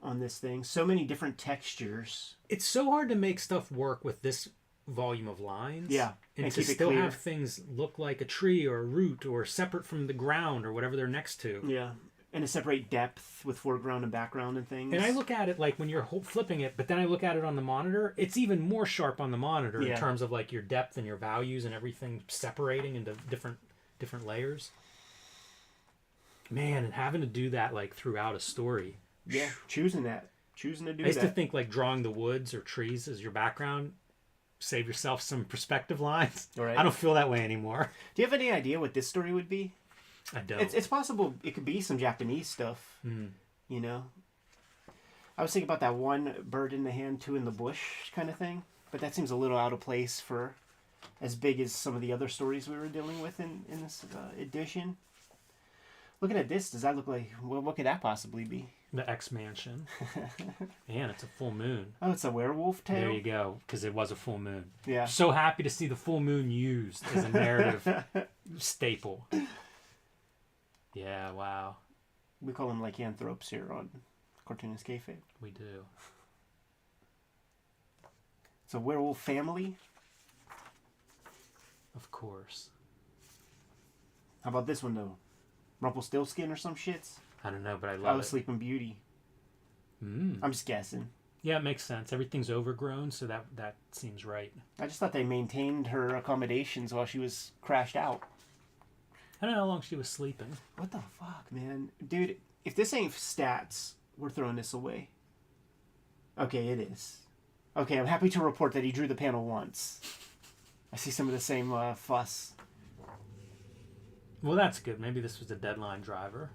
on this thing. So many different textures. It's so hard to make stuff work with this volume of lines. Yeah. And to still have things look like a tree or a root or separate from the ground or whatever they're next to. Yeah. And to separate depth with foreground and background and things. And I look at it like when you're flipping it, but then I look at it on the monitor, it's even more sharp on the monitor in terms of like your depth and your values and everything separating into different layers. Man, and having to do that like throughout a story. Yeah, choosing to do that. I used to think like drawing the woods or trees as your background, save yourself some perspective lines. Right. I don't feel that way anymore. Do you have any idea what this story would be? I don't. It's possible it could be some Japanese stuff. You know? I was thinking about that one bird in the hand, two in the bush kind of thing. But that seems a little out of place for as big as some of the other stories we were dealing with in this edition. Looking at this, does that look like... Well, what could that possibly be? The X-Mansion. Man, it's a full moon. Oh, it's a werewolf tale? There you go, because it was a full moon. Yeah. So happy to see the full moon used as a narrative staple. Yeah, wow. We call them lycanthropes here on Cartoonist Kayfabe. We do. It's a werewolf family. Of course. How about this one, though? Rumpelstiltskin or some shits? I don't know, but I love it. Sleeping Beauty. I'm just guessing. Yeah, it makes sense. Everything's overgrown, so that seems right. I just thought they maintained her accommodations while she was crashed out. I don't know how long she was sleeping. What the fuck, man? Dude, if this ain't stats, we're throwing this away. Okay, it is. Okay, I'm happy to report that he drew the panel once. I see some of the same fuss. Well, that's good. Maybe this was a deadline driver.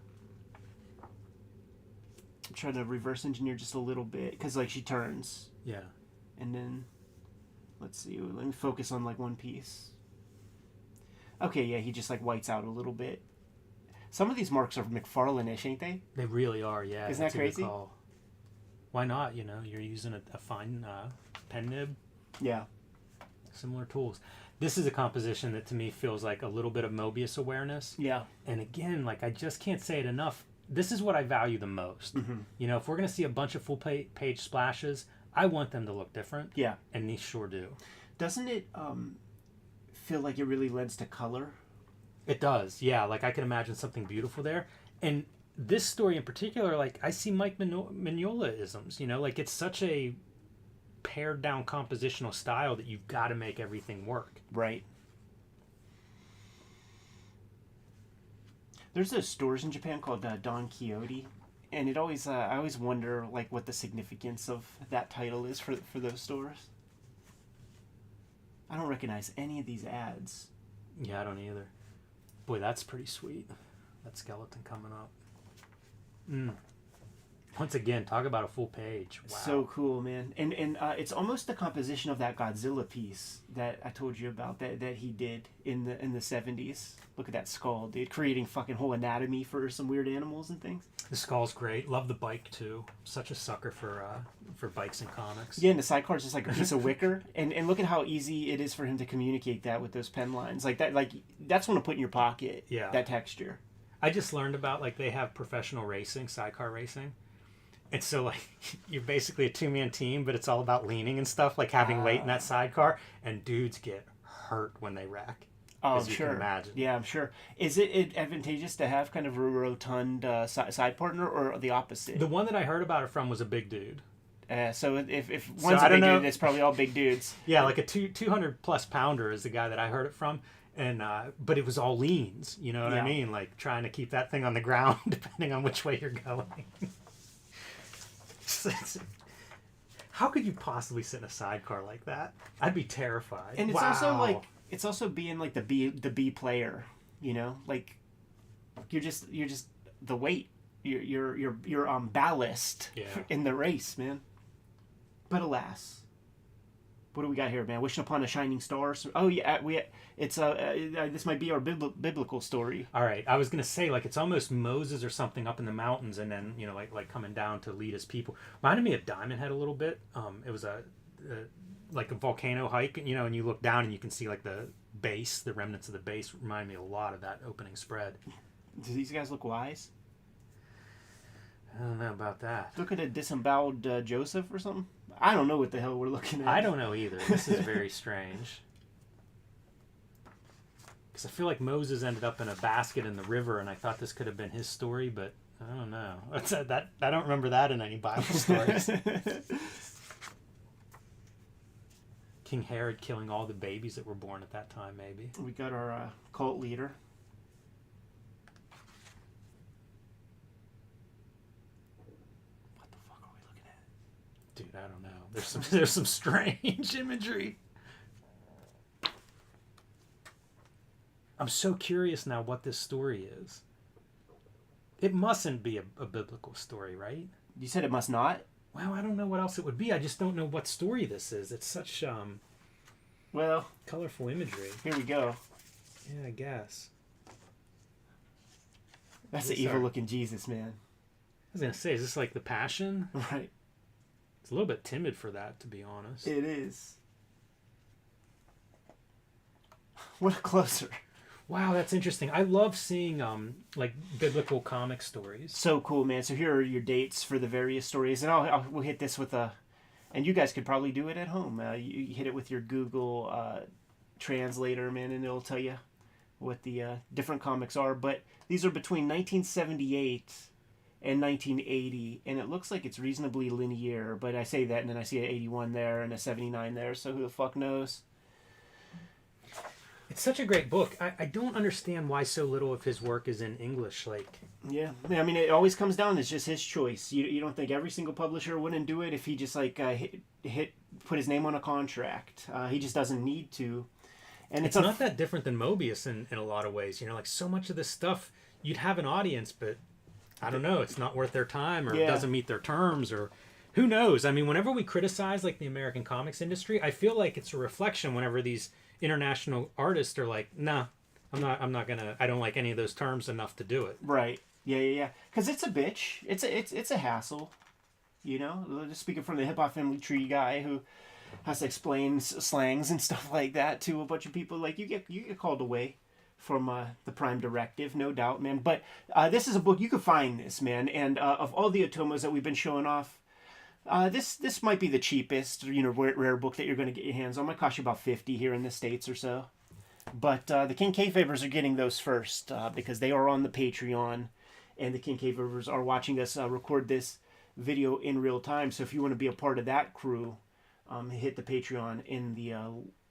I'm trying to reverse engineer just a little bit, because, like, she turns. Yeah. And then, let's see, let me focus on, like, one piece. Okay, yeah, he just, like, whites out a little bit. Some of ththese marks are McFarlane-ish, ain't they? They really are, yeah. Isn't that crazy? Call. Why not? You know, you're using a fine pen nib. Yeah. Similar tools. This is a composition that to me feels like a little bit of Mobius awareness. Yeah. And again, like I just can't say it enough. This is what I value the most. You know, if we're going to see a bunch of full page splashes, I want them to look different. Yeah. And these sure do. Doesn't it feel like it really lends to color? It does. Yeah. Like I can imagine something beautiful there. And this story in particular, like I see Mike Mignola-isms, you know, like it's such a pared down compositional style that you've got to make everything work. Right. There's those stores in Japan called Don Quixote, and it always I always wonder like what the significance of that title is for those stores. I don't recognize any of these ads. Yeah, I don't either. Boy, that's pretty sweet. That skeleton coming up. Once again, talk about a full page. Wow. So cool, man. And it's almost the composition of that Godzilla piece that I told you about that he did in the 70s. Look at that skull, dude. Creating fucking whole anatomy for some weird animals and things. The skull's great. Love the bike too. Such a sucker for bikes and comics. Yeah, and the sidecar's just like a piece of wicker. And look at how easy it is for him to communicate that with those pen lines. Like that, like that's one to put in your pocket. Yeah. That texture. I just learned about like they have professional racing, sidecar racing. And so, like, you're basically a two-man team, but it's all about leaning and stuff, like having weight in that sidecar. And dudes get hurt when they wreck. Oh, as you can imagine. Yeah, I'm sure. Is it advantageous to have kind of a rotund side partner, or the opposite? The one that I heard about it from was a big dude. So if one's a big dude, it's probably all big dudes. Yeah, like a 200-plus pounder is the guy that I heard it from. And but it was all leans, you know what I mean? Like trying to keep that thing on the ground depending on which way you're going. How could you possibly sit in a sidecar like that? I'd be terrified. And it's also being like the B player, you know? Like you're just the weight. You're ballast in the race, man. But alas, what do we got here, man? Wishing upon a shining star. Oh yeah, it's this might be our biblical story. All right, I was gonna say like it's almost Moses or something up in the mountains, and then like coming down to lead his people. Reminded me of Diamond Head a little bit. It was like a volcano hike, and you look down and you can see like the base, the remnants of the base. Remind me a lot of that opening spread. Do these guys look wise? I don't know about that. Look at a disemboweled Joseph or something. I don't know what the hell we're looking at. I don't know either. This is very strange. Because I feel like Moses ended up in a basket in the river, and I thought this could have been his story, but I don't know. I don't remember that in any Bible stories. King Herod killing all the babies that were born at that time, maybe. We got our cult leader. What the fuck are we looking at? Dude, I don't know. There's some strange imagery. I'm so curious now what this story is. It mustn't be a biblical story, right? You said it must not? Well, I don't know what else it would be. I just don't know what story this is. It's such well, colorful imagery. Here we go. Yeah, I guess. That's the evil-looking Jesus, man. I was going to say, is this like the Passion? Right. It's a little bit timid for that, to be honest. It is. What a closer. Wow, that's interesting. I love seeing like biblical comic stories. So cool, man. So here are your dates for the various stories, and we'll hit this with and you guys could probably do it at home. You hit it with your Google translator, man, and it'll tell you what the different comics are. But these are between 1978 and 1980, and it looks like it's reasonably linear. But I say that, and then I see an 81 there and a 79 there. So who the fuck knows? It's such a great book. I don't understand why so little of his work is in English. Yeah, I mean, it always comes down. It's just his choice. You don't think every single publisher wouldn't do it if he just like put his name on a contract. He just doesn't need to. And it's not that different than Mobius in a lot of ways. Like so much of this stuff, you'd have an audience, but I don't know, it's not worth their time, or it doesn't meet their terms, or who knows. I mean, whenever we criticize like the American comics industry, I feel like it's a reflection whenever these international artists are like, nah, I'm not gonna, I don't like any of those terms enough to do it. Right. Yeah. Because it's a bitch. It's a hassle. Just speaking from the hip hop family tree guy who has to explain slangs and stuff like that to a bunch of people. Like you get called away from the Prime Directive, no doubt, man. But this is a book you could find this, man. And of all the Otomos that we've been showing off, this might be the cheapest, rare book that you're going to get your hands on. Might cost you about $50 here in the States or so. But the King Kayfavers are getting those first because they are on the Patreon, and the King Kayfavers are watching us record this video in real time. So if you want to be a part of that crew, hit the Patreon in the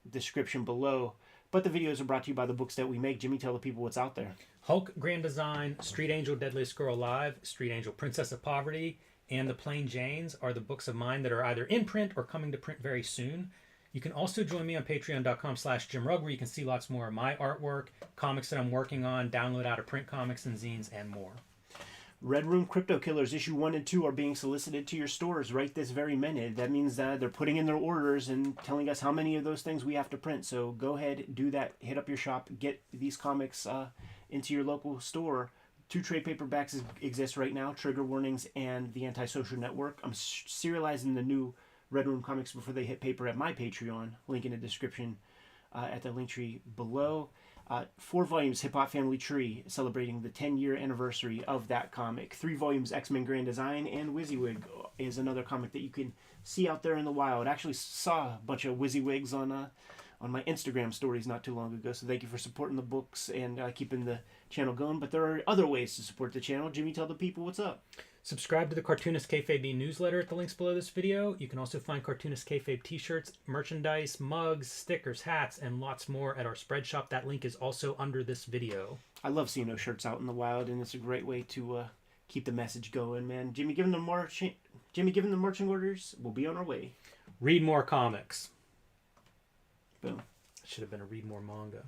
description below. But the videos are brought to you by the books that we make. Jimmy, tell the people what's out there. Hulk Grand Design, Street Angel Deadliest Girl Alive, Street Angel Princess of Poverty, and The Plain Janes are the books of mine that are either in print or coming to print very soon. You can also join me on patreon.com/JimRugg, where you can see lots more of my artwork, comics that I'm working on, download out of print comics and zines, and more. Red Room Crypto Killers issue 1 and 2 are being solicited to your stores right this very minute. That means that they're putting in their orders and telling us how many of those things we have to print. So go ahead, do that. Hit up your shop. Get these comics into your local store. 2 trade paperbacks exist right now, Trigger Warnings and The Antisocial Network. I'm serializing the new Red Room comics before they hit paper at my Patreon. Link in the description at the link tree below. 4 volumes Hip Hop Family Tree, celebrating the 10-year anniversary of that comic. 3 volumes X-Men Grand Design, and WYSIWYG is another comic that you can see out there in the wild. I actually saw a bunch of WYSIWYGs on my Instagram stories not too long ago, so thank you for supporting the books and keeping the channel going. But there are other ways to support the channel. Jimmy, tell the people what's up. Subscribe to the Cartoonist Kayfabe newsletter at the links below this video. You can also find Cartoonist Kayfabe t-shirts, merchandise, mugs, stickers, hats, and lots more at our spread shop. That link is also under this video. I love seeing those shirts out in the wild, and it's a great way to keep the message going, man. Jimmy, giving them marching orders. We'll be on our way. Read more comics. Boom. Should have been a read more manga.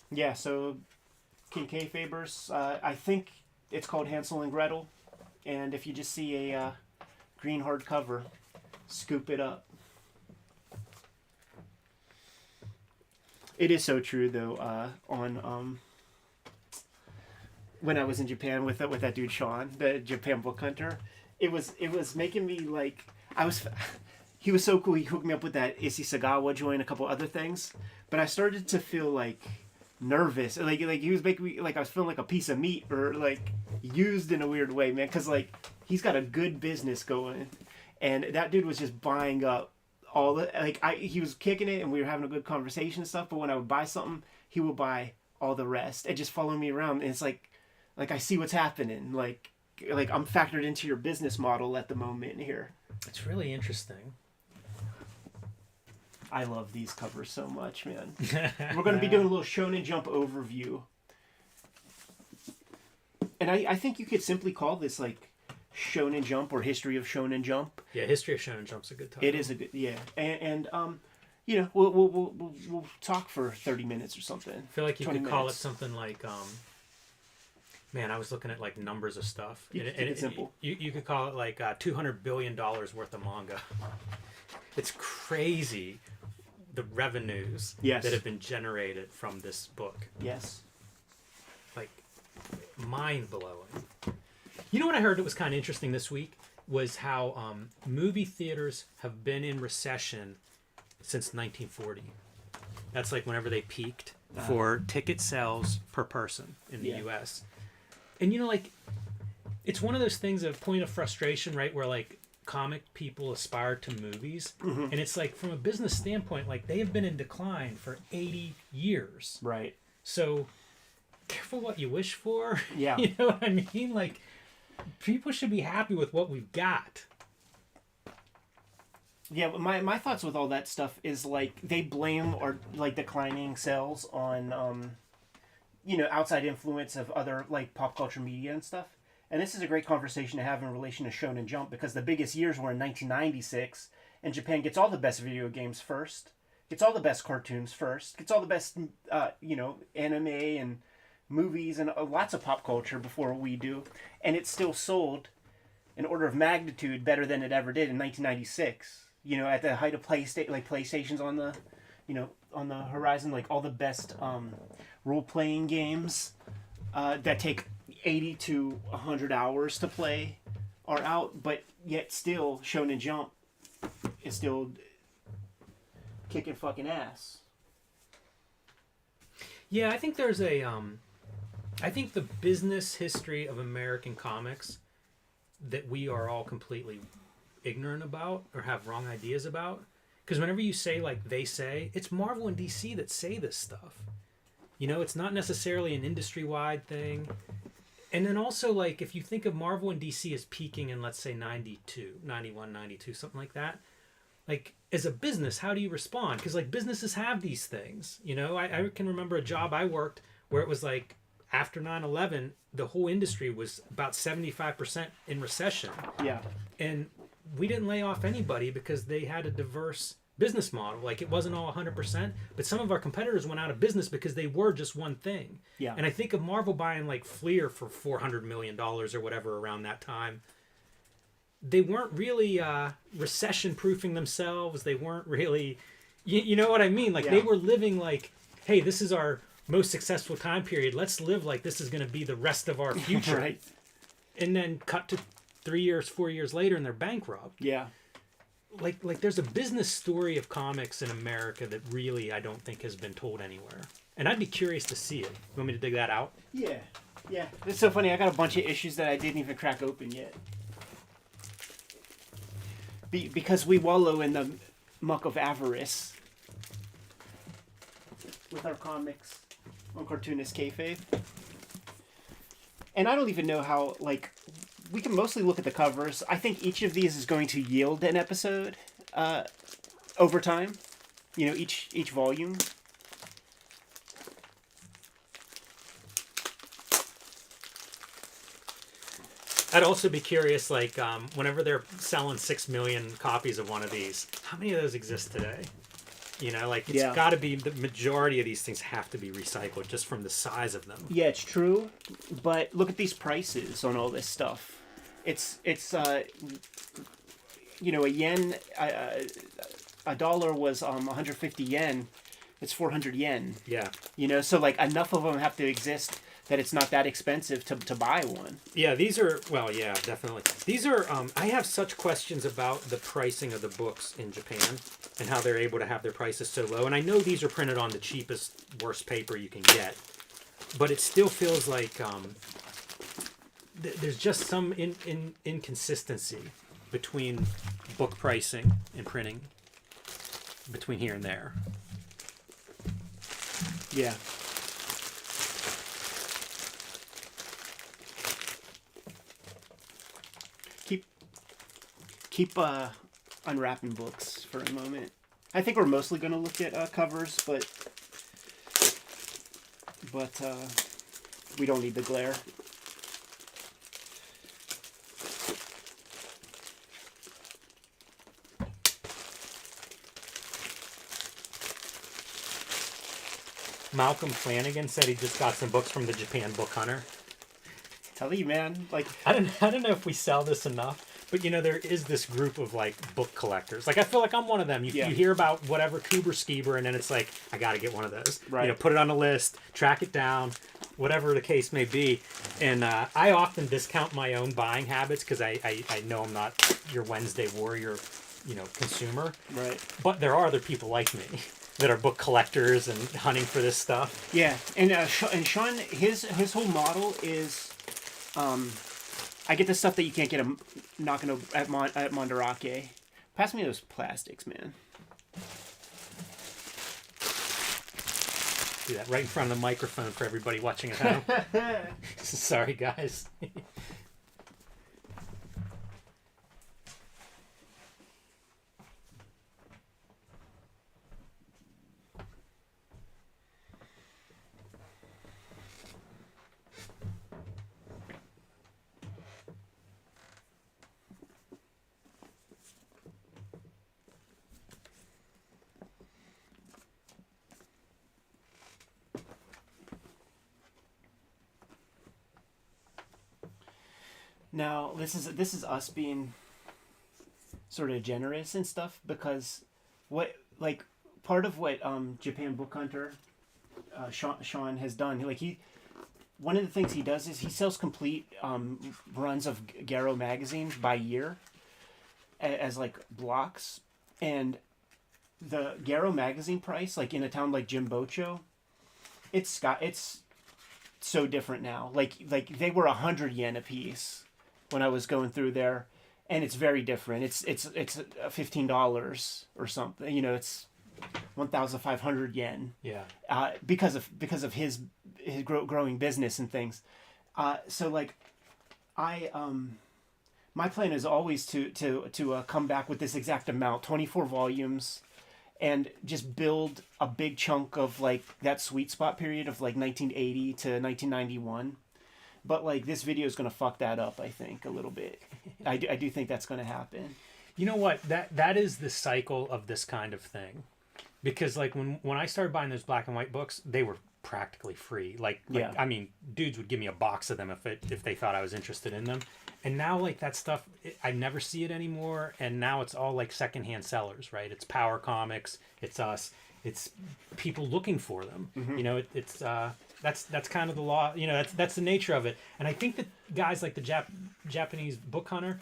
Yeah, so King Kayfabers, I think it's called Hansel and Gretel, and if you just see a green hardcover, scoop it up. It is so true, though. When I was in Japan with that dude Sean, the Japan book hunter, it was making me like he was so cool. He hooked me up with that Isisagawa joint, a couple other things, but I started to feel like nervous, like he was making me like I was feeling like a piece of meat, or like used in a weird way, man, because like he's got a good business going, and that dude was just buying up all the he was kicking it, and we were having a good conversation and stuff, but when I would buy something, he would buy all the rest and just follow me around, and it's like I see what's happening, like I'm factored into your business model at the moment here. It's really interesting. I love these covers so much, man. We're going to be doing a little Shonen Jump overview. And I think you could simply call this like Shonen Jump or History of Shonen Jump. Yeah, History of Shonen Jump's a good title. It is a good, yeah. And you know, we'll talk for 30 minutes or something. I feel like you could call it something like, man, I was looking at like numbers of stuff. It's simple. You could call it like $200 billion worth of manga. It's crazy. The revenues that have been generated from this book. Yes. Like, mind-blowing. You know what I heard that was kind of interesting this week? Was how movie theaters have been in recession since 1940. That's like whenever they peaked for ticket sales per person in the U.S. And, you know, like, it's one of those things, a point of frustration, right, where, like, comic people aspire to movies, and it's like from a business standpoint, like they have been in decline for 80 years, right? So careful what you wish for. Yeah. You know what I mean? Like, people should be happy with what we've got. Yeah, but my thoughts with all that stuff is like they blame or like declining sales on you know, outside influence of other like pop culture media and stuff. And this is a great conversation to have in relation to Shonen Jump, because the biggest years were in 1996, and Japan gets all the best video games first, gets all the best cartoons first, gets all the best, you know, anime and movies and lots of pop culture before we do, and it still sold an order of magnitude better than it ever did in 1996. You know, at the height of PlayStation's on the, you know, on the horizon, like all the best role-playing games that take 80 to 100 hours to play are out, but yet still Shonen Jump is still kicking fucking ass. Yeah, I think there's a I think the business history of American comics that we are all completely ignorant about or have wrong ideas about, because whenever you say like they say, it's Marvel and DC that say this stuff. You know, it's not necessarily an industry-wide thing. And then also, like, if you think of Marvel and DC as peaking in, let's say, 92, 91, 92, something like that, like, as a business, how do you respond? Because, like, businesses have these things, you know? I can remember a job I worked where it was, like, after 9/11, the whole industry was about 75% in recession. Yeah. And we didn't lay off anybody because they had a diverse business model. Like, it wasn't all 100%, but some of our competitors went out of business because they were just one thing. Yeah. And I think of Marvel buying like Fleer for $400 million or whatever around that time. They weren't really recession proofing themselves. They weren't really, you know what I mean? Like, they were living like, hey, this is our most successful time period. Let's live like this is going to be the rest of our future. Right. And then cut to 3 years, 4 years later, and they're bankrupt. Yeah. like there's a business story of comics in America that really I don't think has been told anywhere. And I'd be curious to see it. You want me to dig that out? Yeah. Yeah. It's so funny. I got a bunch of issues that I didn't even crack open yet. Because we wallow in the muck of avarice with our comics on Cartoonist Kayfabe. And I don't even know how, like, we can mostly look at the covers. I think each of these is going to yield an episode over time. You know, each volume. I'd also be curious, like, whenever they're selling 6 million copies of one of these, how many of those exist today? You know, like, it's got to be, the majority of these things have to be recycled just from the size of them. Yeah, it's true. But look at these prices on all this stuff. It's you know, a yen, a dollar was 150 yen. It's 400 yen. Yeah. You know, so, like, enough of them have to exist that it's not that expensive to buy one. Yeah, these are, well, yeah, definitely. These are, I have such questions about the pricing of the books in Japan and how they're able to have their prices so low. And I know these are printed on the cheapest, worst paper you can get, but it still feels like there's just some inconsistency between book pricing and printing between here and there. Yeah. Keep unwrapping books for a moment. I think we're mostly going to look at covers, but we don't need the glare. Malcolm Flanagan said he just got some books from the Japan Book Hunter. Tell you, man. Like, I don't know if we sell this enough. But, you know, there is this group of, like, book collectors. Like, I feel like I'm one of them. You hear about whatever Kuber Skiber, and then it's like, I got to get one of those. Right. You know, put it on a list, track it down, whatever the case may be. And I often discount my own buying habits because I know I'm not your Wednesday warrior, you know, consumer. Right. But there are other people like me that are book collectors and hunting for this stuff. Yeah. And Sean, his whole model is... I get the stuff that you can't get at Mandarake. Pass me those plastics, man. Do that right in front of the microphone for everybody watching at home. Sorry, guys. Now, this is us being sort of generous and stuff, because part of what Japan Book Hunter Sean has done, like, one of the things he does is he sells complete runs of Garo magazine by year as like blocks, and the Garo magazine price, like in a town like Jimbocho, it's so different now. Like they were 100 yen a piece when I was going through there, and it's very different. It's $15 or something. You know, it's 1,500 yen. Yeah. Because of his growing business and things. So like, my plan is always to come back with this exact amount, 24 volumes, and just build a big chunk of like that sweet spot period of like 1980 to 1991. But like this video is gonna fuck that up, I think, a little bit. I do think that's gonna happen. You know what? That is the cycle of this kind of thing, because like when I started buying those black and white books, they were practically free. Like yeah. I mean, dudes would give me a box of them if they thought I was interested in them. And now like that stuff, I never see it anymore. And now it's all like secondhand sellers, right? It's Power Comics, it's us, it's people looking for them. Mm-hmm. You know, it's that's kind of the law. You know, that's the nature of it. And I think that guys like the Japanese Book Hunter,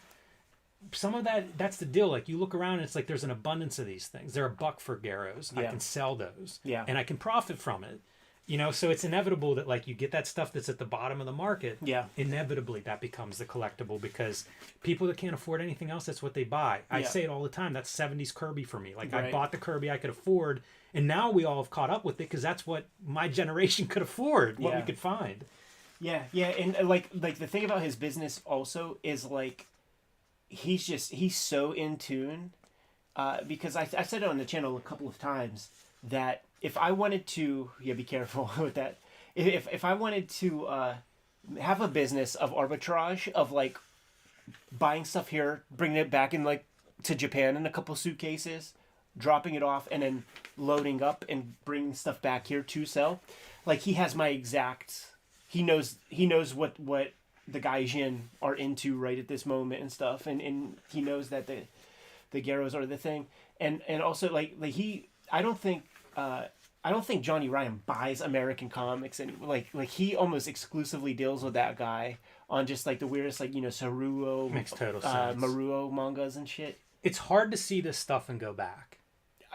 some of that's the deal. Like, you look around and it's like there's an abundance of these things. They're a buck for Garrows. I can sell those. Yeah. And I can profit from it. You know, so it's inevitable that, like, you get that stuff that's at the bottom of the market. Yeah. Inevitably, that becomes the collectible, because people that can't afford anything else, that's what they buy. I say it all the time. That's 70s Kirby for me. Like, I bought the Kirby I could afford, and now we all have caught up with it because that's what my generation could afford, what we could find. Yeah, and like the thing about his business also is, like, he's so in tune, because I said it on the channel a couple of times that if I wanted to, be careful with that. If I wanted to have a business of arbitrage, of like buying stuff here, bringing it back in, like, to Japan in a couple suitcases, dropping it off, and then loading up and bringing stuff back here to sell, like, he has my exact. He knows what the Gaijin are into right at this moment and stuff, and he knows that the Garrows are the thing, and also like I don't think Johnny Ryan buys American comics, and like he almost exclusively deals with that guy on just like the weirdest, like, Saruo, Makes total sense. Maruo mangas and shit. It's hard to see this stuff and go back.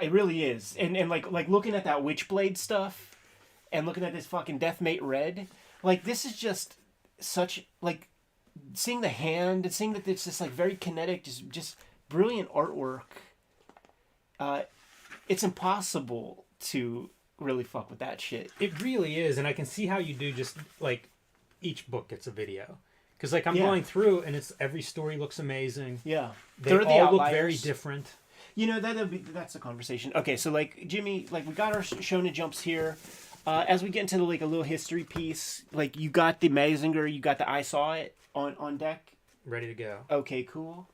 It really is, and like looking at that Witchblade stuff, and looking at this fucking Deathmate Red, like, this is just such, like, seeing the hand and seeing that it's just like very kinetic, just brilliant artwork. It's impossible to really fuck with that shit. It really is, and I can see how you do, just like each book gets a video, because like I'm going through and it's every story looks amazing. Yeah, they all look very different. You know, that's a conversation. Okay, so like Jimmy, like, we got our Shonen Jumps here. As we get into like a little history piece, like, you got the Mazinger, you got the I Saw It on deck. Ready to go. Okay, cool.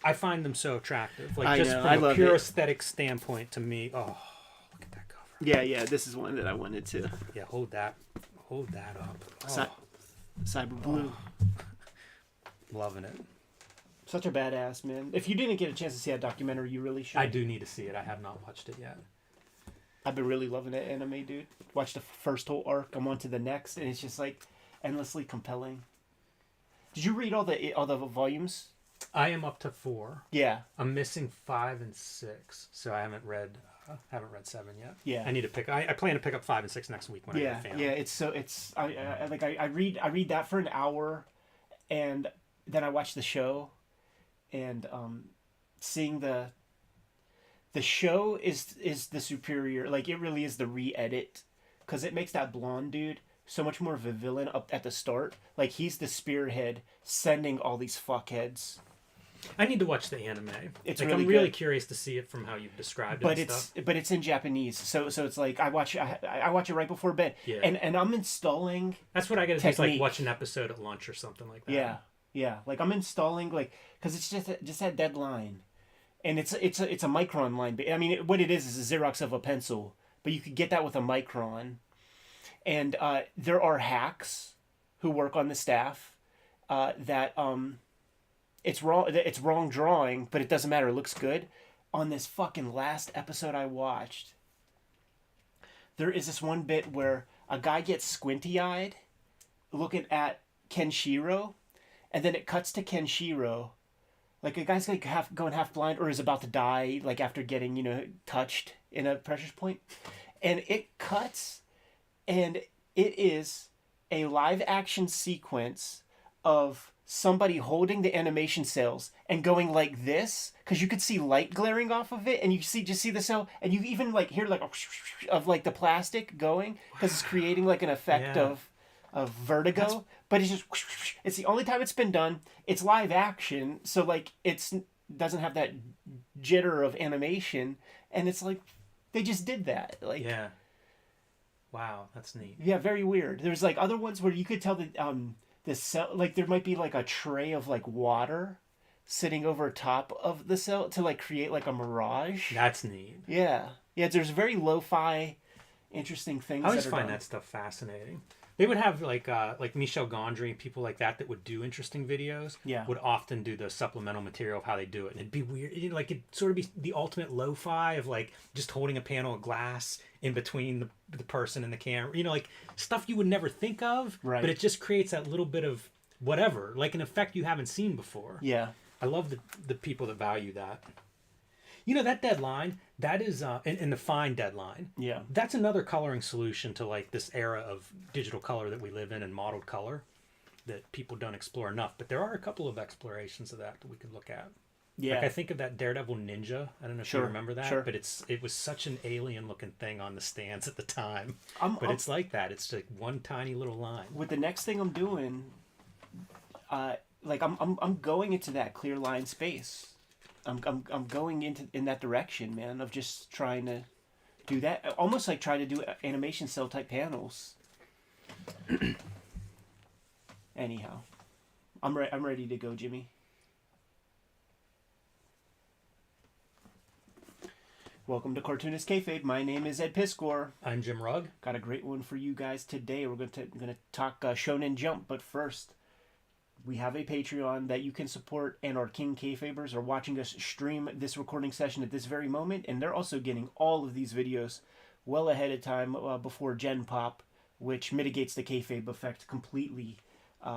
I find them so attractive. Like, I just know, from a pure aesthetic standpoint, to me, oh, look at that cover. Yeah, this is one that I wanted to. Yeah, hold that up. Oh. Cyber Blue. Loving it. Such a badass, man. If you didn't get a chance to see that documentary, you really should. I do need to see it. I have not watched it yet. I've been really loving that anime, dude. Watched the first whole arc. I'm on to the next, and it's just like endlessly compelling. Did you read all the volumes? I am up to 4. Yeah. I'm missing 5 and 6, so I haven't read 7 yet. Yeah. I need to pick. I plan to pick up 5 and 6 next week when I get a fan. Yeah. I read that for an hour, and then I watch the show, and seeing the show is the superior. Like, it really is the re-edit, because it makes that blonde dude so much more of a villain up at the start. Like, he's the spearhead sending all these fuckheads. I need to watch the anime. It's like, really I'm really good. Curious to see it from how you've described it. But it's in Japanese, so it's like I watch it right before bed. Yeah. And I'm installing. That's what I gotta do. Is like watch an episode at lunch or something like that. Yeah. Like, I'm installing, like, because it's just that dead line, and it's a micron line. But I mean, what it is a Xerox of a pencil, but you could get that with a micron. And there are hacks who work on the staff that it's wrong drawing, but it doesn't matter. It looks good. On this fucking last episode I watched, there is this one bit where a guy gets squinty-eyed looking at Kenshiro, and then it cuts to Kenshiro. Like, a guy's like going half blind or is about to die, like, after getting, touched in a pressure point. And it cuts, and it is a live action sequence of somebody holding the animation cells and going like this, because you could see light glaring off of it, and you just see the cell, and you even like hear like of like the plastic going, because it's creating like an effect of vertigo. But it's the only time it's been done. It's live action, so like it's doesn't have that jitter of animation, and it's like they just did that. Like, yeah. Wow, that's neat. Yeah, very weird. There's like other ones where you could tell that the cell, like, there might be like a tray of like water sitting over top of the cell to like create like a mirage. That's neat. Yeah. There's very lo-fi, interesting things. I always find that stuff fascinating. They would have like Michel Gondry and people like that would do interesting videos. Yeah. Would often do the supplemental material of how they do it, and it'd be weird. It'd sort of be the ultimate lo-fi of like just holding a panel of glass in between the person and the camera. Like stuff you would never think of, right? But it just creates that little bit of whatever, like an effect you haven't seen before. Yeah. I love the people that value that. You know, that deadline, that is, and the fine deadline. Yeah. That's another coloring solution to like this era of digital color that we live in and modeled color that people don't explore enough. But there are a couple of explorations of that we could look at. Yeah. Like I think of that Daredevil Ninja. I don't know if you remember that, Sure. but it was such an alien looking thing on the stands at the time. It's like that. It's like one tiny little line. With the next thing I'm doing, like I'm going into that clear line space. I'm going in that direction, man, of just trying to do that. Almost like trying to do animation cell type panels. Anyhow, I'm ready to go, Jimmy. Welcome to Cartoonist Kayfabe. My name is Ed Piskor. I'm Jim Rugg. Got a great one for you guys today. We're going to talk Shonen Jump, but first, we have a Patreon that you can support, and our King Kayfabers are watching us stream this recording session at this very moment, and they're also getting all of these videos well ahead of time before Gen Pop, which mitigates the Kayfabe effect completely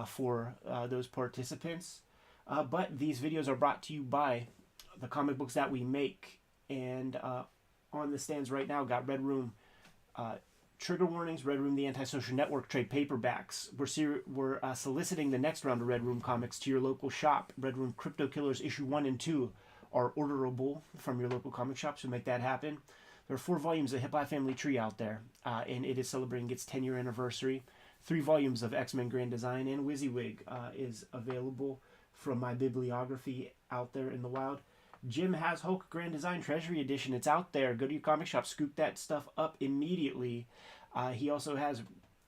for those participants. But these videos are brought to you by the comic books that we make, and on the stands right now got Red Room Trigger Warnings, Red Room The Antisocial Network trade paperbacks. We're soliciting the next round of Red Room comics to your local shop. Red Room Crypto Killers issue 1 and 2 are orderable from your local comic shop, so make that happen. There are 4 volumes of Hip Hop Family Tree out there, and it is celebrating its 10-year anniversary. 3 volumes of X-Men Grand Design and WYSIWYG is available from my bibliography out there in the wild. Jim has Hulk Grand Design Treasury Edition. It's out there. Go to your comic shop, scoop that stuff up immediately. He also has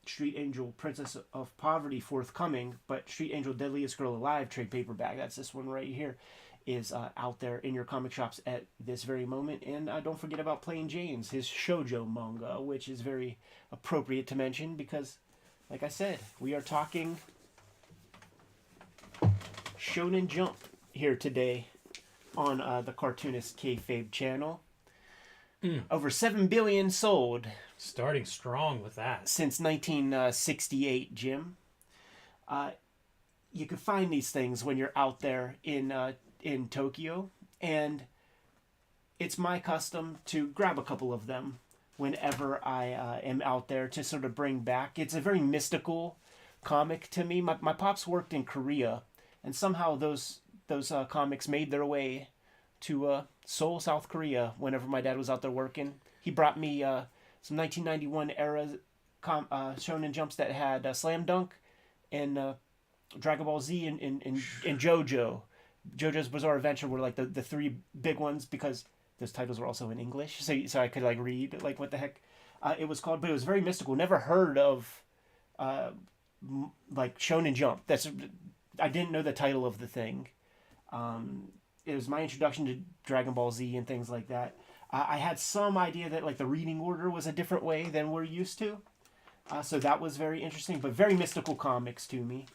Street Angel Princess of Poverty forthcoming, but Street Angel Deadliest Girl Alive trade paperback, that's this one right here, is out there in your comic shops at this very moment. And don't forget about Plain Jane's, his shoujo manga, which is very appropriate to mention because, like I said, we are talking Shonen Jump here today on the Cartoonist Kayfabe channel. Over 7 billion sold. Starting strong with that. Since 1968, Jim. You can find these things when you're out there in Tokyo, and it's my custom to grab a couple of them whenever I am out there to sort of bring back. It's a very mystical comic to me. My pops worked in Korea, and somehow those comics made their way to Seoul, South Korea. Whenever my dad was out there working, he brought me some 1991 era Shonen Jumps that had Slam Dunk and Dragon Ball Z and JoJo. JoJo's Bizarre Adventure were like the 3 big ones because those titles were also in English, so I could like read like what the heck it was called. But it was very mystical. Never heard of like Shonen Jump. I didn't know the title of the thing. It was my introduction to Dragon Ball Z and things like that. I had some idea that like the reading order was a different way than we're used to. So that was very interesting, but very mystical comics to me.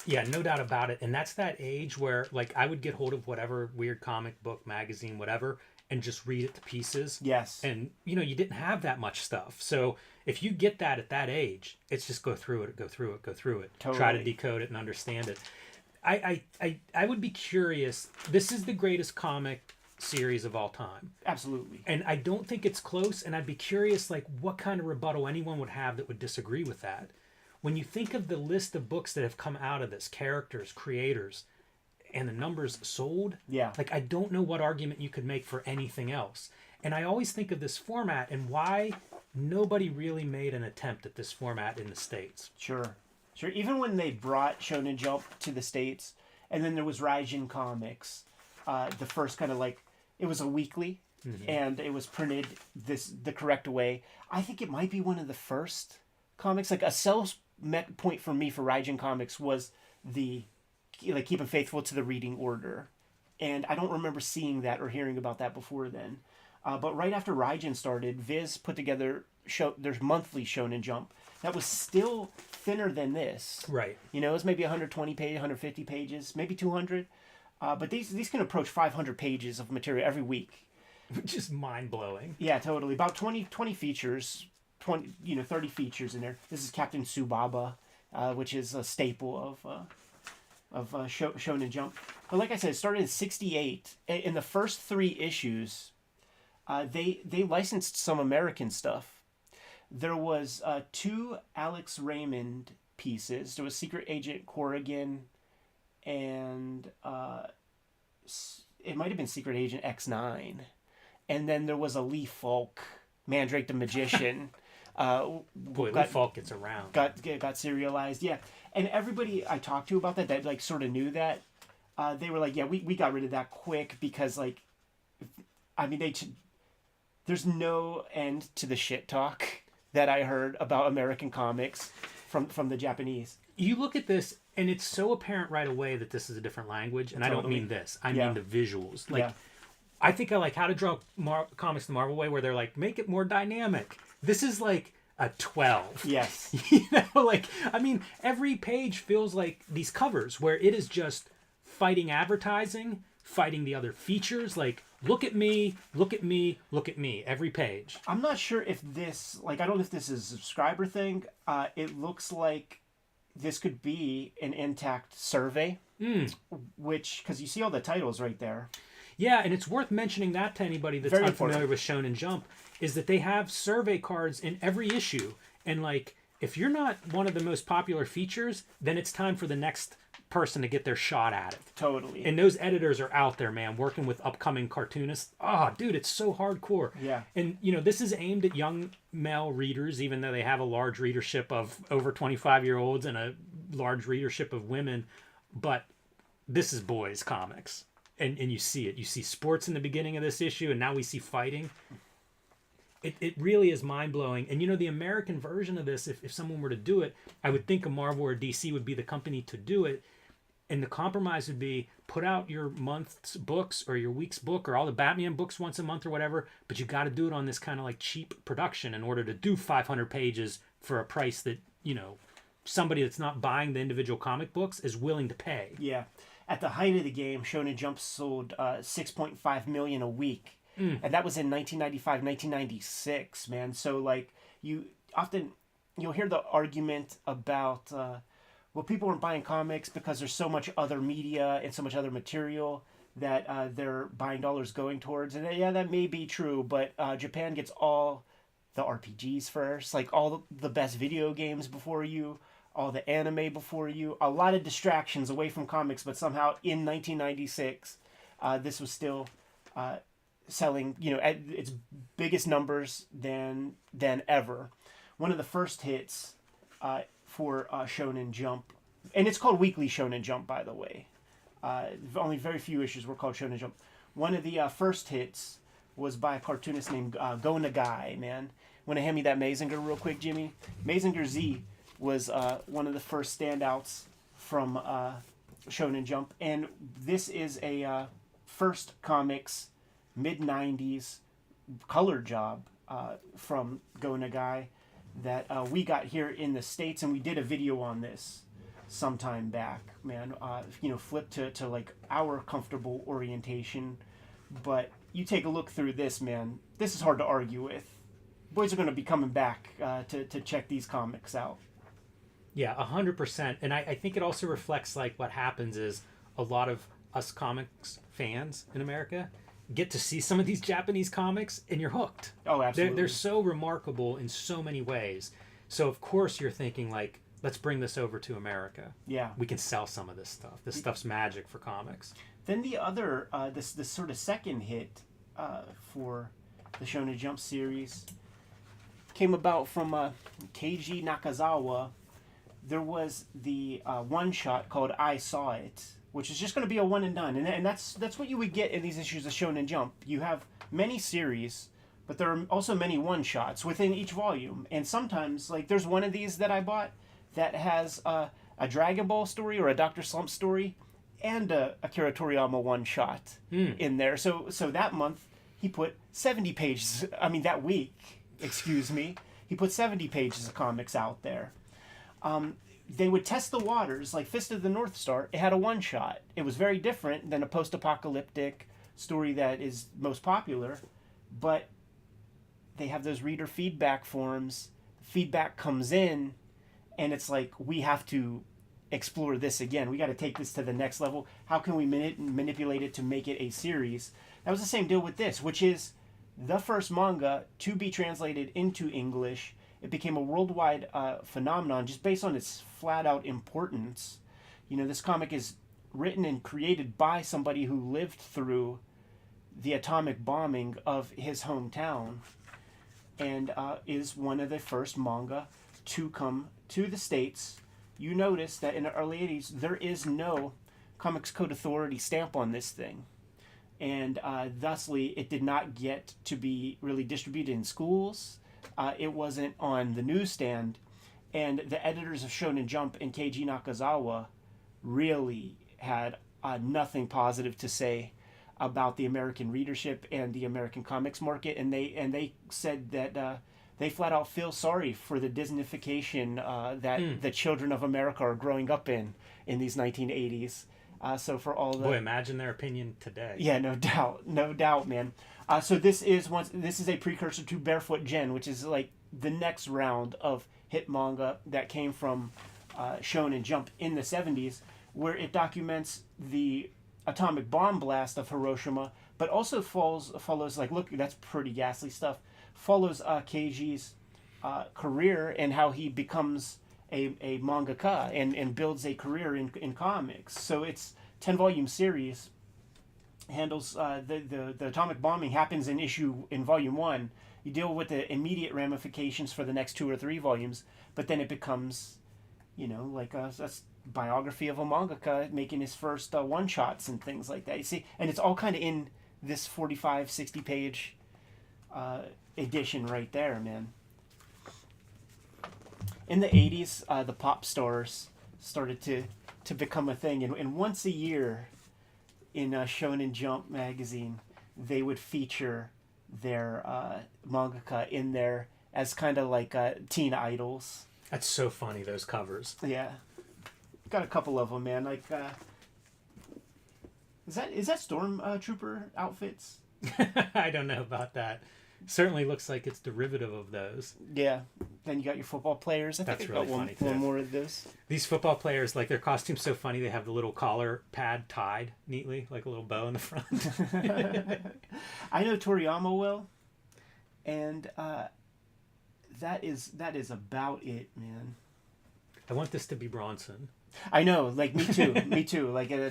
Yeah, no doubt about it. And that's that age where like I would get hold of whatever weird comic book, magazine, whatever, and just read it to pieces. Yes. And, you know, you didn't have that much stuff. So if you get that at that age, it's just go through it. Totally. Try to decode it and understand it. I would be curious. This is the greatest comic series of all time. Absolutely. And I don't think it's close. And I'd be curious, like, what kind of rebuttal anyone would have that would disagree with that. When you think of the list of books that have come out of this, characters, creators, and the numbers sold, like, I don't know what argument you could make for anything else. And I always think of this format and why nobody really made an attempt at this format in the States. Sure. Even when they brought Shonen Jump to the States, and then there was Raijin Comics, the first kind of like, it was a weekly, and it was printed the correct way. I think it might be one of the first comics. Like a sales point for me for Raijin Comics was keeping faithful to the reading order. And I don't remember seeing that or hearing about that before then. But right after Raijin started, Viz put together there's monthly Shonen Jump that was still thinner than this. Right. You know, it was maybe 120 pages, 150 pages, maybe 200. But these can approach 500 pages of material every week. Which is mind-blowing. Yeah, totally. About 20 features, 30 features in there. This is Captain Tsubaba, which is a staple of of Shonen Jump. But like I said, it started in '68. In the first 3 issues, they licensed some American stuff. There was 2 Alex Raymond pieces. There was Secret Agent Corrigan, and it might have been Secret Agent X9. And then there was a Lee Falk, Mandrake the Magician. Boy, Lee Falk gets around. Got serialized, yeah. And everybody I talked to about that like sort of knew that, they were like, yeah, we got rid of that quick because, like, I mean, there's no end to the shit talk that I heard about American comics from the Japanese. You look at this, and it's so apparent right away that this is a different language, and totally. I don't mean this. I mean the visuals. Like, I think I like How to Draw Comics the Marvel Way, where they're like, make it more dynamic. This is like a 12. Yes. You know, like, I mean, every page feels like these covers where it is just fighting advertising, fighting the other features, like, look at me, look at me, look at me, every page. I'm not sure if this, like, I don't know if this is a subscriber thing. It looks like this could be an intact survey, which, because you see all the titles right there. Yeah, and it's worth mentioning that to anybody that's Very unfamiliar important. with Shonen Jump, is that they have survey cards in every issue. And, like, if you're not one of the most popular features, then it's time for the next person to get their shot at it. Totally. And those editors are out there, man, working with upcoming cartoonists. Oh, dude, it's so hardcore. Yeah. And, you know, this is aimed at young male readers, even though they have a large readership of over 25-year-olds and a large readership of women. But this is boys' comics. And you see it. You see sports in the beginning of this issue, and now we see fighting. It really is mind-blowing. And, you know, the American version of this, if someone were to do it, I would think a Marvel or DC would be the company to do it. And the compromise would be put out your month's books or your week's book or all the Batman books once a month or whatever, but you got to do it on this kind of like cheap production in order to do 500 pages for a price that, you know, somebody that's not buying the individual comic books is willing to pay. Yeah. At the height of the game, Shonen Jump sold 6.5 million a week. And that was in 1995, 1996, man. So, like, you'll hear the argument about, well, people aren't buying comics because there's so much other media and so much other material that their buying dollars going towards. And yeah, that may be true, but Japan gets all the RPGs first, like all the best video games before you, all the anime before you, a lot of distractions away from comics, but somehow in 1996, this was still selling, you know, at its biggest numbers than ever. One of the first hits for Shonen Jump, and it's called Weekly Shonen Jump, by the way. Only very few issues were called Shonen Jump. One of the first hits was by a cartoonist named Go Nagai, man. Want to hand me that Mazinger real quick, Jimmy? Mazinger Z was one of the first standouts from Shonen Jump, and this is a first comics mid-90s color job from Go Nagai that we got here in the States, and we did a video on this sometime back, man. You know, flip to like our comfortable orientation, but you take a look through this, man. This is hard to argue with. Boys are going to be coming back to check these comics out. Yeah, 100%. And I think it also reflects, like, what happens is a lot of us comics fans in America get to see some of these Japanese comics, and you're hooked. Oh, absolutely. They're so remarkable in so many ways. So, of course, you're thinking, like, let's bring this over to America. Yeah. We can sell some of this stuff. This stuff's magic for comics. Then the other, this sort of second hit for the Shonen Jump series came about from Keiji Nakazawa. There was the one-shot called I Saw It, which is just going to be a one and done. And that's what you would get in these issues of Shonen Jump. You have many series, but there are also many one-shots within each volume. And sometimes, like, there's one of these that I bought that has a Dragon Ball story or a Dr. Slump story and a Akira Toriyama one-shot in there. So that month, he put 70 pages, that week, he put 70 pages of comics out there. They would test the waters, like Fist of the North Star. It had a one-shot. It was very different than a post-apocalyptic story that is most popular, but they have those reader feedback forums. Feedback comes in, and it's like, we have to explore this again. We got to take this to the next level. How can we manipulate it to make it a series? That was the same deal with this, which is the first manga to be translated into English. It became a worldwide phenomenon just based on its flat-out importance. You know, this comic is written and created by somebody who lived through the atomic bombing of his hometown, and is one of the first manga to come to the States. You notice that in the early 80s, there is no Comics Code Authority stamp on this thing. And thusly, it did not get to be really distributed in schools. It wasn't on the newsstand. And the editors of Shonen Jump and Keiji Nakazawa really had nothing positive to say about the American readership and the American comics market. And they said that they flat out feel sorry for the Disneyfication that the children of America are growing up in these 1980s. So for all the... Boy, imagine their opinion today. Yeah, no doubt, man. So this is a precursor to Barefoot Gen, which is like the next round of hit manga that came from Shonen Jump in the 70s, where it documents the atomic bomb blast of Hiroshima, but also follows like, look, that's pretty ghastly stuff. Follows Keiji's career and how he becomes a mangaka and builds a career in comics. So it's 10-volume series. Handles the atomic bombing happens in volume 1. You deal with the immediate ramifications for the next 2 or 3 volumes, but then it becomes, you know, like a biography of a mangaka making his first one-shots and things like that. You see, and it's all kind of in this 45, 60-page edition right there, man. In the 80s, the pop stars started to become a thing, and once a year in Shonen Jump magazine, they would feature their mangaka in there as kind of like teen idols. That's so funny, those covers. Yeah, got a couple of them, man. Like, is that Stormtrooper outfits? I don't know about that. Certainly looks like it's derivative of those. Yeah. Then you got your football players. I think That's I really got funny too. One more of this. These football players, like their costume's so funny. They have the little collar pad tied neatly, like a little bow in the front. I know Toriyama well, and that is about it, man. I want this to be Bronson. I know, like me too. Like I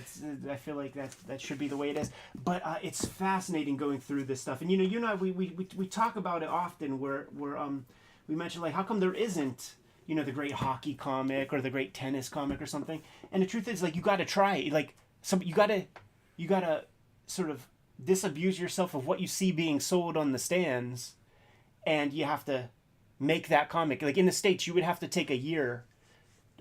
feel like that should be the way it is. But it's fascinating going through this stuff, and you know, we talk about it often. Where we mention like how come there isn't, you know, the great hockey comic or the great tennis comic or something. And the truth is, like, you got to try it. Like you gotta sort of disabuse yourself of what you see being sold on the stands, and you have to make that comic. Like in the States, you would have to take a year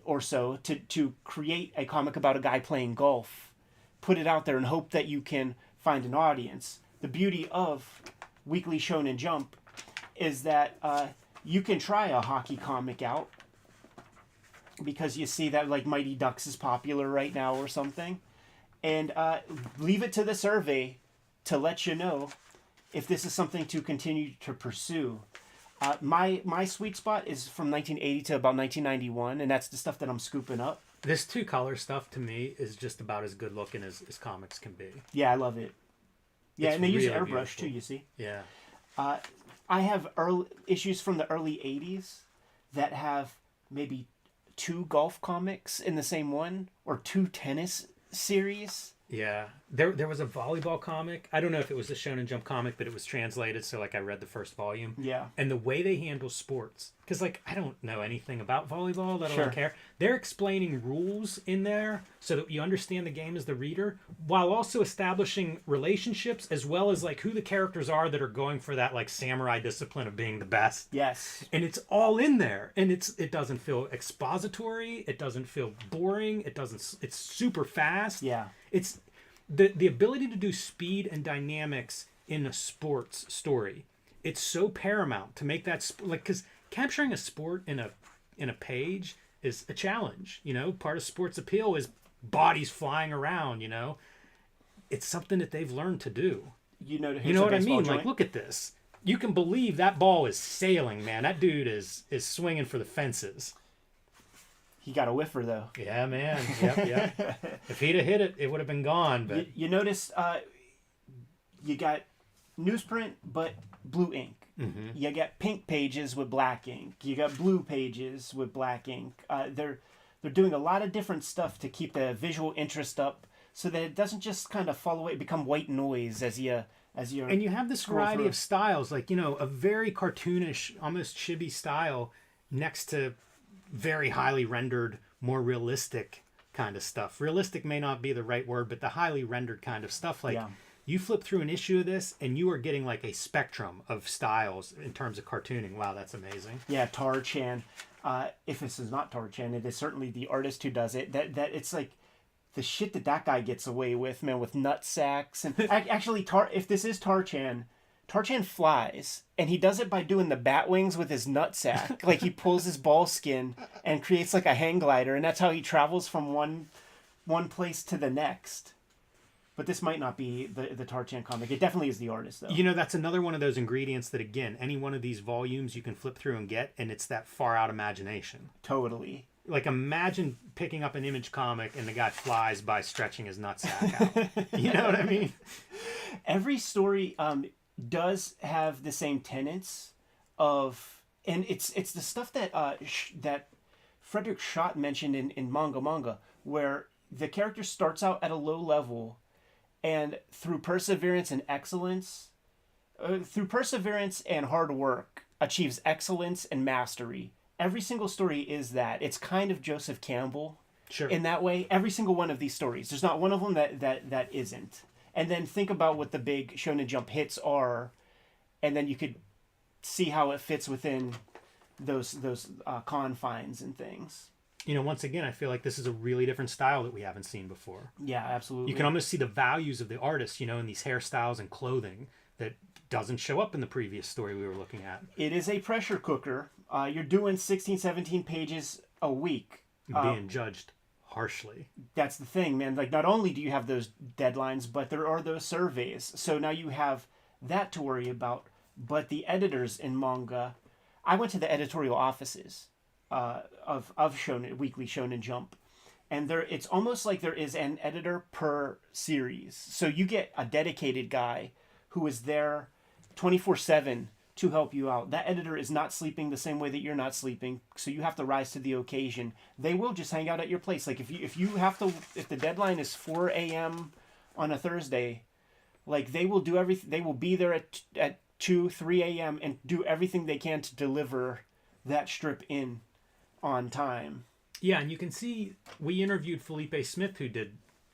or so to create a comic about a guy playing golf, put it out there and hope that you can find an audience. The beauty of Weekly Shonen Jump is that you can try a hockey comic out because you see that like Mighty Ducks is popular right now or something, and leave it to the survey to let you know if this is something to continue to pursue. My sweet spot is from 1980 to about 1991, and that's the stuff that I'm scooping up. This 2-color stuff to me is just about as good looking as comics can be. Yeah, I love it. Yeah, It's and they use really airbrush beautiful. too, you see. Yeah. I have issues from the early 80s that have maybe 2 golf comics in the same one, or 2 tennis series. Yeah. There was a volleyball comic. I don't know if it was a Shonen Jump comic, but it was translated, so like I read the first volume. Yeah. And the way they handle sports, because like I don't know anything about volleyball, let alone Sure. care. They're explaining rules in there so that you understand the game as the reader, while also establishing relationships as well as like who the characters are that are going for that like samurai discipline of being the best. Yes. And it's all in there, and it doesn't feel expository. It doesn't feel boring. It's super fast. Yeah. It's the ability to do speed and dynamics in a sports story. It's so paramount to make that like, because capturing a sport in a page is a challenge. You know, part of sports appeal is bodies flying around. You know, it's something that they've learned to do. You know what I mean? Like, look at this. You can believe that ball is sailing, man. That dude is swinging for the fences. He got a whiffer though. Yeah, man. Yep. If he'd have hit it, it would have been gone. But you notice you got newsprint, but blue ink. Mm-hmm. You got pink pages with black ink. You got blue pages with black ink. They're doing a lot of different stuff to keep the visual interest up, so that it doesn't just kind of fall away, become white noise as you're. And you have this variety of styles, like, you know, a very cartoonish, almost chibi style, next to very highly rendered, more realistic kind of stuff. Realistic may not be the right word, but the highly rendered kind of stuff. Like, you flip through an issue of this, and you are getting like a spectrum of styles in terms of cartooning. Wow, that's amazing. Yeah, Tar-chan. If this is not Tar-chan, it is certainly the artist who does it. That it's like the shit that guy gets away with, man, with nut sacks. And actually, if this is Tar-chan flies, and he does it by doing the bat wings with his nut sack. Like, he pulls his ball skin and creates like a hang glider, and that's how he travels from one place to the next. But this might not be the Tar-chan comic. It definitely is the artist, though. You know, that's another one of those ingredients that, again, any one of these volumes you can flip through and get, and it's that far-out imagination. Totally. Like, imagine picking up an Image comic and the guy flies by stretching his nutsack out. You know what I mean? Every story does have the same tenets of... And it's the stuff that that Frederick Schott mentioned in Manga, where the character starts out at a low level, and through perseverance and excellence, through perseverance and hard work, achieves excellence and mastery. Every single story is that. It's kind of Joseph Campbell in that way. Every single one of these stories. There's not one of them that isn't. And then think about what the big Shonen Jump hits are, and then you could see how it fits within those confines and things. You know, once again, I feel like this is a really different style that we haven't seen before. Yeah, absolutely. You can almost see the values of the artist, you know, in these hairstyles and clothing that doesn't show up in the previous story we were looking at. It is a pressure cooker. You're doing 16, 17 pages a week. Being judged harshly. That's the thing, man. Like, not only do you have those deadlines, but there are those surveys. So now you have that to worry about. But the editors in manga... I went to the editorial offices of Weekly Shonen Jump. And it's almost like there is an editor per series. So you get a dedicated guy who is there 24/7 to help you out. That editor is not sleeping the same way that you're not sleeping, so you have to rise to the occasion. They will just hang out at your place. Like, if the deadline is 4 a.m. on a Thursday, like, they will do everything. They will be there at 2, 3 a.m. and do everything they can to deliver that strip in on time. Yeah, and you can see we interviewed Felipe Smith, who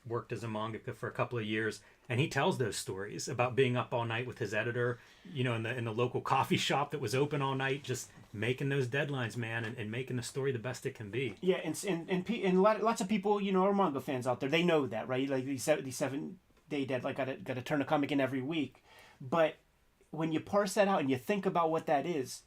worked as a mangaka for a couple of years, and he tells those stories about being up all night with his editor, you know, in the local coffee shop that was open all night, just making those deadlines, man, and making the story the best it can be. Yeah, and lots of people, you know, are manga fans out there. They know that, right? Like, these 7-day deadline, got to turn a comic in every week. But when you parse that out and you think about what that is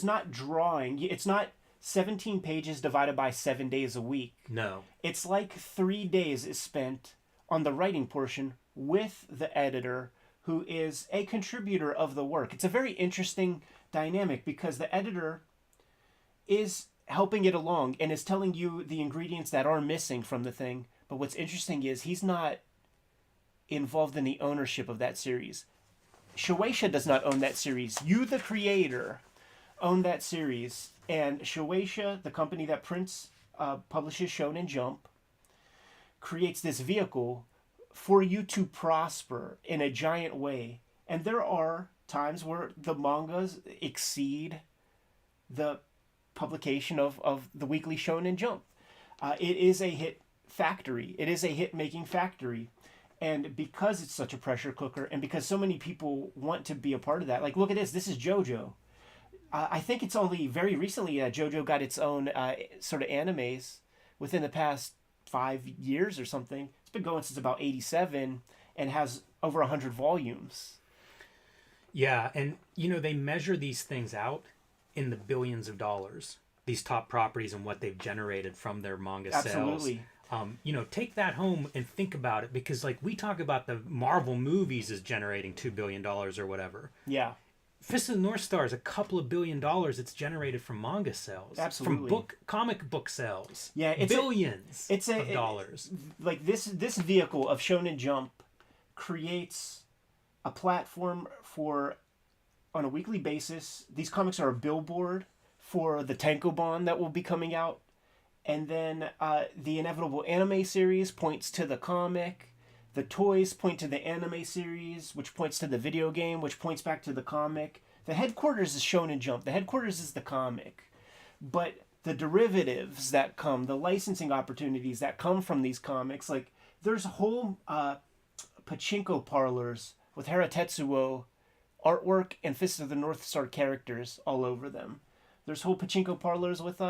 not drawing. It's not 17 pages divided by 7 days a week. No. It's like 3 days is spent on the writing portion with the editor, who is a contributor of the work. It's a very interesting dynamic because the editor is helping it along and is telling you the ingredients that are missing from the thing. But what's interesting is he's not involved in the ownership of that series. Shueisha does not own that series. You, the creator, own that series. And Shueisha, the company that publishes Shonen Jump, creates this vehicle for you to prosper in a giant way. And there are times where the mangas exceed the publication of the Weekly Shonen Jump. It is a hit factory. It is a hit-making factory. And because it's such a pressure cooker, and because so many people want to be a part of that, like, look at this. This is JoJo. I think it's only very recently JoJo got its own sort of animes within the past 5 years or something. It's been going since about 87 and has over 100 volumes. Yeah, and, you know, they measure these things out in the billions of dollars, these top properties and what they've generated from their manga sales. Absolutely. You know, take that home and think about it, because, like, we talk about the Marvel movies as generating $2 billion or whatever. Yeah. Fist of the North Star is a couple of $1 billion it's generated from manga sales. Absolutely. From comic book sales. Yeah, it's billions of dollars. Like this vehicle of Shonen Jump creates a platform for, on a weekly basis, these comics are a billboard for the tankobon that will be coming out. And then the inevitable anime series points to the comic. The toys point to the anime series, which points to the video game, which points back to the comic. The headquarters is Shonen Jump. The headquarters is the comic. But the derivatives that come, the licensing opportunities that come from these comics, like there's whole pachinko parlors with Hara Tetsuo artwork and Fist of the North Star characters all over them. There's whole pachinko parlors with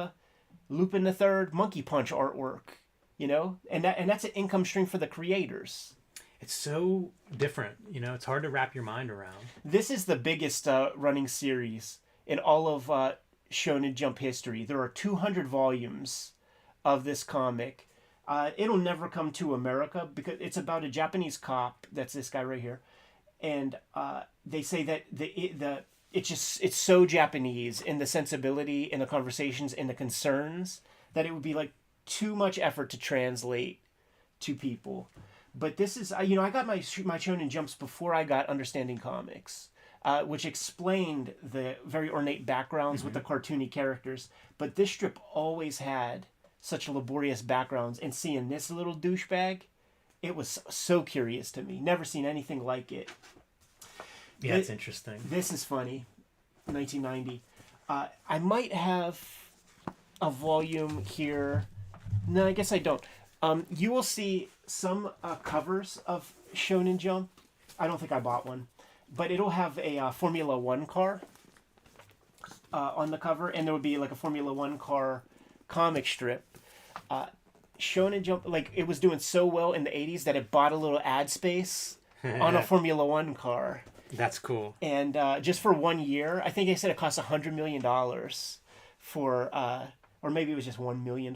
Lupin the Third Monkey Punch artwork, and that's an income stream for the creators. It's so different, it's hard to wrap your mind around. This is the biggest running series in all of Shonen Jump history. There are 200 volumes of this comic. It'll never come to America because it's about a Japanese cop. That's this guy right here, and they say that it's so Japanese in the sensibility, in the conversations, in the concerns that it would be like too much effort to translate to people. But this is, I got my Shonen Jumps before I got Understanding Comics, which explained the very ornate backgrounds with the cartoony characters. But this strip always had such laborious backgrounds, and seeing this little douchebag, it was so curious to me. Never seen anything like it. Yeah, it's interesting. This is funny. 1990. I might have a volume here. No, I guess I don't. You will see some covers of Shonen Jump. I don't think I bought one. But it'll have a Formula One car on the cover. And there would be like a Formula One car comic strip. Shonen Jump, like it was doing so well in the 80s that it bought a little ad space on a Formula One car. That's cool. And just for 1 year, I think they said it cost $100 million for, or maybe it was just $1 million.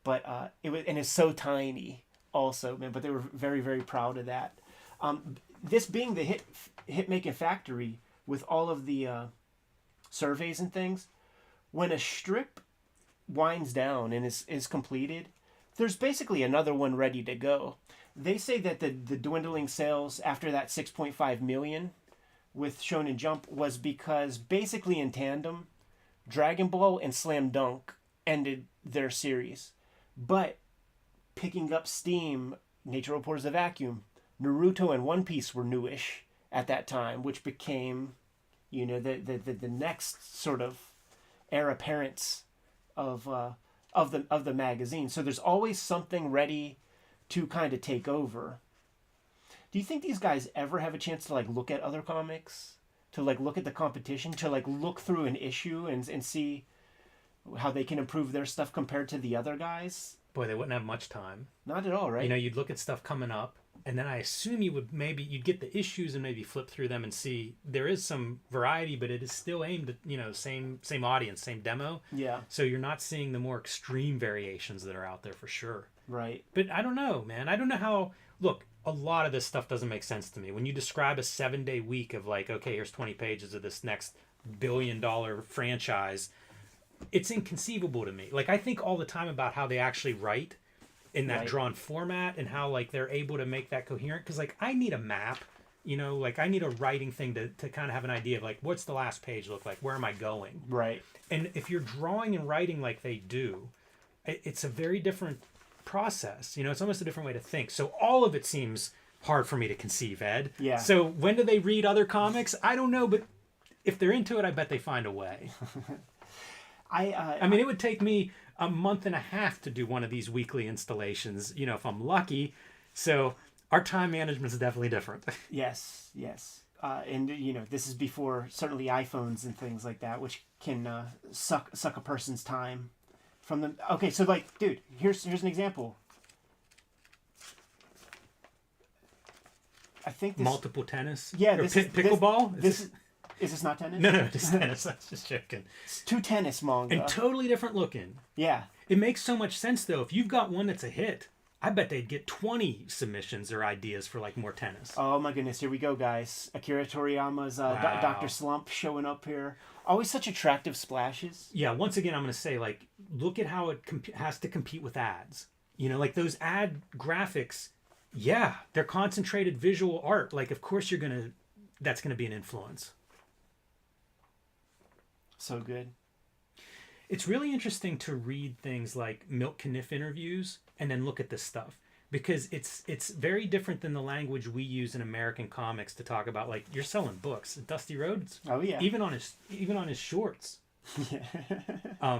But it was, and it's so tiny also, man. But they were very, very proud of that. This being the hit making factory with all of the surveys and things, when a strip winds down and is completed, there's basically another one ready to go. They say that the dwindling sales after that 6.5 million with Shonen Jump was because basically in tandem, Dragon Ball and Slam Dunk ended their series. But picking up steam, Nature Abhors the Vacuum, Naruto and One Piece were newish at that time, which became, the next sort of heir apparents of the magazine. So there's always something ready to kind of take over. Do you think these guys ever have a chance to like look at other comics, to like look at the competition, to like look through an issue and see how they can improve their stuff compared to the other guys? Boy, they wouldn't have much time. Not at all, right? You'd look at stuff coming up, and then I assume you'd get the issues and maybe flip through them and see there is some variety, but it is still aimed at, same audience, same demo. Yeah. So you're not seeing the more extreme variations that are out there for sure. Right. But I don't know, man. I don't know how... Look, a lot of this stuff doesn't make sense to me. When you describe a 7-day week of like, okay, here's 20 pages of this next $1 billion franchise, it's inconceivable to me. Like, I think all the time about how they actually write in that drawn format and how, like, they're able to make that coherent. Because, like, I need a map, like, I need a writing thing to kind of have an idea of, like, what's the last page look like? Where am I going? Right. And if you're drawing and writing like they do, it's a very different process. It's almost a different way to think. So all of it seems hard for me to conceive, Ed. Yeah. So when do they read other comics? I don't know, but if they're into it, I bet they find a way. I mean, it would take me a month and a half to do one of these weekly installations, if I'm lucky. So our time management is definitely different. Yes. And this is before certainly iPhones and things like that, which can suck a person's time from them. Okay, so like, dude, here's an example. I think this multiple tennis. Yeah, pickleball. Is this not tennis? No, just tennis. I was just joking. It's 2 tennis manga and totally different looking. Yeah, it makes so much sense though. If you've got one that's a hit, I bet they'd get 20 submissions or ideas for like more tennis. Oh my goodness, here we go, guys. Akira Toriyama's Wow. Dr. Slump showing up here. Always such attractive splashes. Yeah, once again, I'm going to say, like, look at how it has to compete with ads. You know, like those ad graphics, yeah, they're concentrated visual art. Like, of course that's going to be an influence. So good. It's really interesting to read things like Milt Kniff interviews and then look at this stuff, because it's very different than the language we use in American comics to talk about, like, you're selling books. Dusty Rhodes, Oh yeah. even on his shorts. Yeah.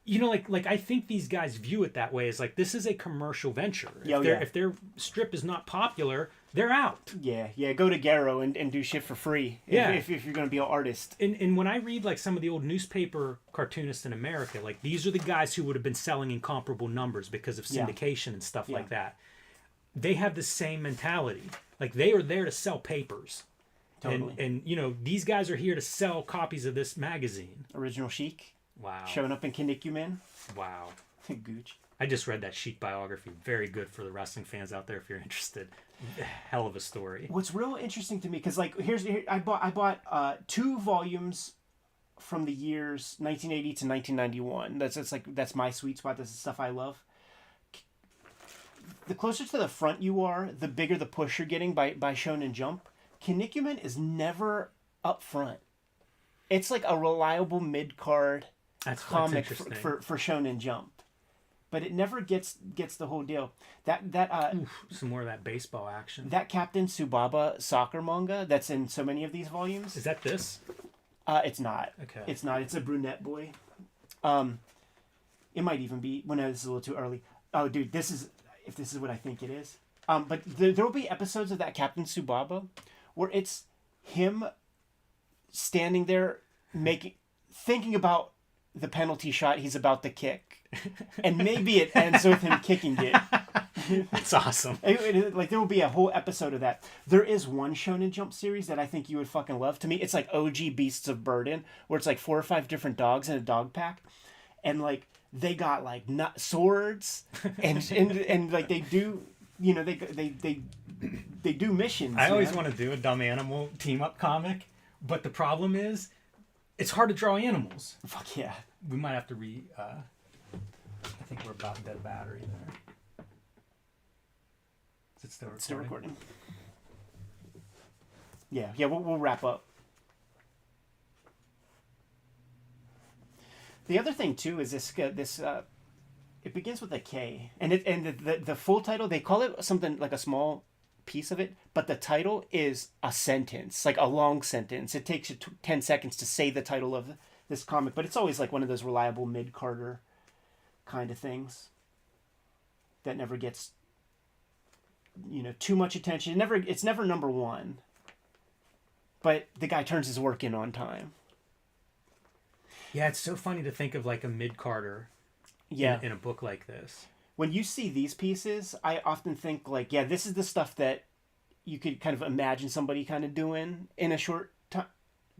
You know, like I think these guys view it that way, as like, this is a commercial venture. Yeah, If their strip is not popular, they're out. Yeah. Go to Garo and do shit for free. Yeah. If you're gonna be an artist. And when I read like some of the old newspaper cartoonists in America, like these are the guys who would have been selling incomparable numbers because of Yeah. syndication and stuff Yeah. like that. They have the same mentality. Like, they are there to sell papers. Totally. And you know, these guys are here to sell copies of this magazine. Original Chic Wow. showing up in Kinnikuman. Wow. Gooch. I just read that Chic biography. Very good for the wrestling fans out there if you're interested. Hell of a story. What's real interesting to me, because like I bought 2 volumes from the years 1980 to 1991. That's my sweet spot. That's the stuff I love. The closer to the front you are, the bigger the push you're getting by Shonen Jump. Kinnikuman is never up front. It's like a reliable mid-card That's comic interesting. for Shonen Jump, but it never gets the whole deal. That Oof, some more of that baseball action. that Captain Tsubaba soccer manga that's in so many of these volumes. Is that this? It's not. Okay. It's not. It's a brunette boy. It might even be. Well, no, this is a little too early. Oh, dude, this is what I think it is. But there will be episodes of that Captain Tsubaba where it's him standing there thinking about the penalty shot he's about to kick, and maybe it ends with him kicking it. That's awesome. Like, there will be a whole episode of that. There is one Shonen Jump series that I think you would fucking love. To me, it's like OG Beasts of Burden, where it's like 4 or 5 different dogs in a dog pack, and like they got like swords and like they do, you know, they do missions. I always want to do a dumb animal team up comic, but the problem is, it's hard to draw animals. Fuck yeah. We might have to I think we're about dead battery there. Is it still recording? Still recording. Yeah, we'll wrap up. The other thing too is this it begins with a K, and the full title, they call it something like a small piece of it, but the title is a sentence, like a long sentence. It takes you 10 seconds to say the title of this comic, but it's always like one of those reliable mid-Carter kind of things that never gets, you know, too much attention. It's never number 1, but the guy turns his work in on time. Yeah, it's so funny to think of like a mid-Carter in a book like this. When you see these pieces, I often think like, yeah, this is the stuff that you could kind of imagine somebody kind of doing in a short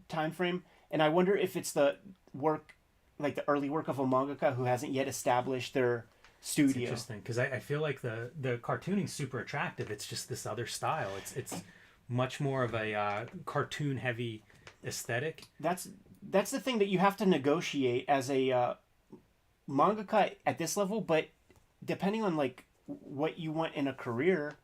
time frame. And I wonder if it's the work, like the early work of a mangaka who hasn't yet established their studio. It's interesting, because I feel like the cartooning's super attractive. It's just this other style. It's much more of a cartoon heavy aesthetic. That's the thing that you have to negotiate as a mangaka at this level, but depending on like what you want in a career,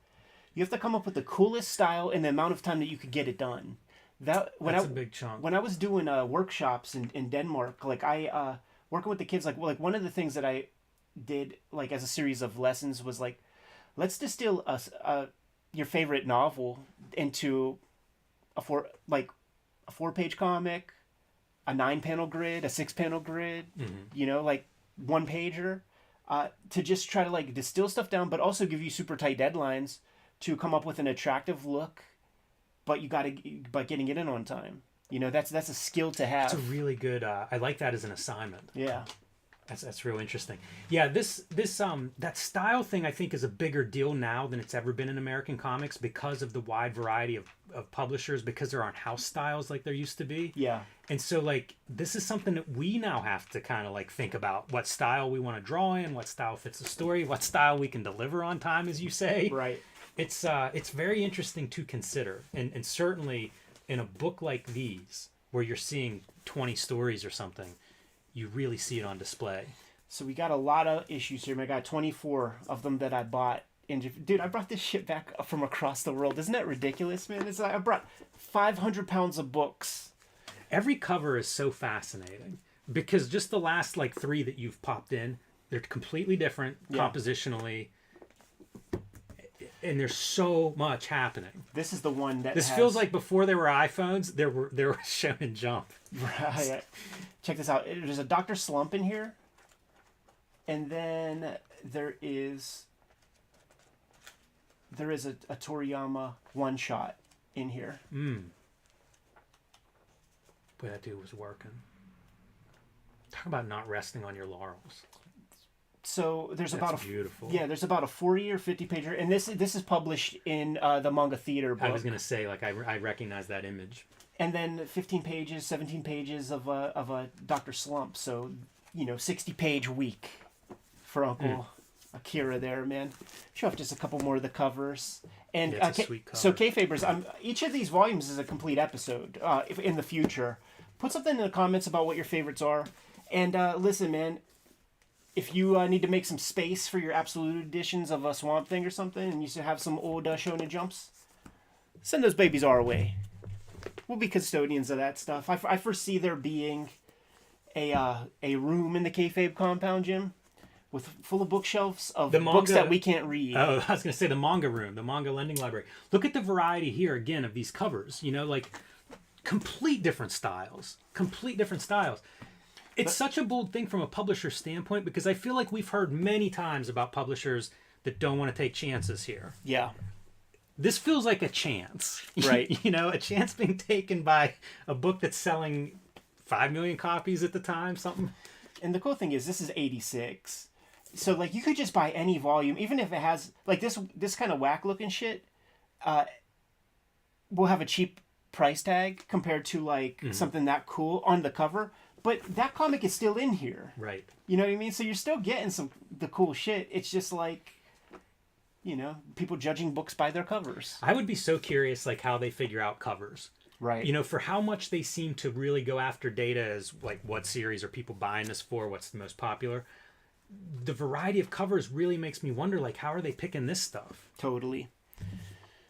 you have to come up with the coolest style in the amount of time that you could get it done. That's a big chunk. When I was doing workshops in Denmark, like I working with the kids, like one of the things that I did like as a series of lessons was like, let's distill your favorite novel into a 4-page comic, a 9-panel grid, a 6-panel grid, you know, like 1-pager, to just try to like distill stuff down, but also give you super tight deadlines to come up with an attractive look, but getting it in on time. You know, that's a skill to have. It's a really good. I like that as an assignment. Yeah. That's real interesting. Yeah, this that style thing I think is a bigger deal now than it's ever been in American comics because of the wide variety of of publishers because there aren't house styles like there used to be. Yeah. And so like this is something that we now have to kind of like think about what style we want to draw in, what style fits the story, what style we can deliver on time, as you say. Right. It's very interesting to consider, and certainly in a book like these where you're seeing 20 stories or something, you really see it on display. So we got a lot of issues here. I got 24 of them that I bought. Dude, I brought this shit back from across the world. Isn't that ridiculous, man? It's like I brought 500 pounds of books. Every cover is so fascinating because just the last like 3 that you've popped in, they're completely different compositionally, and there's so much happening. This is the one that feels like before there were iPhones, there were Shonen Jump. Right. Check this out. There's a Dr. Slump in here, and then there is a Toriyama one shot in here. Boy, that dude was working. Talk about not resting on your laurels. So there's beautiful. There's about a 40 or 50 pager, and this is published in the Manga Theater book. I was gonna say, like, I recognize that image. And then 15 pages, 17 pages of a Dr. Slump. So 60-page week for Uncle Akira there, man. Show off just a couple more of the covers. And it's a sweet cover. So Kayfabers, each of these volumes is a complete episode. If in the future, put something in the comments about what your favorites are. And listen, man, if you need to make some space for your absolute editions of a Swamp Thing or something, and you should have some old Shonen Jumps, send those babies our way. We'll be custodians of that stuff. I foresee there being a room in the Kayfabe compound, Jim, with full of bookshelves of books that we can't read. Oh, I was going to say the manga room, the manga lending library. Look at the variety here again of these covers. Like complete different styles. It's such a bold thing from a publisher standpoint because I feel like we've heard many times about publishers that don't want to take chances here. Yeah. This feels like a chance. Right. A chance being taken by a book that's selling 5 million copies at the time, something. And the cool thing is this is 86. So like you could just buy any volume, even if it has like this kind of whack looking shit, will have a cheap price tag compared to like something that cool on the cover. But that comic is still in here. Right. You know what I mean? So you're still getting the cool shit. It's just like, people judging books by their covers. I would be so curious like how they figure out covers. Right. For how much they seem to really go after data as like what series are people buying this for, what's the most popular. The variety of covers really makes me wonder like how are they picking this stuff? Totally.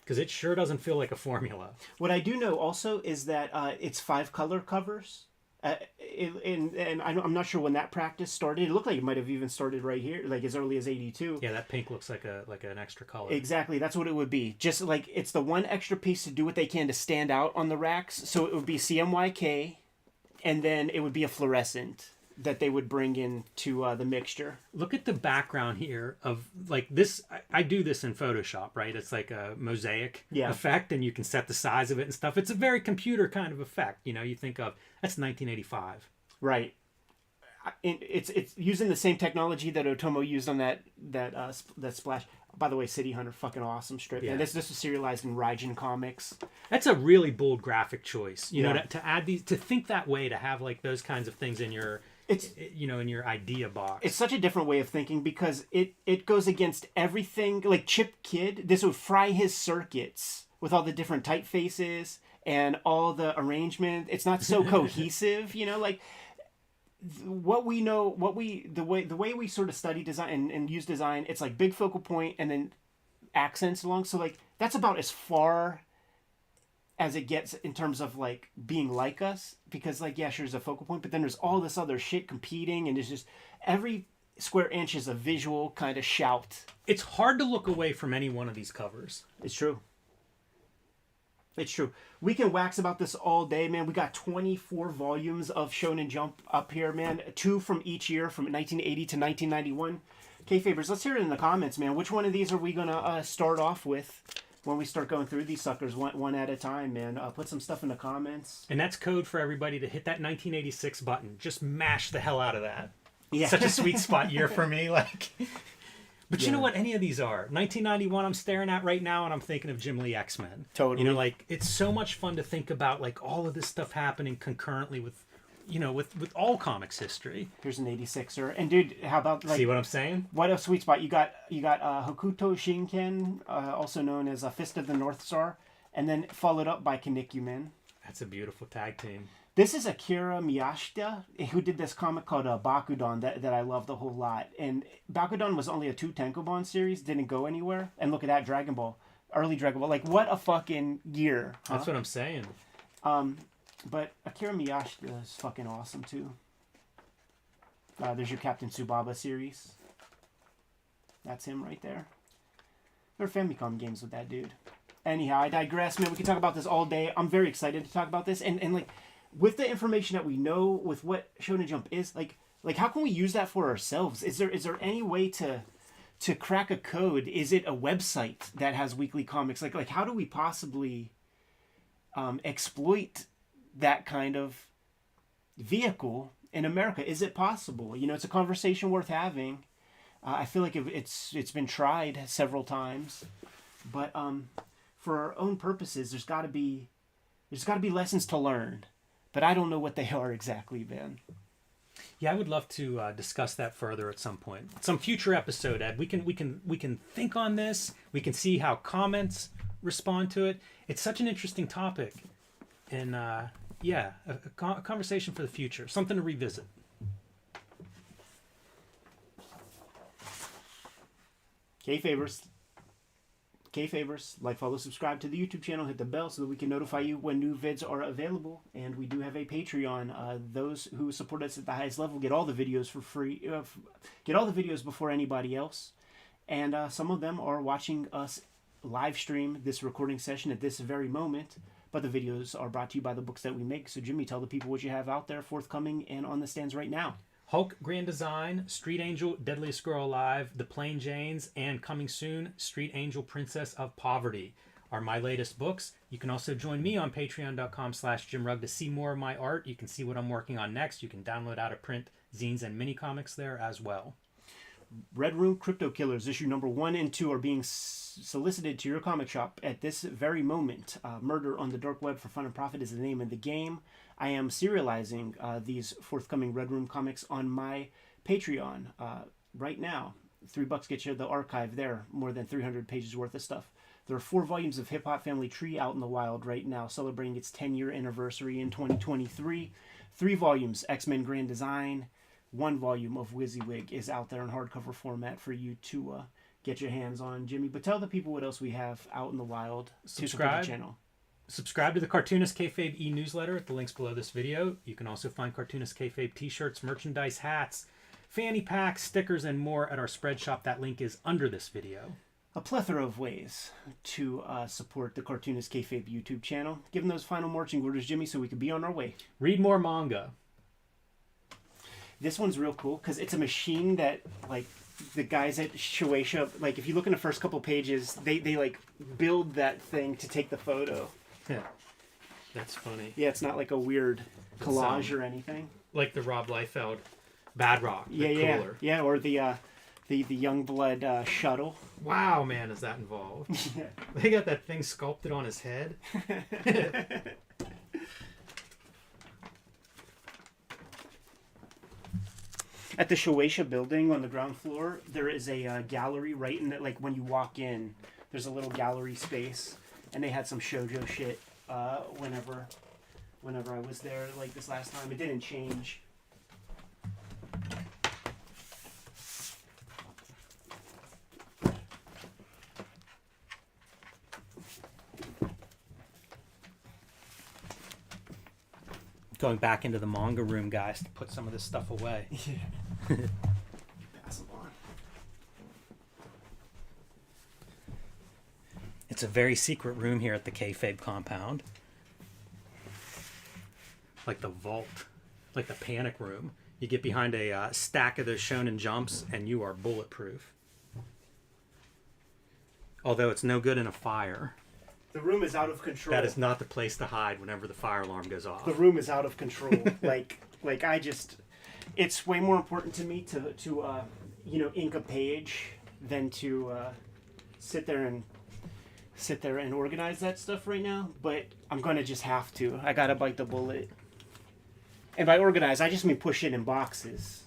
Because it sure doesn't feel like a formula. What I do know also is that it's 5 color covers. And I'm not sure when that practice started. It looked like it might have even started right here, like as early as 82. Yeah, that pink looks like an extra color. Exactly, that's what it would be. Just like it's the one extra piece to do what they can to stand out on the racks. So it would be CMYK, and then it would be a fluorescent that they would bring in to the mixture. Look at the background here of like this. I do this in Photoshop, right? It's like a mosaic effect, and you can set the size of it and stuff. It's a very computer kind of effect. You think of that's 1985, right? It's using the same technology that Otomo used on that splash. By the way, City Hunter, fucking awesome strip. Yeah. And this was serialized in Raijin Comics. That's a really bold graphic choice. To add these, to think that way, to have like those kinds of things in your. In your idea box. It's such a different way of thinking because it goes against everything. Like Chip Kid, this would fry his circuits with all the different typefaces and all the arrangement. It's not so cohesive, like what we know, the way we sort of study design and use design, it's like big focal point and then accents along. So like that's about as far as it gets in terms of like being like us, because like sure there's a focal point, but then there's all this other shit competing, and it's just every square inch is a visual kind of shout. It's hard to look away from any one of these covers. It's true. We can wax about this all day, man. We got 24 volumes of Shonen Jump up here, man. 2 from each year, from 1980 to 1991. Kayfabers, let's hear it in the comments, man. Which one of these are we gonna start off with? When we start going through these suckers one at a time, man. Put some stuff in the comments. And that's code for everybody to hit that 1986 button. Just mash the hell out of that. Yeah. Such a sweet spot year for me. Like, But you know what any of these are? 1991 I'm staring at right now, and I'm thinking of Jim Lee X-Men. Totally. You know, like, it's so much fun to think about, like, all of this stuff happening concurrently with, you know, with all comics history. Here's an 86er. And dude, how about, like... See what I'm saying? What a sweet spot. You got Hokuto Shinken, also known as a Fist of the North Star, and then followed up by Kinnikuman. That's a beautiful tag team. This is Akira Miyashita, who did this comic called Bakudan that I loved a whole lot. And Bakudan was only a 2 Tankobon series, didn't go anywhere. And look at that, Dragon Ball. Early Dragon Ball. Like, what a fucking year. Huh? That's what I'm saying. But Akira Miyashita is fucking awesome, too. There's your Captain Tsubaba series. That's him right there. There are Famicom games with that dude. Anyhow, I digress, man. We can talk about this all day. I'm very excited to talk about this. And like... with the information that we know, with what Shonen Jump is, like how can we use that for ourselves? Is there any way to crack a code? Is it a website that has weekly comics? Like how do we possibly exploit that kind of vehicle in America? Is it possible? You know, it's a conversation worth having. I feel like it's been tried several times, but for our own purposes, there's got to be lessons to learn. But I don't know what they are exactly, Ben. Yeah, I would love to discuss that further at some point. Some future episode, Ed. We can think on this. We can see how comments respond to it. It's such an interesting topic, and a conversation for the future. Something to revisit. K-favors, like, follow, subscribe to the YouTube channel, hit the bell so that we can notify you when new vids are available. And we do have a Patreon. Those who support us at the highest level get all the videos for free, get all the videos before anybody else. And some of them are watching us live stream this recording session at this very moment. But the videos are brought to you by the books that we make. So Jimmy, tell the people what you have out there, forthcoming and on the stands right now. Hulk Grand Design, Street Angel, Deadliest Girl Alive, The Plain Janes, and coming soon, Street Angel, Princess of Poverty are my latest books. You can also join me on patreon.com/JimRugg to see more of my art. You can see what I'm working on next. You can download out-of-print zines and mini comics there as well. Red Room Crypto Killers, issue number 1 and 2 are being solicited to your comic shop at this very moment. Murder on the Dark Web for Fun and Profit is the name of the game. I am serializing these forthcoming Red Room comics on my Patreon right now. $3 gets you the archive there, more than 300 pages worth of stuff. There are 4 volumes of Hip Hop Family Tree out in the wild right now, celebrating its 10-year anniversary in 2023. 3 volumes, X-Men Grand Design. 1 volume of WYSIWYG is out there in hardcover format for you to get your hands on, Jimmy. But tell the people what else we have out in the wild to support the channel. Subscribe to the Cartoonist Kayfabe e-newsletter at the links below this video. You can also find Cartoonist Kayfabe t-shirts, merchandise, hats, fanny packs, stickers, and more at our spread shop. That link is under this video. A plethora of ways to support the Cartoonist Kayfabe YouTube channel. Give them those final marching orders, Jimmy, so we can be on our way. Read more manga. This one's real cool because it's a machine that, like, the guys at Shueisha, like, if you look in the first couple pages, they like build that thing to take the photo. Yeah, that's funny. Yeah, it's not like a weird collage or anything. Like the Rob Liefeld Bad Rock. Yeah, or the Youngblood shuttle. Wow, man, is that involved? Yeah. They got that thing sculpted on his head. At the Shueisha building on the ground floor, there is a gallery right in it. Like, when you walk in, there's a little gallery space, and they had some shoujo shit whenever I was there, like, this last time. It didn't change. Going back into the manga room, guys, to put some of this stuff away. Yeah. Pass them on. It's a very secret room here at the Kayfabe compound. Like the vault. Like the panic room. You get behind a stack of those Shonen Jumps and you are bulletproof. Although it's no good in a fire. The room is out of control. That is not the place to hide whenever the fire alarm goes off. The room is out of control. like I just, it's way more important to me to ink a page than to sit there and organize that stuff right now. But I'm gonna just have to. I gotta bite the bullet. And by organize, I just mean push it in boxes,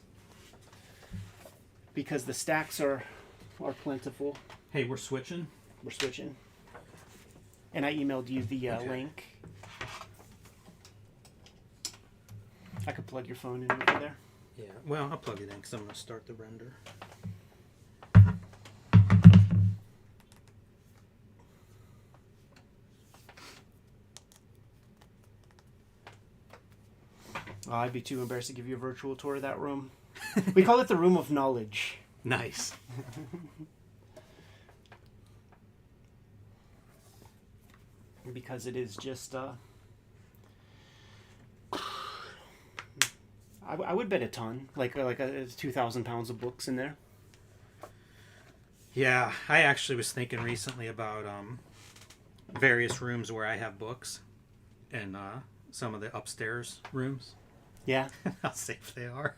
because the stacks are plentiful. Hey, we're switching. We're switching. And I emailed you the link. I could plug your phone in over there. Yeah, well, I'll plug it in because I'm going to start the render. Oh, I'd be too embarrassed to give you a virtual tour of that room. We call it the Room of Knowledge. Nice. Because it is just... I would bet a ton. Like 2,000 pounds of books in there. Yeah, I actually was thinking recently about various rooms where I have books, and some of the upstairs rooms. Yeah. How safe they are.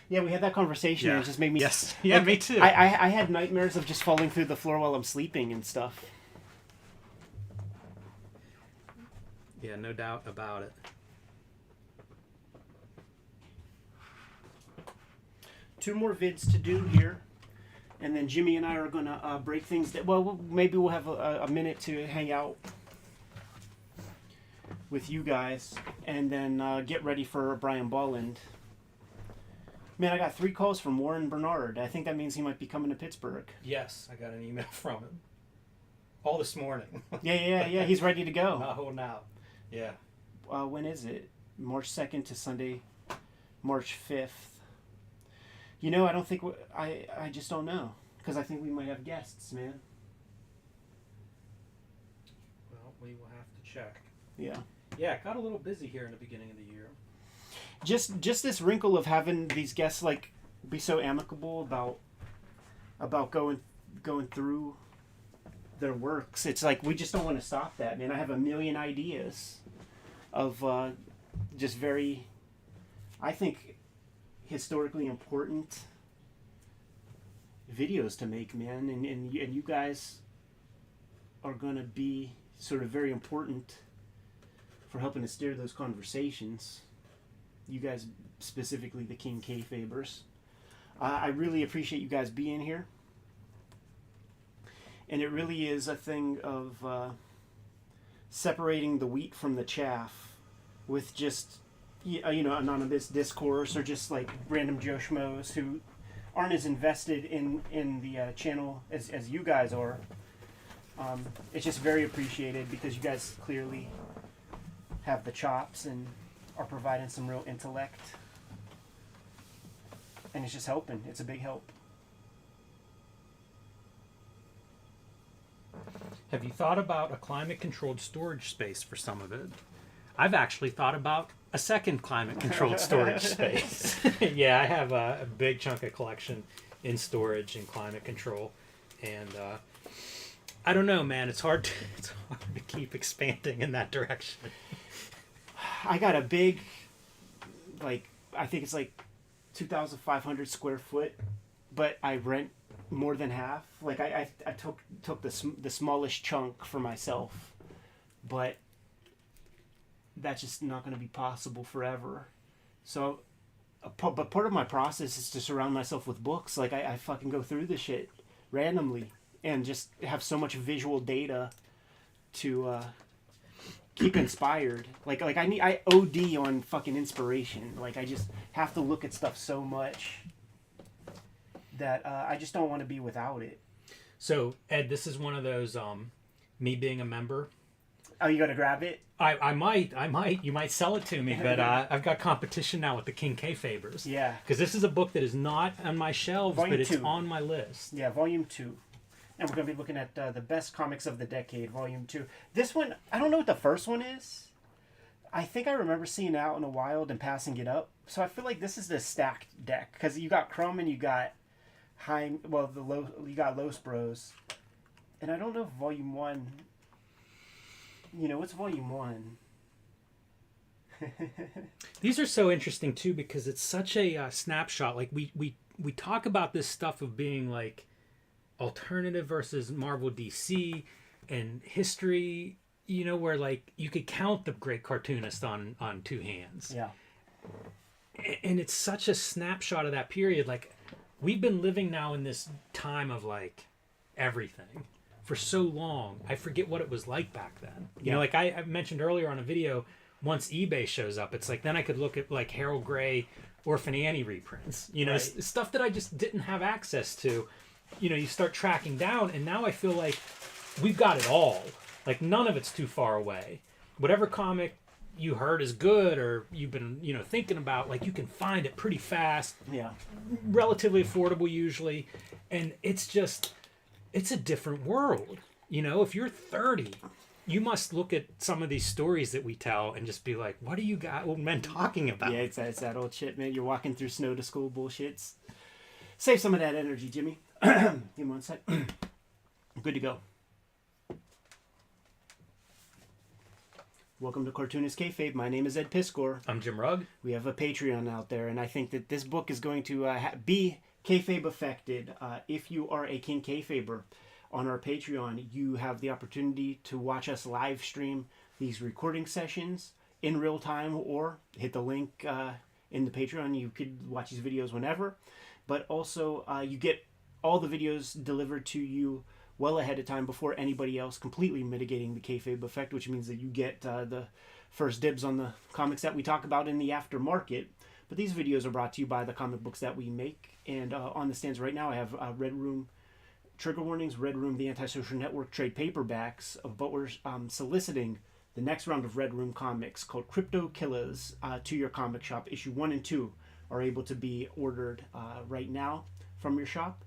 Yeah, we had that conversation. Yeah. And it just made me... Yes. Yeah, like, me too. I had nightmares of just falling through the floor while I'm sleeping and stuff. Yeah, no doubt about it. 2 more vids to do here, and then Jimmy and I are gonna break things down. Well, maybe we'll have a minute to hang out with you guys, and then get ready for Brian Bolland. Man, I got 3 calls from Warren Bernard. I think that means he might be coming to Pittsburgh. Yes, I got an email from him. All this morning. Yeah. He's ready to go. Not holding out. Yeah. When is it? March 2nd to Sunday, March 5th. You know, I don't think... I just don't know. Because I think we might have guests, man. Well, we will have to check. Yeah. Yeah, it got a little busy here in the beginning of the year. Just this wrinkle of having these guests, like, be so amicable about going through their works. It's like, we just don't want to stop that, man. I have a million ideas of just very, I think, historically important videos to make, man, and you guys are gonna be sort of very important for helping to steer those conversations. You guys, specifically the King Kayfabers. I really appreciate you guys being here, and it really is a thing of separating the wheat from the chaff with just anonymous discourse, or just like random Joe Schmoes who aren't as invested in the channel as you guys are. It's just very appreciated because you guys clearly have the chops and are providing some real intellect, and it's just helping. It's a big help. Have you thought about a climate-controlled storage space for some of it? I've actually thought about a second climate-controlled storage space. Yeah, I have a big chunk of collection in storage and climate control, and I don't know, man. It's hard to keep expanding in that direction. I got a big, I think it's 2,500 square foot, but I rent more than half. I took the smallest chunk for myself, but that's just not going to be possible forever. So, but part of my process is to surround myself with books. I fucking go through this shit randomly and just have so much visual data to keep inspired. I OD on fucking inspiration. I just have to look at stuff so much that I just don't want to be without it. So, Ed, this is one of those, me being a member. Oh, you gonna grab it? I might. You might sell it to me, but I've got competition now with the King Kayfabers. Yeah. Because this is a book that is not on my shelves, Volume but it's 2. on my list. Yeah, Volume 2. And we're going to be looking at the best comics of the decade, Volume 2. This one, I don't know what the first one is. I think I remember seeing it out in the wild and passing it up. So I feel like this is the stacked deck. Because you got Crumb and you got you got Los Bros. And I don't know if Volume 1... what's Volume 1? These are so interesting, too, because it's such a snapshot. We talk about this stuff of being, alternative versus Marvel DC and history, you know, where like you could count the great cartoonists on two hands. Yeah. And it's such a snapshot of that period. Like, we've been living now in this time of like everything for so long. I forget what it was like back then. You know, like I mentioned earlier on a video, once eBay shows up, it's like then I could look at like Harold Gray Orphan Annie reprints, you know, stuff that I just didn't have access to. You know, you start tracking down, and now I feel like we've got it all. Like, none of it's too far away. Whatever comic you heard is good, or you've been, you know, thinking about, like, you can find it pretty fast. Yeah. Relatively affordable usually. And it's a different world. You know, if you're 30, you must look at some of these stories that we tell and just be like, what are you old men talking about? Yeah, it's that old shit, man. You're walking through snow to school bullshits. Save some of that energy, Jimmy. Give me one sec. Good to go. Welcome to Cartoonist Kayfabe. My name is Ed Piskor. I'm Jim Rugg. We have a Patreon out there, and I think that this book is going to be kayfabe affected. If you are a King Kayfaber on our Patreon, you have the opportunity to watch us live stream these recording sessions in real time, or hit the link in the Patreon. You could watch these videos whenever, but also you get all the videos delivered to you well ahead of time before anybody else, completely mitigating the kayfabe effect, which means that you get the first dibs on the comics that we talk about in the aftermarket. But these videos are brought to you by the comic books that we make. And on the stands right now, I have Red Room Trigger Warnings, Red Room The Antisocial Network trade paperbacks, but we're soliciting the next round of Red Room comics called Crypto Killers to your comic shop. Issue 1 and 2 are able to be ordered right now from your shop.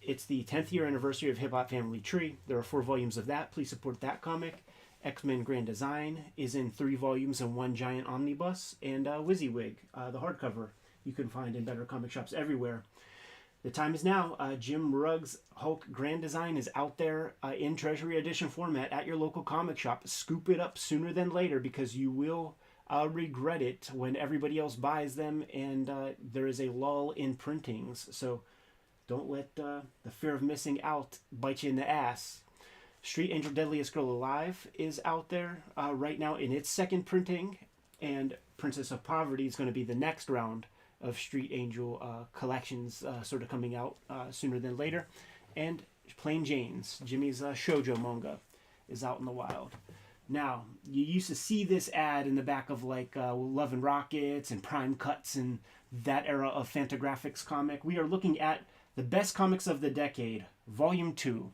It's the 10th year anniversary of Hip Hop Family Tree. There are 4 volumes of that. Please support that comic. X-Men Grand Design is in 3 volumes and 1 giant omnibus. And WYSIWYG, the hardcover, you can find in better comic shops everywhere. The time is now. Jim Rugg's Hulk Grand Design is out there in Treasury Edition format at your local comic shop. Scoop it up sooner than later, because you will regret it when everybody else buys them and there is a lull in printings. So don't let the fear of missing out bite you in the ass. Street Angel Deadliest Girl Alive is out there right now in its 2nd printing, and Princess of Poverty is going to be the next round of Street Angel collections sort of coming out sooner than later. And Plain Jane's, Jimmy's shoujo manga, is out in the wild. Now, you used to see this ad in the back of like Love and Rockets and Prime Cuts and that era of Fantagraphics comic. We are looking at the best comics of the decade, Volume 2.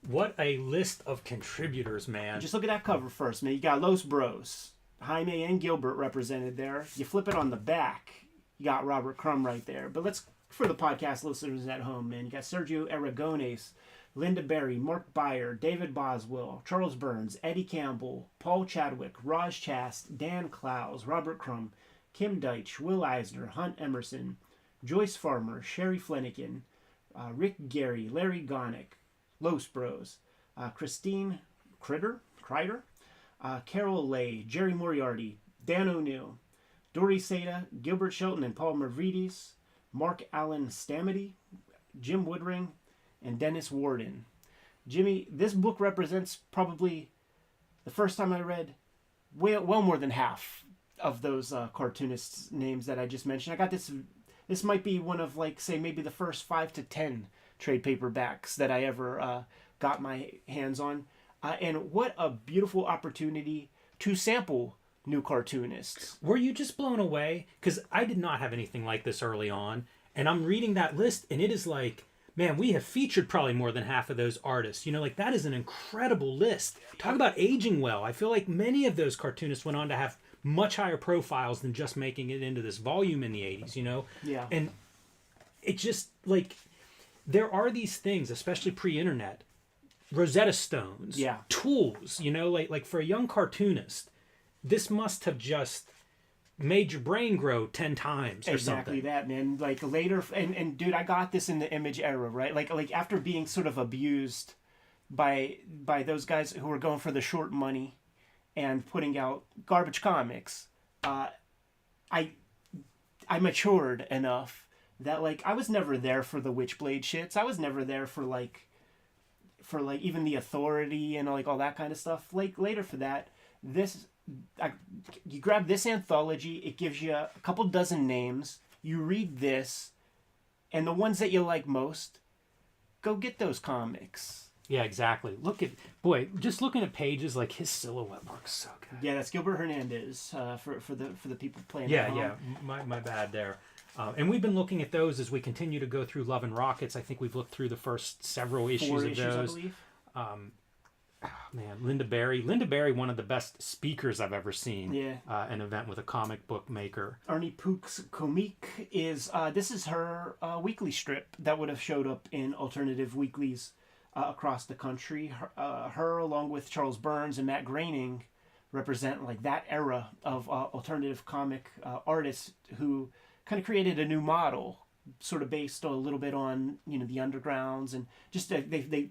What a list of contributors, man. Just look at that cover first, man. You got Los Bros, Jaime and Gilbert represented there. You flip it on the back, you got Robert Crumb right there. But let's, for the podcast listeners at home, man, you got Sergio Aragones, Linda Berry, Mark Beyer, David Boswell, Charles Burns, Eddie Campbell, Paul Chadwick, Raj Chast, Dan Clowes, Robert Crumb, Kim Deitch, Will Eisner, Hunt Emerson, Joyce Farmer, Sherry Flanagan, Rick Gary, Larry Gonick, Los Bros, Christine Kreider, Carol Lay, Jerry Moriarty, Dan O'Neill, Dory Seda, Gilbert Shelton and Paul Mervides, Mark Allen Stamety, Jim Woodring, and Dennis Warden. Jimmy, this book represents probably the first time I read well more than half of those cartoonists' names that I just mentioned. I got this. This might be one of, like, say, maybe the first 5 to 10 trade paperbacks that I ever got my hands on. And what a beautiful opportunity to sample new cartoonists. Were you just blown away? Because I did not have anything like this early on. And I'm reading that list, and it is like, man, we have featured probably more than half of those artists. You know, like, that is an incredible list. Talk about aging well. I feel like many of those cartoonists went on to have much higher profiles than just making it into this volume in the 80s, you know? Yeah. And it just, like, there are these things, especially pre-internet, Rosetta Stones, tools, you know, like for a young cartoonist, this must have just made your brain grow 10 times or exactly something. That, man. Like, later, and dude, I got this in the Image era, right? Like after being sort of abused by those guys who were going for the short money and putting out garbage comics, I matured enough that like I was never there for the Witchblade shits. I was never there for like even the Authority and like all that kind of stuff. Like later for that, you grab this anthology. It gives you a couple dozen names. You read this, and the ones that you like most, go get those comics. Yeah, exactly. Just looking at pages, like his silhouette works so good. Yeah, that's Gilbert Hernandez for the people playing. Yeah. My bad there. And we've been looking at those as we continue to go through Love and Rockets. I think we've looked through the first several issues of those. I believe. Linda Berry, one of the best speakers I've ever seen. Yeah. An event with a comic book maker. Arnie Pook's Comique is this is her weekly strip that would have showed up in alternative weeklies across the country. Her along with Charles Burns and Matt Groening represent like that era of alternative comic artists who kind of created a new model, sort of based a little bit on the undergrounds, and just they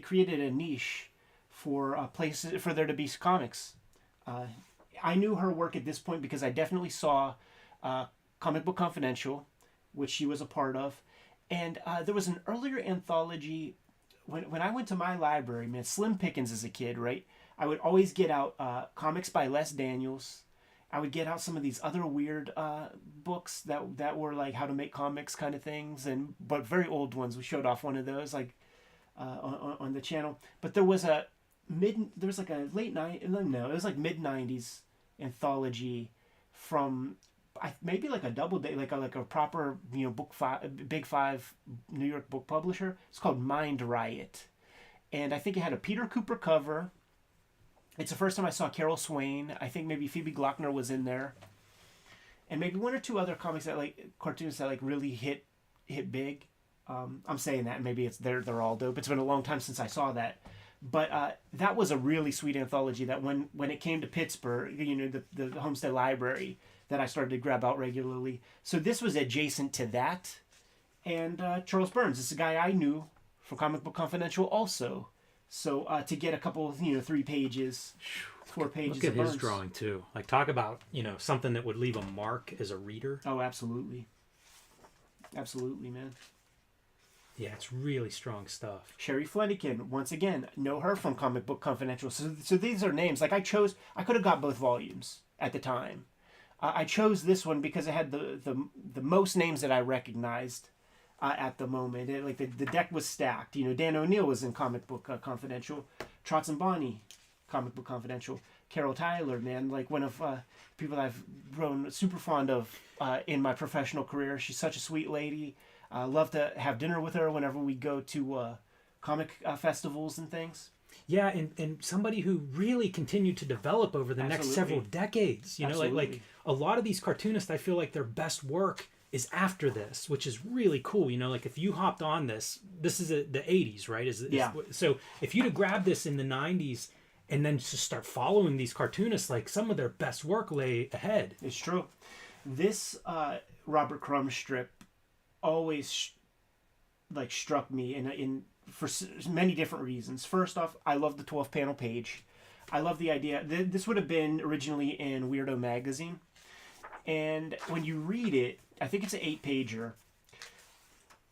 created a niche for places for there to be comics. I knew her work at this point because I definitely saw Comic Book Confidential, which she was a part of, and there was an earlier anthology when I went to my library. Man, slim pickings as a kid, right? I would always get out comics by Les Daniels. I would get out some of these other weird books that were like how to make comics kind of things, but very old ones. We showed off one of those like on the channel. But there was a mid '90s anthology from maybe like a double day, like a proper Big Five New York book publisher. It's called Mind Riot, and I think it had a Peter Cooper cover. It's the first time I saw Carol Swain. I think maybe Phoebe Glockner was in there, and maybe one or two other comics that like cartoons that like really hit big. I'm saying that maybe they're all dope. It's been a long time since I saw that, but that was a really sweet anthology. That when it came to Pittsburgh, the Homestead Library, that I started to grab out regularly. So this was adjacent to that, and Charles Burns is a guy I knew from Comic Book Confidential also. So to get a couple of 3 pages, 4 pages. Look at of his Burns. drawing too. Like talk about something that would leave a mark as a reader. Oh, absolutely, man. Yeah, it's really strong stuff. Sherry Flanagan, once again, know her from Comic Book Confidential. So these are names. Like I could have got both volumes at the time. I chose this one because it had the most names that I recognized at the moment. The deck was stacked. Dan O'Neill was in Comic Book Confidential. Trotz and Bonnie, Comic Book Confidential. Carol Tyler, man, like one of people that I've grown super fond of in my professional career. She's such a sweet lady. I love to have dinner with her whenever we go to comic festivals and things. Yeah, and somebody who really continued to develop over the next several decades. Like a lot of these cartoonists, I feel like their best work is after this, which is really cool. Like if you hopped on this is the 80s, right? So if you'd have grabbed this in the 90s and then just start following these cartoonists, like some of their best work lay ahead. It's true. This Robert Crumb strip always struck me for many different reasons. First off, I love the 12 panel page. I love the idea. This would have been originally in Weirdo magazine. And when you read it, I think it's an 8-pager.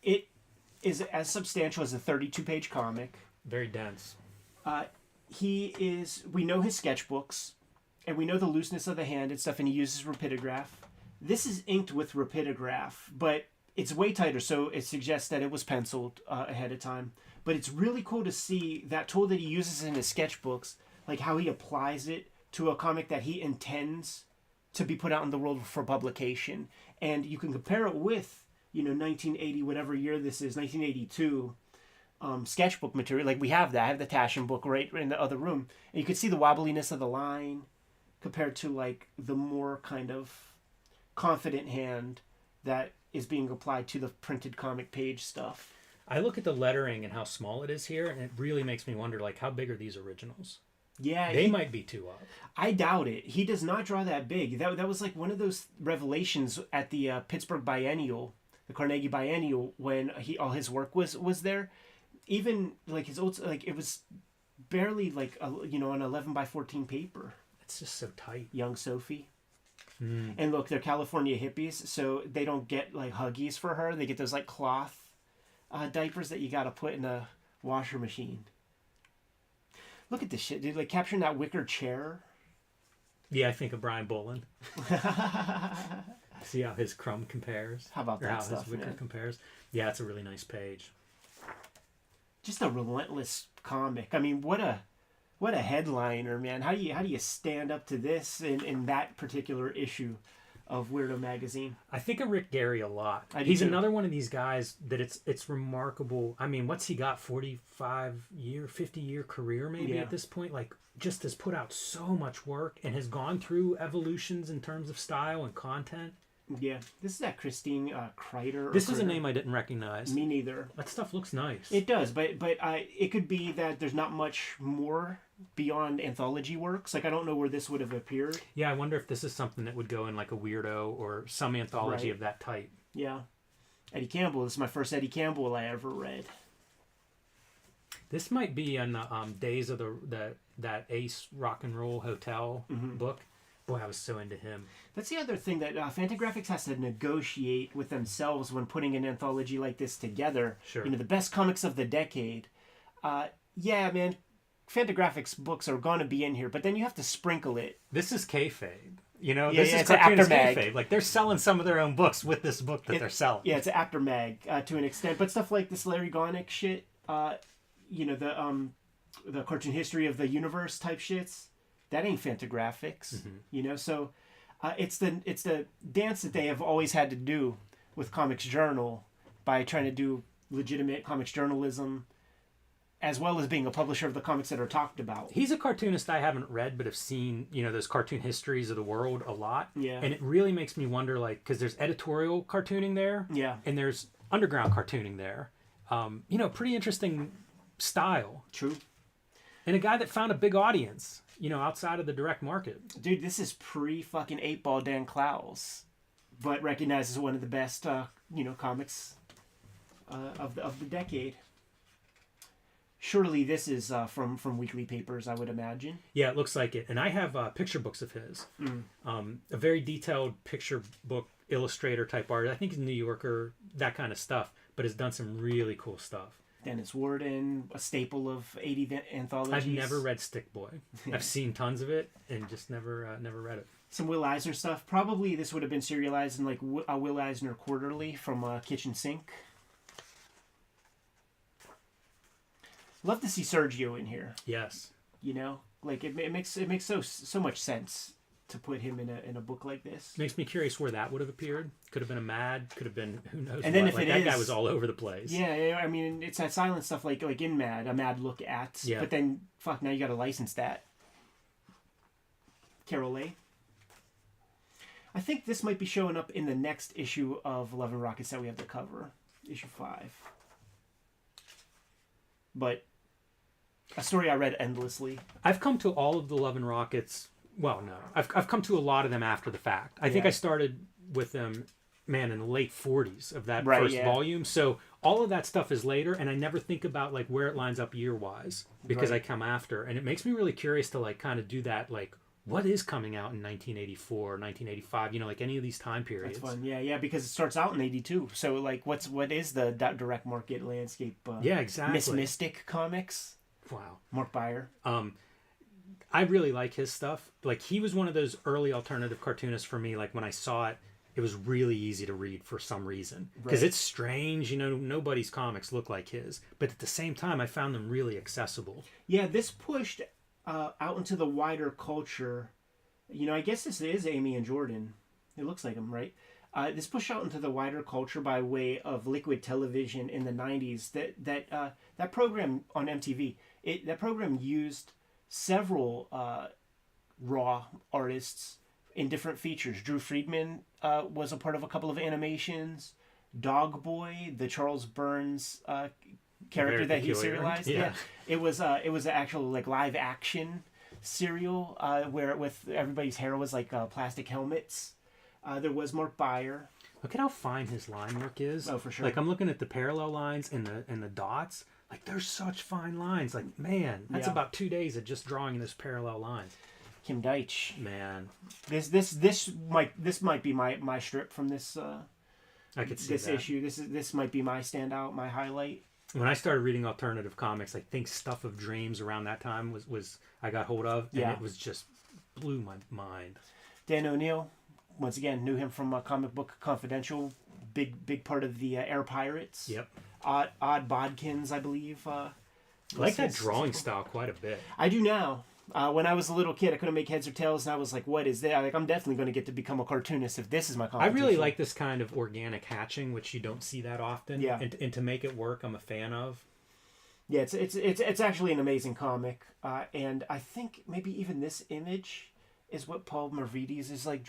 It is as substantial as a 32-page comic. Very dense. We know his sketchbooks, and we know the looseness of the hand and stuff, and he uses rapidograph. This is inked with rapidograph, but it's way tighter, so it suggests that it was penciled ahead of time. But it's really cool to see that tool that he uses in his sketchbooks, like how he applies it to a comic that he intends to be put out in the world for publication. And you can compare it with, 1980, whatever year this is, 1982, sketchbook material. Like we have that. I have the Taschen book right in the other room. And you can see the wobbliness of the line compared to like the more kind of confident hand that is being applied to the printed comic page stuff. I look at the lettering and how small it is here, and it really makes me wonder, like, how big are these originals? Yeah, they might be too up. I doubt it. He does not draw that big. That was like one of those revelations at the Pittsburgh Biennial, the Carnegie Biennial, when all his work was there. Even like his old, like it was barely like an 11 by 14 paper. It's just so tight. Young Sophie. And look, they're California hippies, so they don't get like Huggies for her. They get those like cloth diapers that you got to put in a washer machine. Look at this shit, dude. Like capturing that wicker chair. Yeah, I think of Brian Boland. See how his crumb compares? How about or that how stuff, his wicker man? compares? Yeah, it's a really nice page. Just a relentless comic. I mean, what a headliner, man. How do you stand up to this in that particular issue of Weirdo magazine? I think of Rick Gary a lot. I do He's too. another one of these guys that it's remarkable. I mean, what's he got? 50-year career maybe Yeah. at this point. Like, just has put out so much work and has gone through evolutions in terms of style and content. Yeah, this is that Christine Kreider. This is a name I didn't recognize. Me neither. That stuff looks nice. It does, but it could be that there's not much more beyond anthology works. Like I don't know where this would have appeared. Yeah, I wonder if this is something that would go in like a Weirdo or some anthology Right. of that type. Yeah, Eddie Campbell. This is my first Eddie Campbell I ever read. This might be in the days of that Ace Rock and Roll Hotel book. Boy, I was so into him. That's the other thing that Fantagraphics has to negotiate with themselves when putting an anthology like this together. Sure. You know, the best comics of the decade. Yeah, man, Fantagraphics books are going to be in here, but then you have to sprinkle it. This is kayfabe. You know, Yeah, this yeah, is it's an Cartoonist aftermag. kayfabe. Like, they're selling some of their own books with this book that they're selling. Yeah, it's an aftermag to an extent, but stuff like this Larry Gonick shit, you know, the cartoon history of the universe type shits, that ain't Fantagraphics, you know. So it's the dance that they have always had to do with Comics Journal by trying to do legitimate comics journalism, as well as being a publisher of the comics that are talked about. He's a cartoonist I haven't read, but have seen, you know, those cartoon histories of the world a lot. Yeah. And it really makes me wonder, like, because there's editorial cartooning there. Yeah. And there's underground cartooning there. You know, pretty interesting style. True. And a guy that found a big audience, you know, outside of the direct market. Dude, this is pre-fucking 8-Ball Dan Clowes, but recognized as one of the best, you know, comics of the decade. Surely this is from Weekly Papers, I would imagine. Yeah, it looks like it. And I have picture books of his. A very detailed picture book illustrator type art. I think he's New Yorker, that kind of stuff, but has done some really cool stuff. Dennis Warden, a staple of 80 anthologies. I've never read Stick Boy. I've seen tons of it and just never read it. Some Will Eisner stuff. Probably this would have been serialized in like a Will Eisner quarterly from Kitchen Sink. Love to see Sergio in here. Yes. You know, like it makes so much sense to put him in a book like this. Makes me curious where that would have appeared. Could have been a Mad. Could have been who knows. And then what. if Like, it that guy is- was all over the place. Yeah, I mean it's that silent stuff like in Mad, a Mad look at. Yeah. But then fuck, now you got to license that. Carol A. I think this might be showing up in the next issue of Love and Rockets that we have to cover, issue 5. But a story I read endlessly. I've come to all of the Love and Rockets. Well, no, I've come to a lot of them after the fact. I think Yeah. I started with them, man, in the late 40s of that Right, first yeah. volume. So all of that stuff is later, and I never think about like where it lines up year wise because Right. I come after, and it makes me really curious to like kind of do that. Like, what is coming out in 1984, 1985? You know, like any of these time periods. That's fun. Yeah, because it starts out in 82. So like what is the direct market landscape? Yeah, exactly. Miss Mystic Comics. Wow. Mark Beyer. I really like his stuff. Like, he was one of those early alternative cartoonists for me. Like, when I saw it, it was really easy to read for some reason. Because Right. it's strange, you know, nobody's comics look like his. But at the same time, I found them really accessible. Yeah, this pushed out into the wider culture. You know, I guess this is Amy and Jordan. It looks like them, right? This pushed out into the wider culture by way of Liquid Television in the 90s. That program on MTV, that program used several raw artists in different features. Drew Friedman was a part of a couple of animations. Dog Boy, the Charles Burns character Very that he peculiar. serialized. Yeah. It was an actual like live action serial where everybody's hair was like plastic helmets. There was Mark Beyer. Look at how fine his line work is. Oh, for sure. Like, I'm looking at the parallel lines and the dots. Like, there's such fine lines. Like, man, that's Yeah. about 2 days of just drawing those parallel lines. Kim Deitch. Man, This might be my strip from this I could see this that. issue. This might be my standout, my highlight. When I started reading alternative comics, I think Stuff of Dreams around that time was I got hold of, and it was just blew my mind. Dan O'Neill, once again, knew him from Comic Book Confidential, big part of the Air Pirates. Yep. Odd Bodkins, I believe. I like that drawing style quite a bit. I do now. When I was a little kid, I couldn't make heads or tails, and I was like, "What is that?" Like, I'm definitely going to get to become a cartoonist if this is my I competition. really like this kind of organic hatching, which you don't see that often. Yeah. And to make it work, I'm a fan of. Yeah, it's actually an amazing comic, and I think maybe even this image is what Paul Mervides is like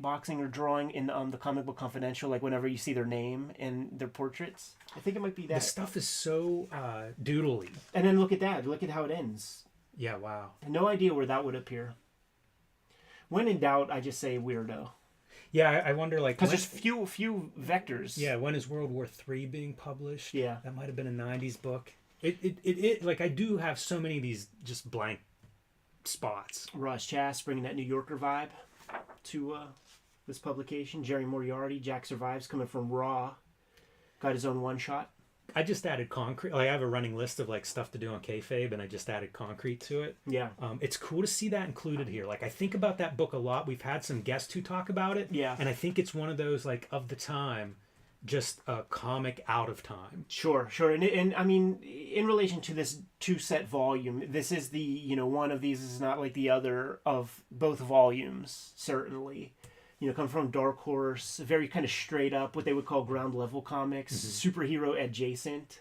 boxing or drawing in the Comic Book Confidential. Like whenever you see their name and their portraits, I think it might be that. The stuff is so doodly. And then look at that. Look at how it ends. Yeah, wow. No idea where that would appear. When in doubt, I just say weirdo. Yeah, I wonder, like... Because there's few vectors. Yeah, when is World War III being published? Yeah. That might have been a 90s book. It like, I do have so many of these just blank spots. Ross Chast bringing that New Yorker vibe to this publication. Jerry Moriarty, Jack Survives, coming from Raw. Got his own one-shot. I just added concrete. Like, I have a running list of like stuff to do on kayfabe, and I just added concrete to it. Yeah. It's cool to see that included here. Like, I think about that book a lot. We've had some guests who talk about it. Yeah. And I think it's one of those, like, of the time, just a comic out of time. Sure. And I mean, in relation to this 2-set volume, this is the, one of these is not like the other of both volumes, certainly. Come from Dark Horse, very kind of straight up, what they would call ground level comics, superhero adjacent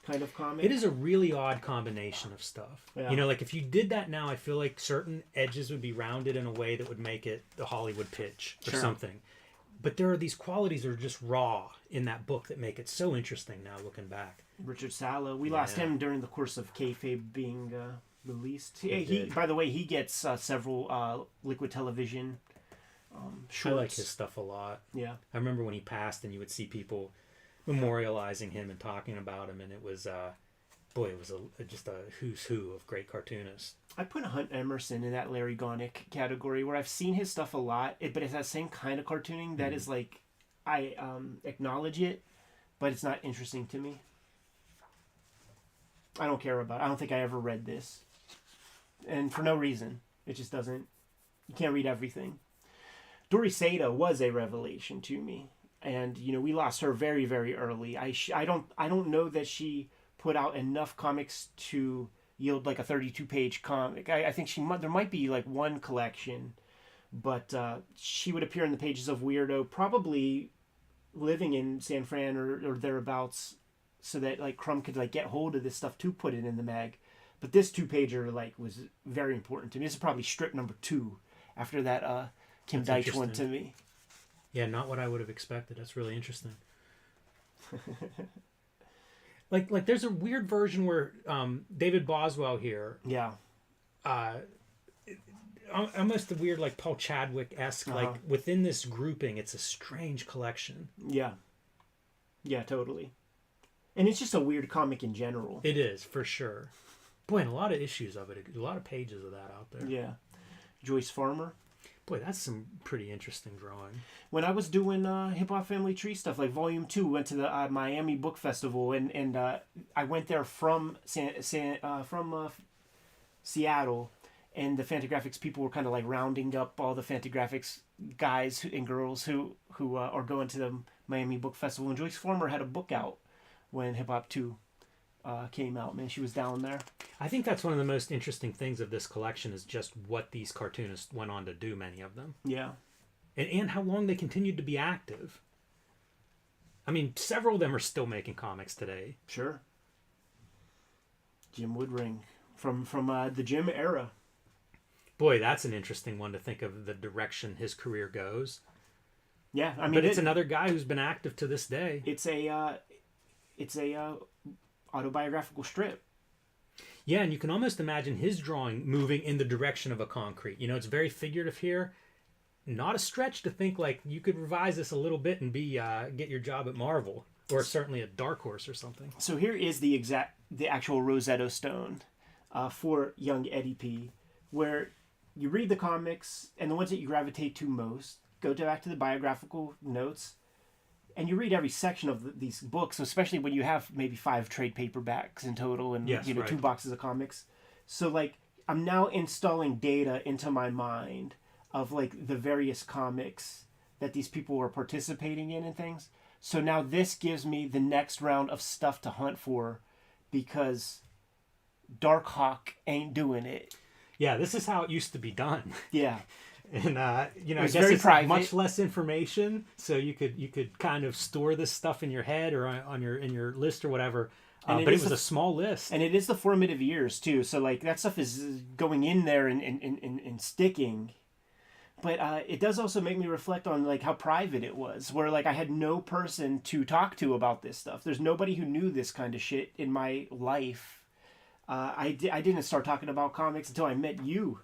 kind of comic. It is a really odd combination of stuff. Yeah. Like if you did that now, I feel like certain edges would be rounded in a way that would make it the Hollywood pitch or something. But there are these qualities that are just raw in that book that make it so interesting now looking back. Richard Sala, we lost him during the course of kayfabe being released. He by the way, he gets several Liquid Television shorts. I like his stuff a lot. Yeah. I remember when he passed and you would see people memorializing him and talking about him, and it was it was just a who's who of great cartoonists. I put Hunt Emerson in that Larry Gonick category where I've seen his stuff a lot, but it's that same kind of cartooning that is like, I acknowledge it, but it's not interesting to me. I don't care about it. I don't think I ever read this. And for no reason. It just doesn't, you can't read everything. Dori Sato was a revelation to me. And, we lost her very, very early. I don't know that she put out enough comics to yield like a 32-page comic. I think there might be like one collection, but she would appear in the pages of Weirdo, probably living in San Fran or thereabouts, so that like Crumb could like get hold of this stuff to put it in the mag. But this 2-pager like was very important to me. This is probably strip number 2 after that Kim Deitch one to me. Yeah, not what I would have expected. That's really interesting. like there's a weird version where David Boswell here. Yeah. Almost a weird like Paul Chadwick-esque, like within this grouping, it's a strange collection. Yeah. Yeah, totally. And it's just a weird comic in general. It is, for sure. Boy, and a lot of issues of it. A lot of pages of that out there. Yeah. Joyce Farmer. Boy, that's some pretty interesting drawing. When I was doing Hip Hop Family Tree stuff, like Volume 2, went to the Miami Book Festival, and I went there from Seattle, and the Fantagraphics people were kind of like rounding up all the Fantagraphics guys and girls who are going to the Miami Book Festival, and Joyce Farmer had a book out when Hip Hop 2 came out. Man, she was down there. I think that's one of the most interesting things of this collection is just what these cartoonists went on to do, many of them. Yeah. And how long they continued to be active. I mean, several of them are still making comics today. Sure. Jim Woodring from the Jim era. Boy, that's an interesting one to think of the direction his career goes. Yeah, I mean, but it's another guy who's been active to this day. It's a autobiographical strip. Yeah, and you can almost imagine his drawing moving in the direction of a concrete. It's very figurative here. Not a stretch to think like you could revise this a little bit and get your job at Marvel, or certainly at Dark Horse or something. So here is the actual Rosetta Stone for young Eddie P. where you read the comics and the ones that you gravitate to most, go back to the biographical notes, and you read every section of these books, especially when you have maybe 5 trade paperbacks in total and Yes, right. 2 boxes of comics. So like I'm now installing data into my mind of like the various comics that these people were participating in and things. So now this gives me the next round of stuff to hunt for, because Darkhawk ain't doing it. Yeah, this is how it used to be done. Yeah. And It's I guess very it's private. much less information, so you could kind of store this stuff in your head or on your list or whatever. But it was a small list, and it is the formative years too. So like that stuff is going in there and sticking. But it does also make me reflect on like how private it was, where like I had no person to talk to about this stuff. There's nobody who knew this kind of shit in my life. I didn't start talking about comics until I met you.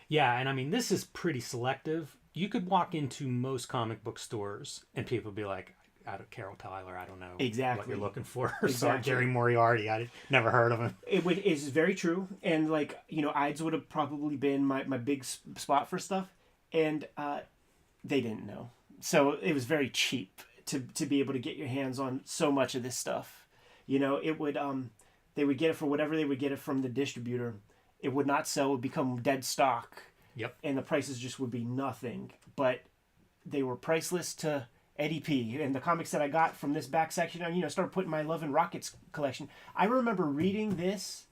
Yeah, and I mean, this is pretty selective. You could walk into most comic book stores and people would be like, Carol Tyler, I don't know Exactly what you're looking for. Exactly. Sorry, Jerry Moriarty, I never heard of him. It's very true. And like, Ides would have probably been my big spot for stuff. And they didn't know. So it was very cheap to be able to get your hands on so much of this stuff. It would they would get it for whatever they would get it from the distributor. It would not sell, it would become dead stock. Yep. And the prices just would be nothing. But they were priceless to Eddie P. And the comics that I got from this back section, I started putting my Love and Rockets collection. I remember reading this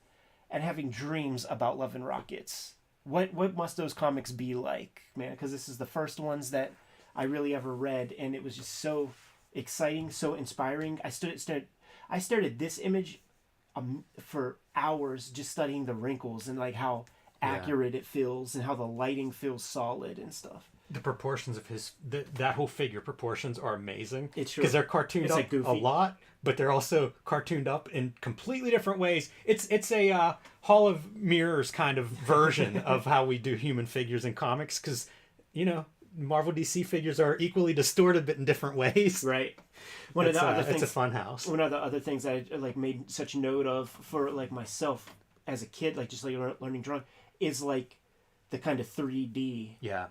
and having dreams about Love and Rockets. What must those comics be like, man? Because this is the first ones that I really ever read, and it was just so exciting, so inspiring. I stared at this image for hours, just studying the wrinkles and like how accurate it feels and how the lighting feels solid and stuff. The proportions of that whole figure proportions are amazing. It's true. Because they're cartooned like up a lot, but they're also cartooned up in completely different ways. It's a Hall of Mirrors kind of version of how we do human figures in comics, because Marvel DC figures are equally distorted but in different ways. Right. It's a fun house. One of the other things I like made such note of for like myself as a kid, like just like learning drawing, is like the kind of 3D. Yeah.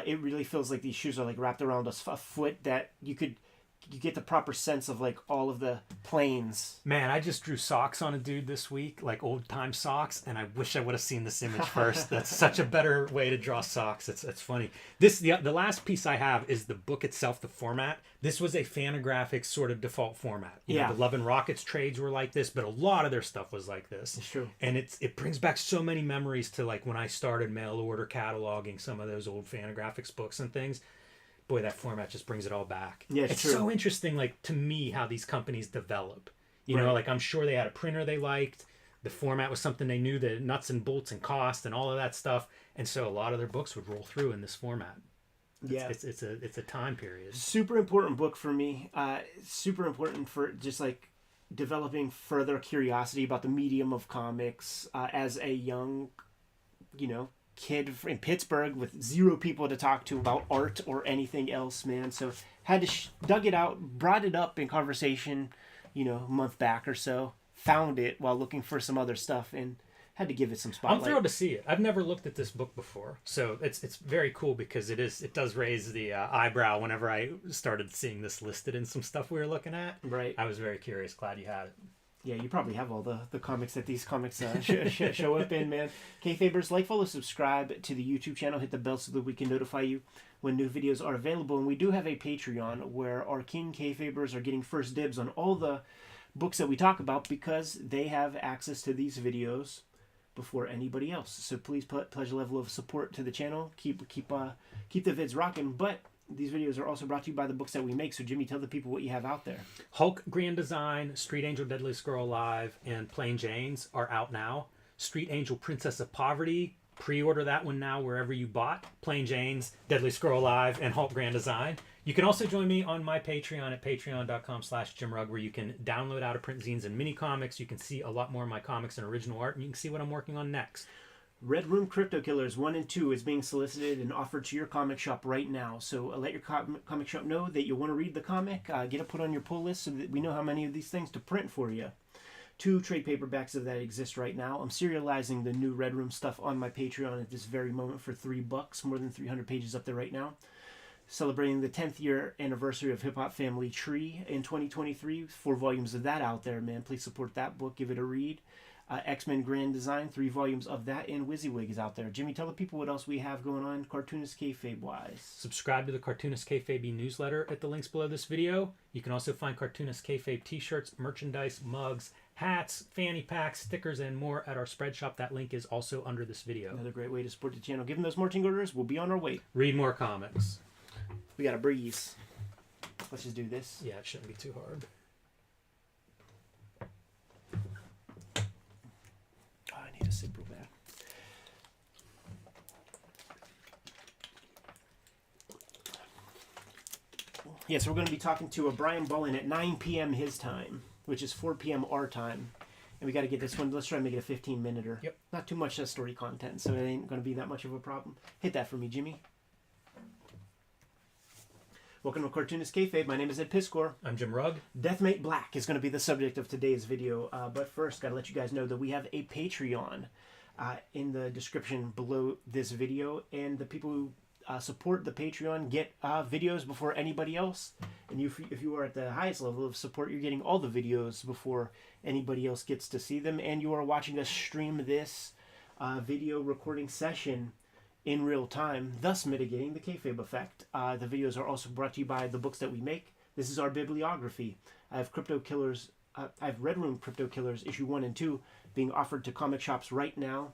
It really feels like these shoes are like wrapped around a foot, that you get the proper sense of like all of the planes. Man, I just drew socks on a dude this week, like old time socks, and I wish I would have seen this image first. That's such a better way to draw socks. It's funny. The last piece I have is the book itself, the format. This was a Fantagraphics sort of default format. The Love and Rockets trades were like this, but a lot of their stuff was like this. It's true. And it brings back so many memories to like when I started mail order cataloging some of those old Fantagraphics books and things. Boy, that format just brings it all back. Yeah, it's true. so interesting, like, to me, how these companies develop. Right. Like, I'm sure they had a printer they liked. The format was something they knew, the nuts and bolts and cost and all of that stuff. And so a lot of their books would roll through in this format. It's a time period. Super important book for me. Super important for just like developing further curiosity about the medium of comics as a young, kid in Pittsburgh with 0 people to talk to about art or anything else, man. So had to dug it out, brought it up in conversation, a month back or so. Found it while looking for some other stuff and had to give it some spotlight. I'm thrilled to see it. I've never looked at this book before, so it's very cool, because it does raise the eyebrow whenever I started seeing this listed in some stuff we were looking at. Right. I was very curious. Glad you had it. Yeah, you probably have all the comics that these comics show up in, man. Kayfabers, like, follow, subscribe to the YouTube channel. Hit the bell so that we can notify you when new videos are available. And we do have a Patreon where our King Kayfabers are getting first dibs on all the books that we talk about, because they have access to these videos before anybody else. So please pledge a level of support to the channel. Keep the vids rocking. But these videos are also brought to you by the books that we make. So Jimmy, tell the people what you have out there. Hulk Grand Design, Street Angel Deadliest Girl Alive, and Plain Janes are out now. Street Angel Princess of Poverty, pre-order that one now wherever you bought Plain Janes, Deadliest Girl Alive, and Hulk Grand Design. You can also join me on my Patreon at patreon.com/JimRugg, where you can download out-of-print zines and mini comics. You can see a lot more of my comics and original art, and you can see what I'm working on next. Red Room Crypto Killers 1 and 2 is being solicited and offered to your comic shop right now. So let your comic shop know that you want to read the comic. Get it put on your pull list so that we know how many of these things to print for you. 2 trade paperbacks of that exist right now. I'm serializing the new Red Room stuff on my Patreon at this very moment for $3, more than 300 pages up there right now. Celebrating the 10th year anniversary of Hip Hop Family Tree in 2023. 4 volumes of that out there, man. Please support that book. Give it a read. X-Men Grand Design, 3 volumes of that, and WYSIWYG is out there. Jimmy, tell the people what else we have going on Cartoonist Kayfabe-wise. Subscribe to the Cartoonist Kayfabe newsletter at the links below this video. You can also find Cartoonist Kayfabe t-shirts, merchandise, mugs, hats, fanny packs, stickers, and more at our spread shop. That link is also under this video. Another great way to support the channel. Give them those marching orders. We'll be on our way. Read more comics. We got a breeze. Let's just do this. Yeah, it shouldn't be too hard. Oh, I need a sip real bad. Yeah, so we're going to be talking to a Brian Bullen at 9 p.m. his time, which is 4 p.m. our time. And we got to get this one. Let's try and make it a 15-minute-er. Yep. Not too much story content, so it ain't going to be that much of a problem. Hit that for me, Jimmy. Welcome to Cartoonist Kayfabe. My name is Ed Piscor. I'm Jim Rugg. Deathmate Black is going to be the subject of today's video. But first, got to let you guys know that we have a Patreon in the description below this video. And the people who support the Patreon get videos before anybody else. And if you are at the highest level of support, you're getting all the videos before anybody else gets to see them. And you are watching us stream this video recording session in real time, thus mitigating the kayfabe effect. The videos are also brought to you by the books that we make. This is our bibliography. I have I have Red Room Crypto Killers issue 1 and 2 being offered to comic shops right now.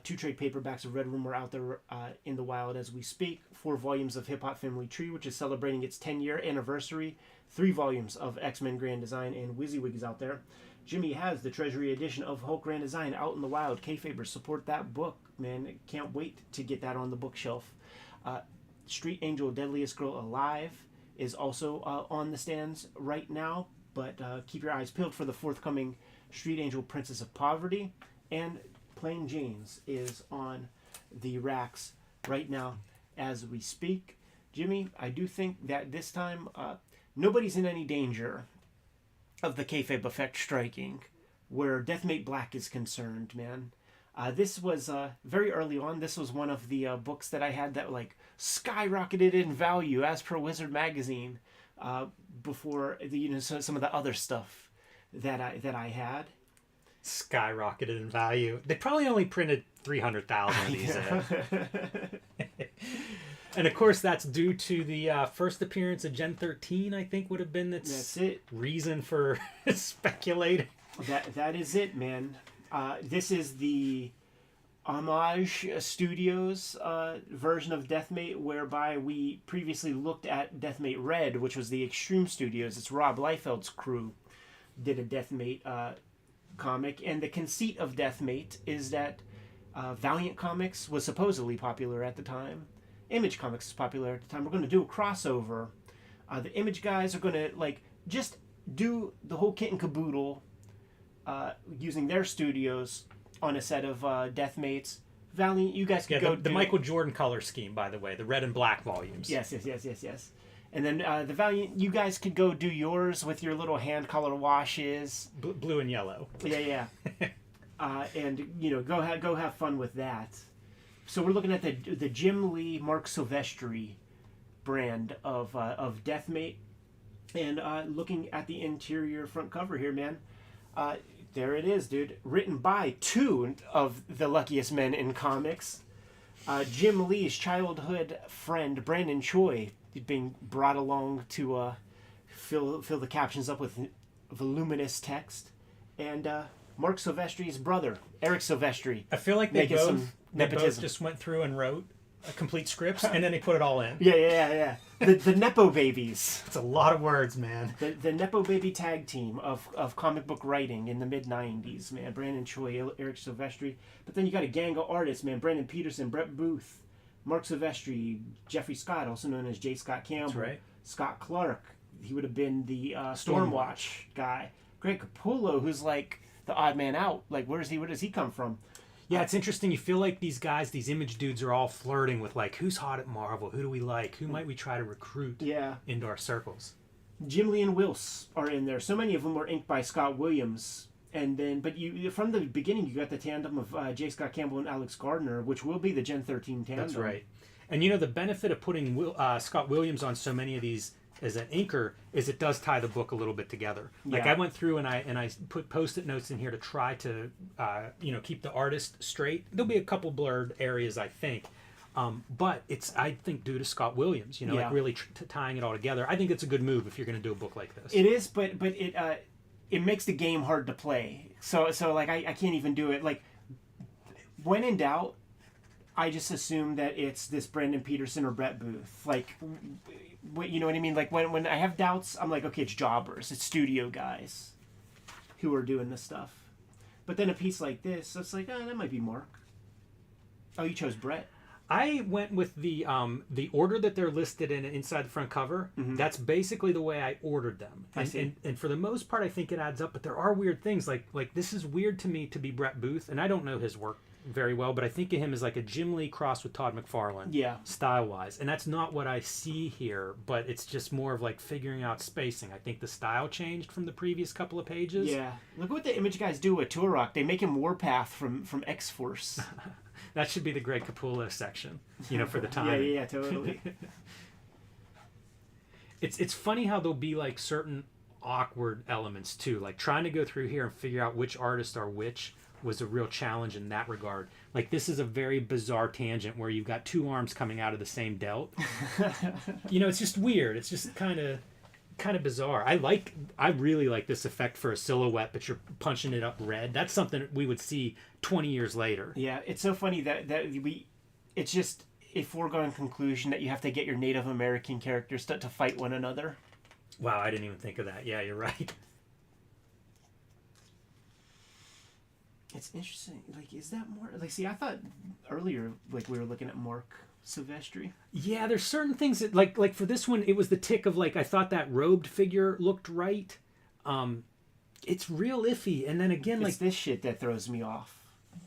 2 trade paperbacks of Red Room are out there in the wild as we speak. 4 volumes of Hip Hop Family Tree, which is celebrating its 10-year anniversary. 3 volumes of X-Men Grand Design, and WYSIWYG is out there. Jimmy has the Treasury edition of Hulk Grand Design out in the wild. Kayfabers, support that book, man. Can't wait to get that on the bookshelf. Street Angel Deadliest Girl Alive is also on the stands right now, but keep your eyes peeled for the forthcoming Street Angel Princess of Poverty. And Plain Jane's is on the racks right now as we speak. Jimmy, I do think that this time nobody's in any danger of the kayfabe effect striking where Deathmate Black is concerned, man. This was very early on. This was one of the books that I had that like skyrocketed in value as per Wizard Magazine before the some of the other stuff that I had. Skyrocketed in value. They probably only printed 300,000 of these. And of course, that's due to the first appearance of Gen 13, I think would have been that's it. Reason for speculating. That is it, man. This is the Homage Studios version of Deathmate, whereby we previously looked at Deathmate Red, which was the Extreme Studios. It's Rob Liefeld's crew did a Deathmate comic, and the conceit of Deathmate is that Valiant Comics was supposedly popular at the time. Image Comics is popular at the time. We're going to do a crossover. The Image guys are going to like just do the whole kit and caboodle using their studios on a set of Deathmates. Valiant, you guys could go the Michael Jordan color scheme, by the way, the red and black volumes. Yes. And then the Valiant, you guys could go do yours with your little hand color washes. Blue and yellow. Yeah. And go have fun with that. So we're looking at the Jim Lee Mark Silvestri brand of Deathmate, and looking at the interior front cover here, man. There it is, dude. Written by 2 of the luckiest men in comics. Jim Lee's childhood friend Brandon Choi being brought along to fill the captions up with voluminous text, and Mark Silvestri's brother Eric Silvestri. I feel like they both just went through and wrote complete scripts, and then they put it all in. Yeah. The Nepo Babies. It's a lot of words, man. The Nepo Baby tag team of comic book writing in the mid-90s, man. Brandon Choi, Eric Silvestri. But then you got a gang of artists, man. Brandon Peterson, Brett Booth, Mark Silvestri, Jeffrey Scott, also known as J. Scott Campbell. That's right. Scott Clark. He would have been the Stormwatch guy. Greg Capullo, who's like the odd man out. Like, where does he come from? Yeah, it's interesting. You feel like these guys, these image dudes, are all flirting with like, who's hot at Marvel? Who do we like? Who might we try to recruit into our circles? Jim Lee and Wills are in there. So many of them were inked by Scott Williams. And then, but you from the beginning, you got the tandem of J. Scott Campbell and Alex Gardner, which will be the Gen 13 tandem. That's right. And the benefit of putting Scott Williams on so many of these as an inker is it does tie the book a little bit together. Like I went through and I put post-it notes in here to try to keep the artist straight. There'll be a couple blurred areas, I think. But it's, I think, due to Scott Williams, like really tying it all together. I think it's a good move if you're going to do a book like this. It is, but it makes the game hard to play. So like I can't even do it. Like when in doubt, I just assume that it's this Brandon Peterson or Brett Booth. Like, you know what I mean? Like when I have doubts, I'm like, okay, it's jobbers, it's studio guys who are doing this stuff. But then a piece like this, it's like, that might be Mark. Oh, you chose Brett. I went with the order that they're listed in inside the front cover. Mm-hmm. That's basically the way I ordered them. And for the most part, I think it adds up. But there are weird things. Like this is weird to me to be Brett Booth, and I don't know his work very well, but I think of him as like a Jim Lee crossed with Todd McFarlane. Yeah. Style-wise. And that's not what I see here, but it's just more of like figuring out spacing. I think the style changed from the previous couple of pages. Yeah. Look what the image guys do with Turok. They make him Warpath from X-Force. That should be the Greg Capullo section, for the time. Yeah, totally. It's funny how there'll be like certain awkward elements too. Like trying to go through here and figure out which artists are which was a real challenge in that regard. Like this is a very bizarre tangent where you've got two arms coming out of the same delt. It's just weird. It's just kind of bizarre. I really like this effect for a silhouette, but you're punching it up red. That's something we would see 20 years later. Yeah, it's so funny that it's just a foregone conclusion that you have to get your Native American characters to fight one another. Wow, I didn't even think of that. Yeah, you're right. It's interesting. Like, is that more like? See, I thought earlier, like we were looking at Mark Silvestri. Yeah, there's certain things that like for this one, it was the tick of like I thought that robed figure looked right. It's real iffy, and then again, it's this shit that throws me off.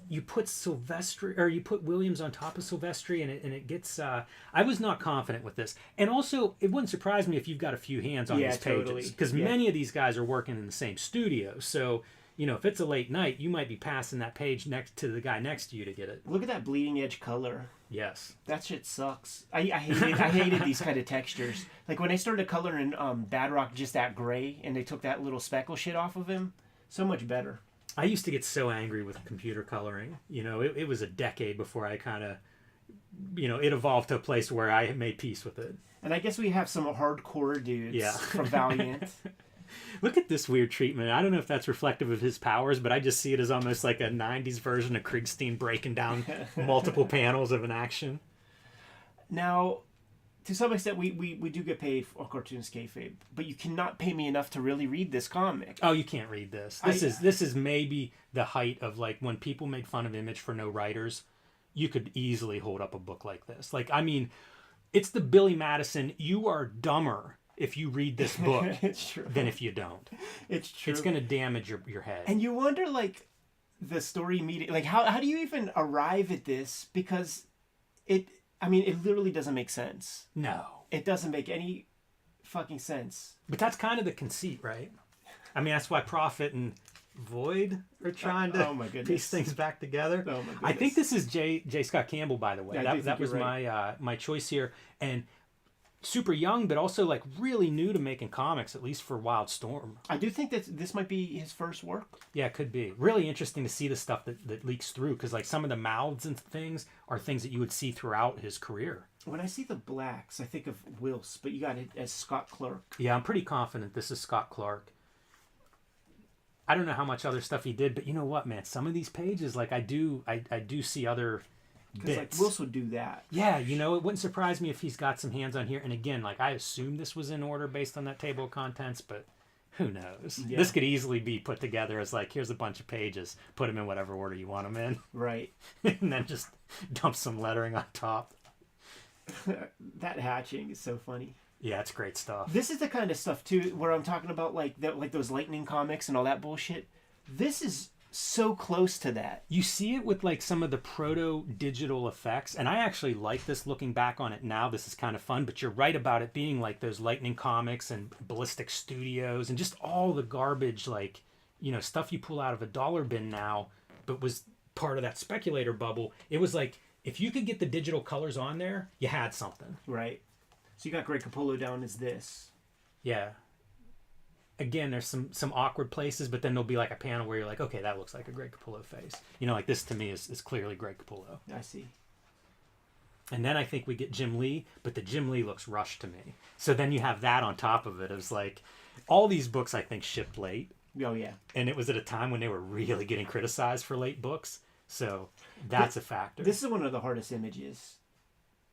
You put Silvestri or you put Williams on top of Silvestri, and it gets. I was not confident with this, and also it wouldn't surprise me if you've got a few hands on these pages because many of these guys are working in the same studio, so. If it's a late night, you might be passing that page next to the guy next to you to get it. Look at that bleeding edge color. Yes. That shit sucks. I hated these kind of textures. Like when they started coloring Badrock just that gray and they took that little speckle shit off of him, so much better. I used to get so angry with computer coloring. It was a decade before I kind of, it evolved to a place where I made peace with it. And I guess we have some hardcore dudes from Valiant. Look at this weird treatment. I don't know if that's reflective of his powers, but I just see it as almost like a 90s version of Kriegstein breaking down multiple panels of an action. Now, to some extent, we do get paid for Cartoonist kayfabe, but you cannot pay me enough to really read this comic. Oh, you can't read this. This is maybe the height of like when people made fun of Image for no writers. You could easily hold up a book like this. Like, I mean, it's the Billy Madison, you are dumber if you read this book than if you don't. It's true. It's going to damage your head. And you wonder, like, the story meeting, like, how do you even arrive at this? Because it literally doesn't make sense. No. It doesn't make any fucking sense. But that's kind of the conceit, right? I mean, that's why Prophet and Void are trying to piece things back together. Oh my goodness. I think this is J. Scott Campbell, by the way. Yeah, that was right. my choice here. And super young, but also like really new to making comics, at least for Wildstorm. I do think that this might be his first work. Yeah, it could be. Really interesting to see the stuff that leaks through, because like some of the mouths and things are things that you would see throughout his career. When I see the blacks, I think of Wills, but you got it as Scott Clark. Yeah, I'm pretty confident this is Scott Clark. I don't know how much other stuff he did, but you know what, man? Some of these pages, like I do see other bits. Like Wills would do that. Yeah, it wouldn't surprise me if he's got some hands on here. And again, like I assume this was in order based on that table of contents, but who knows? Yeah. This could easily be put together as like, here's a bunch of pages, put them in whatever order you want them in. Right. And then just dump some lettering on top. That hatching is so funny. Yeah, it's great stuff. This is the kind of stuff too where I'm talking about like those Lightning comics and all that bullshit. This is so close to that. You see it with like some of the proto-digital effects, and I actually like this looking back on it now. This is kind of fun, but you're right about it being like those Lightning comics and Ballistic Studios and just all the garbage, like, stuff you pull out of a dollar bin now, but was part of that speculator bubble. It was like, if you could get the digital colors on there, you had something. Right. So you got Greg Capullo down as this. Yeah. Again, there's some awkward places, but then there'll be like a panel where you're like, okay, that looks like a Greg Capullo face. Like this to me is clearly Greg Capullo. I see. And then I think we get Jim Lee, but the Jim Lee looks rushed to me. So then you have that on top of it. It was like, all these books I think shipped late. Oh, yeah. And it was at a time when they were really getting criticized for late books. So that's a factor. This is one of the hardest images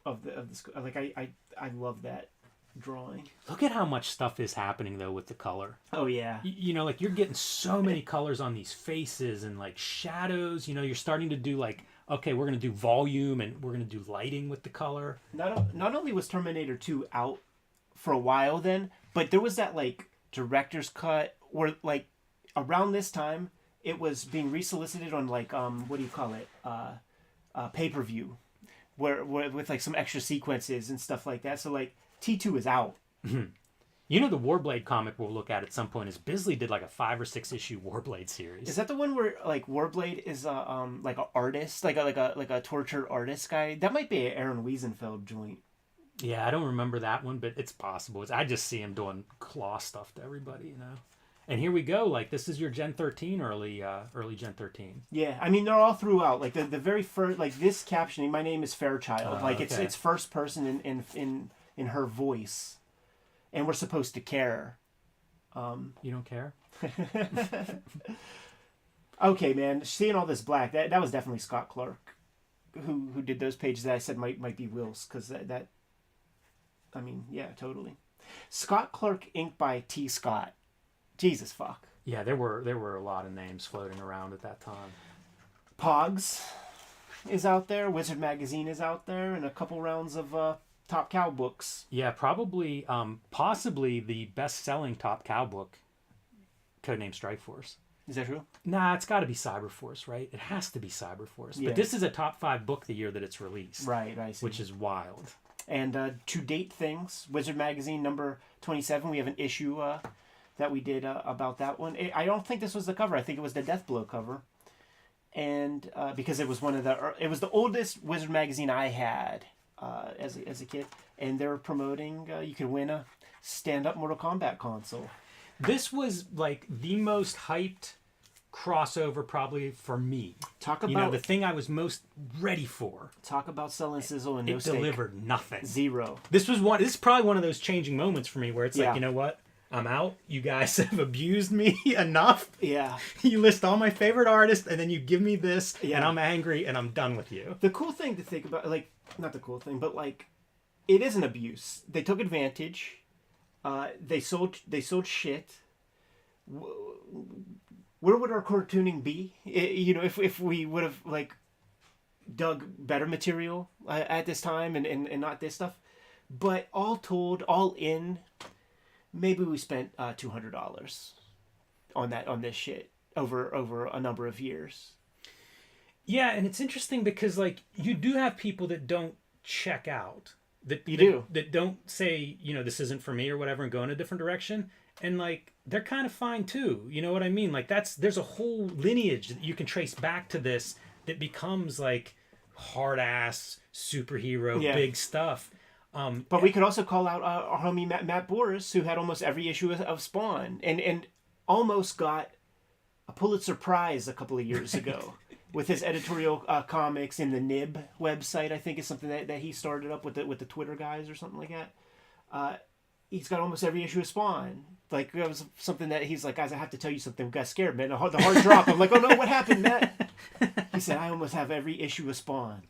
of the like I love that drawing. Look at how much stuff is happening though with the color. Oh yeah. Like you're getting so many colors on these faces and like shadows. You're starting to do like, okay, we're gonna do volume and we're gonna do lighting with the color. Not only was Terminator 2 out for a while then, but there was that like director's cut where like around this time it was being resolicited on like what do you call it, pay-per-view, where with like some extra sequences and stuff like that. So like T2 is out. The Warblade comic we'll look at some point is Bisley did like a 5 or 6 issue Warblade series. Is that the one where like Warblade is like an artist, like a tortured artist guy? That might be an Aaron Wiesenfeld joint. Yeah, I don't remember that one, but it's possible. I just see him doing claw stuff to everybody, And here we go. Like this is your Gen 13 early Gen 13. Yeah, I mean they're all throughout. Like the very first, like this captioning, "My name is Fairchild." Like okay. it's first person in her voice, and we're supposed to care. You don't care? Okay, man. Seeing all this black, that was definitely Scott Clark, who did those pages that I said might be Will's, because that. I mean, yeah, totally. Scott Clark, inked by T. Scott. Jesus fuck. Yeah, there were a lot of names floating around at that time. Pogs is out there. Wizard Magazine is out there, and a couple rounds of Top Cow books. Yeah, probably, possibly the best-selling Top Cow book, Codename Strikeforce. Is that true? Nah, it's got to be Cyberforce, right? It has to be Cyberforce. Yeah. But this is a top 5 book the year that it's released. Right, I see. Which is wild. And to date things, Wizard Magazine number 27, we have an issue that we did about that one. I don't think this was the cover. I think it was the Deathblow cover. And because it was it was the oldest Wizard Magazine I had as a kid. And they were promoting, you could win a stand-up Mortal Kombat console. This was like the most hyped crossover probably for me. Talk about the thing I was most ready for. Talk about selling sizzle and no It steak. delivered nothing. Zero. This is probably one of those changing moments for me where it's Yeah. like, you know what? I'm out. You guys have abused me enough. Yeah. You list all my favorite artists and then you give me this Yeah. and I'm angry and I'm done with you. The cool thing to think about, like, not the cool thing, but like, it is an abuse. They took advantage. They sold shit. Where would our cartooning be? If we would have like dug better material at this time and not this stuff. But all told, all in, maybe we spent $200 on this shit over a number of years. Yeah, and it's interesting because like you do have people that don't check out. That don't say, this isn't for me or whatever and go in a different direction. And like they're kind of fine too. You know what I mean? Like there's a whole lineage that you can trace back to this that becomes like hard ass superhero big stuff. But we could also call out our homie Matt Boris, who had almost every issue of Spawn and almost got a Pulitzer Prize a couple of years ago with his editorial comics in the Nib website. I think is something that he started up with the Twitter guys or something like that. He's got almost every issue of Spawn. Like, it was something that he's like, guys, I have to tell you something. We got scared, man. The hard drop. I'm like, oh no, what happened, Matt? He said, I almost have every issue of Spawn.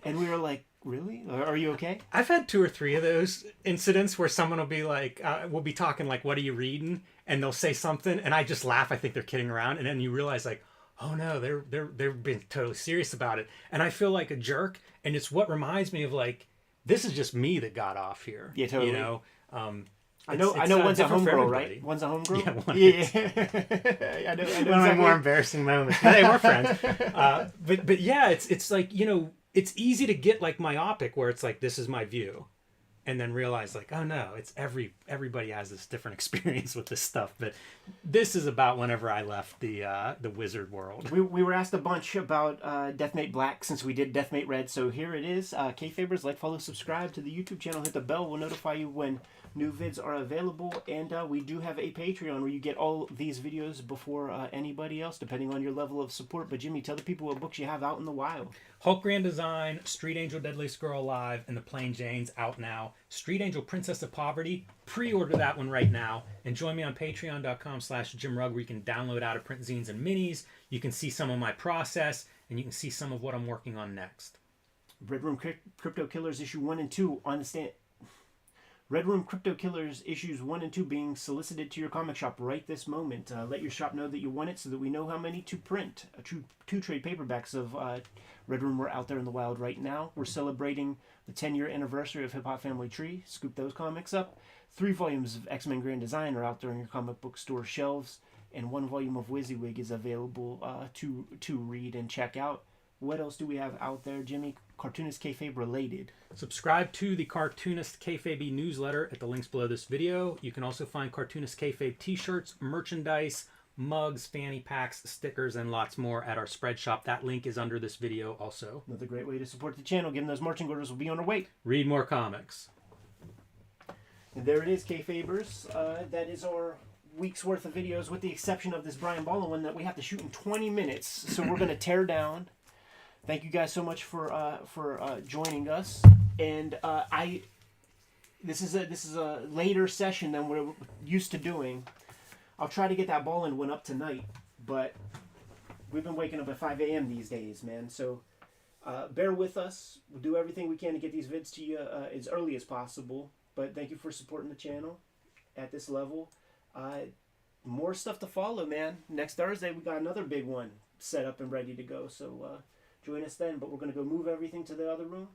And we were like, really? Are you okay? I've had 2 or 3 of those incidents where someone will be like, we'll be talking like, what are you reading? And they'll say something, and I just laugh. I think they're kidding around. And then you realize like, oh no, they're being totally serious about it. And I feel like a jerk. And it's what reminds me of like, this is just me that got off here. Yeah, totally. I know. One's a homegirl, right? One's a homegirl. Yeah, one is. I know one of my more embarrassing moments. But they were friends. But yeah, it's like it's easy to get like myopic where it's like this is my view, and then realized like, oh no, it's everybody has this different experience with this stuff. But this is about whenever I left the wizard world. We were asked a bunch about Deathmate Black since we did Deathmate Red, so here it is. Kayfabers, like, follow, subscribe to the YouTube channel, hit the bell. We'll notify you when new vids are available, and we do have a Patreon where you get all these videos before anybody else, depending on your level of support. But Jimmy, tell the people what books you have out in the wild. Hulk Grand Design, Street Angel Deadliest Girl Alive, and The Plain Jane's out now. Street Angel Princess of Poverty, pre-order that one right now. And join me on patreon.com/JimRugg, where you can download out-of-print zines and minis. You can see some of my process, and you can see some of what I'm working on next. Red Room Crypto Killers issue 1 and 2 on the stand. Red Room Crypto Killers issues 1 and 2 being solicited to your comic shop right this moment. Let your shop know that you want it so that we know how many to print. Two trade paperbacks of Red Room are out there in the wild right now. We're celebrating the 10-year anniversary of Hip Hop Family Tree. Scoop those comics up. 3 volumes of X-Men Grand Design are out there on your comic book store shelves. And 1 volume of WYSIWYG is available to read and check out. What else do we have out there, Jimmy? Cartoonist Kayfabe related. Subscribe to the Cartoonist Kayfabe newsletter at the links below this video. You can also find Cartoonist Kayfabe t-shirts, merchandise, mugs, fanny packs, stickers, and lots more at our spread shop. That link is under this video also. Another great way to support the channel. Given those marching orders will be on our way. Read more comics. And there it is, Kayfabers. That is our week's worth of videos, with the exception of this Brian Ballin one that we have to shoot in 20 minutes. So we're going to tear down. Thank you guys so much for joining us. And this is a later session than we're used to doing. I'll try to get that Ballin one up tonight, but we've been waking up at 5 a.m. these days, man. So bear with us. We'll do everything we can to get these vids to you as early as possible. But thank you for supporting the channel at this level. More stuff to follow, man. Next Thursday we got another big one set up and ready to go. So join us then. But we're going to go move everything to the other room.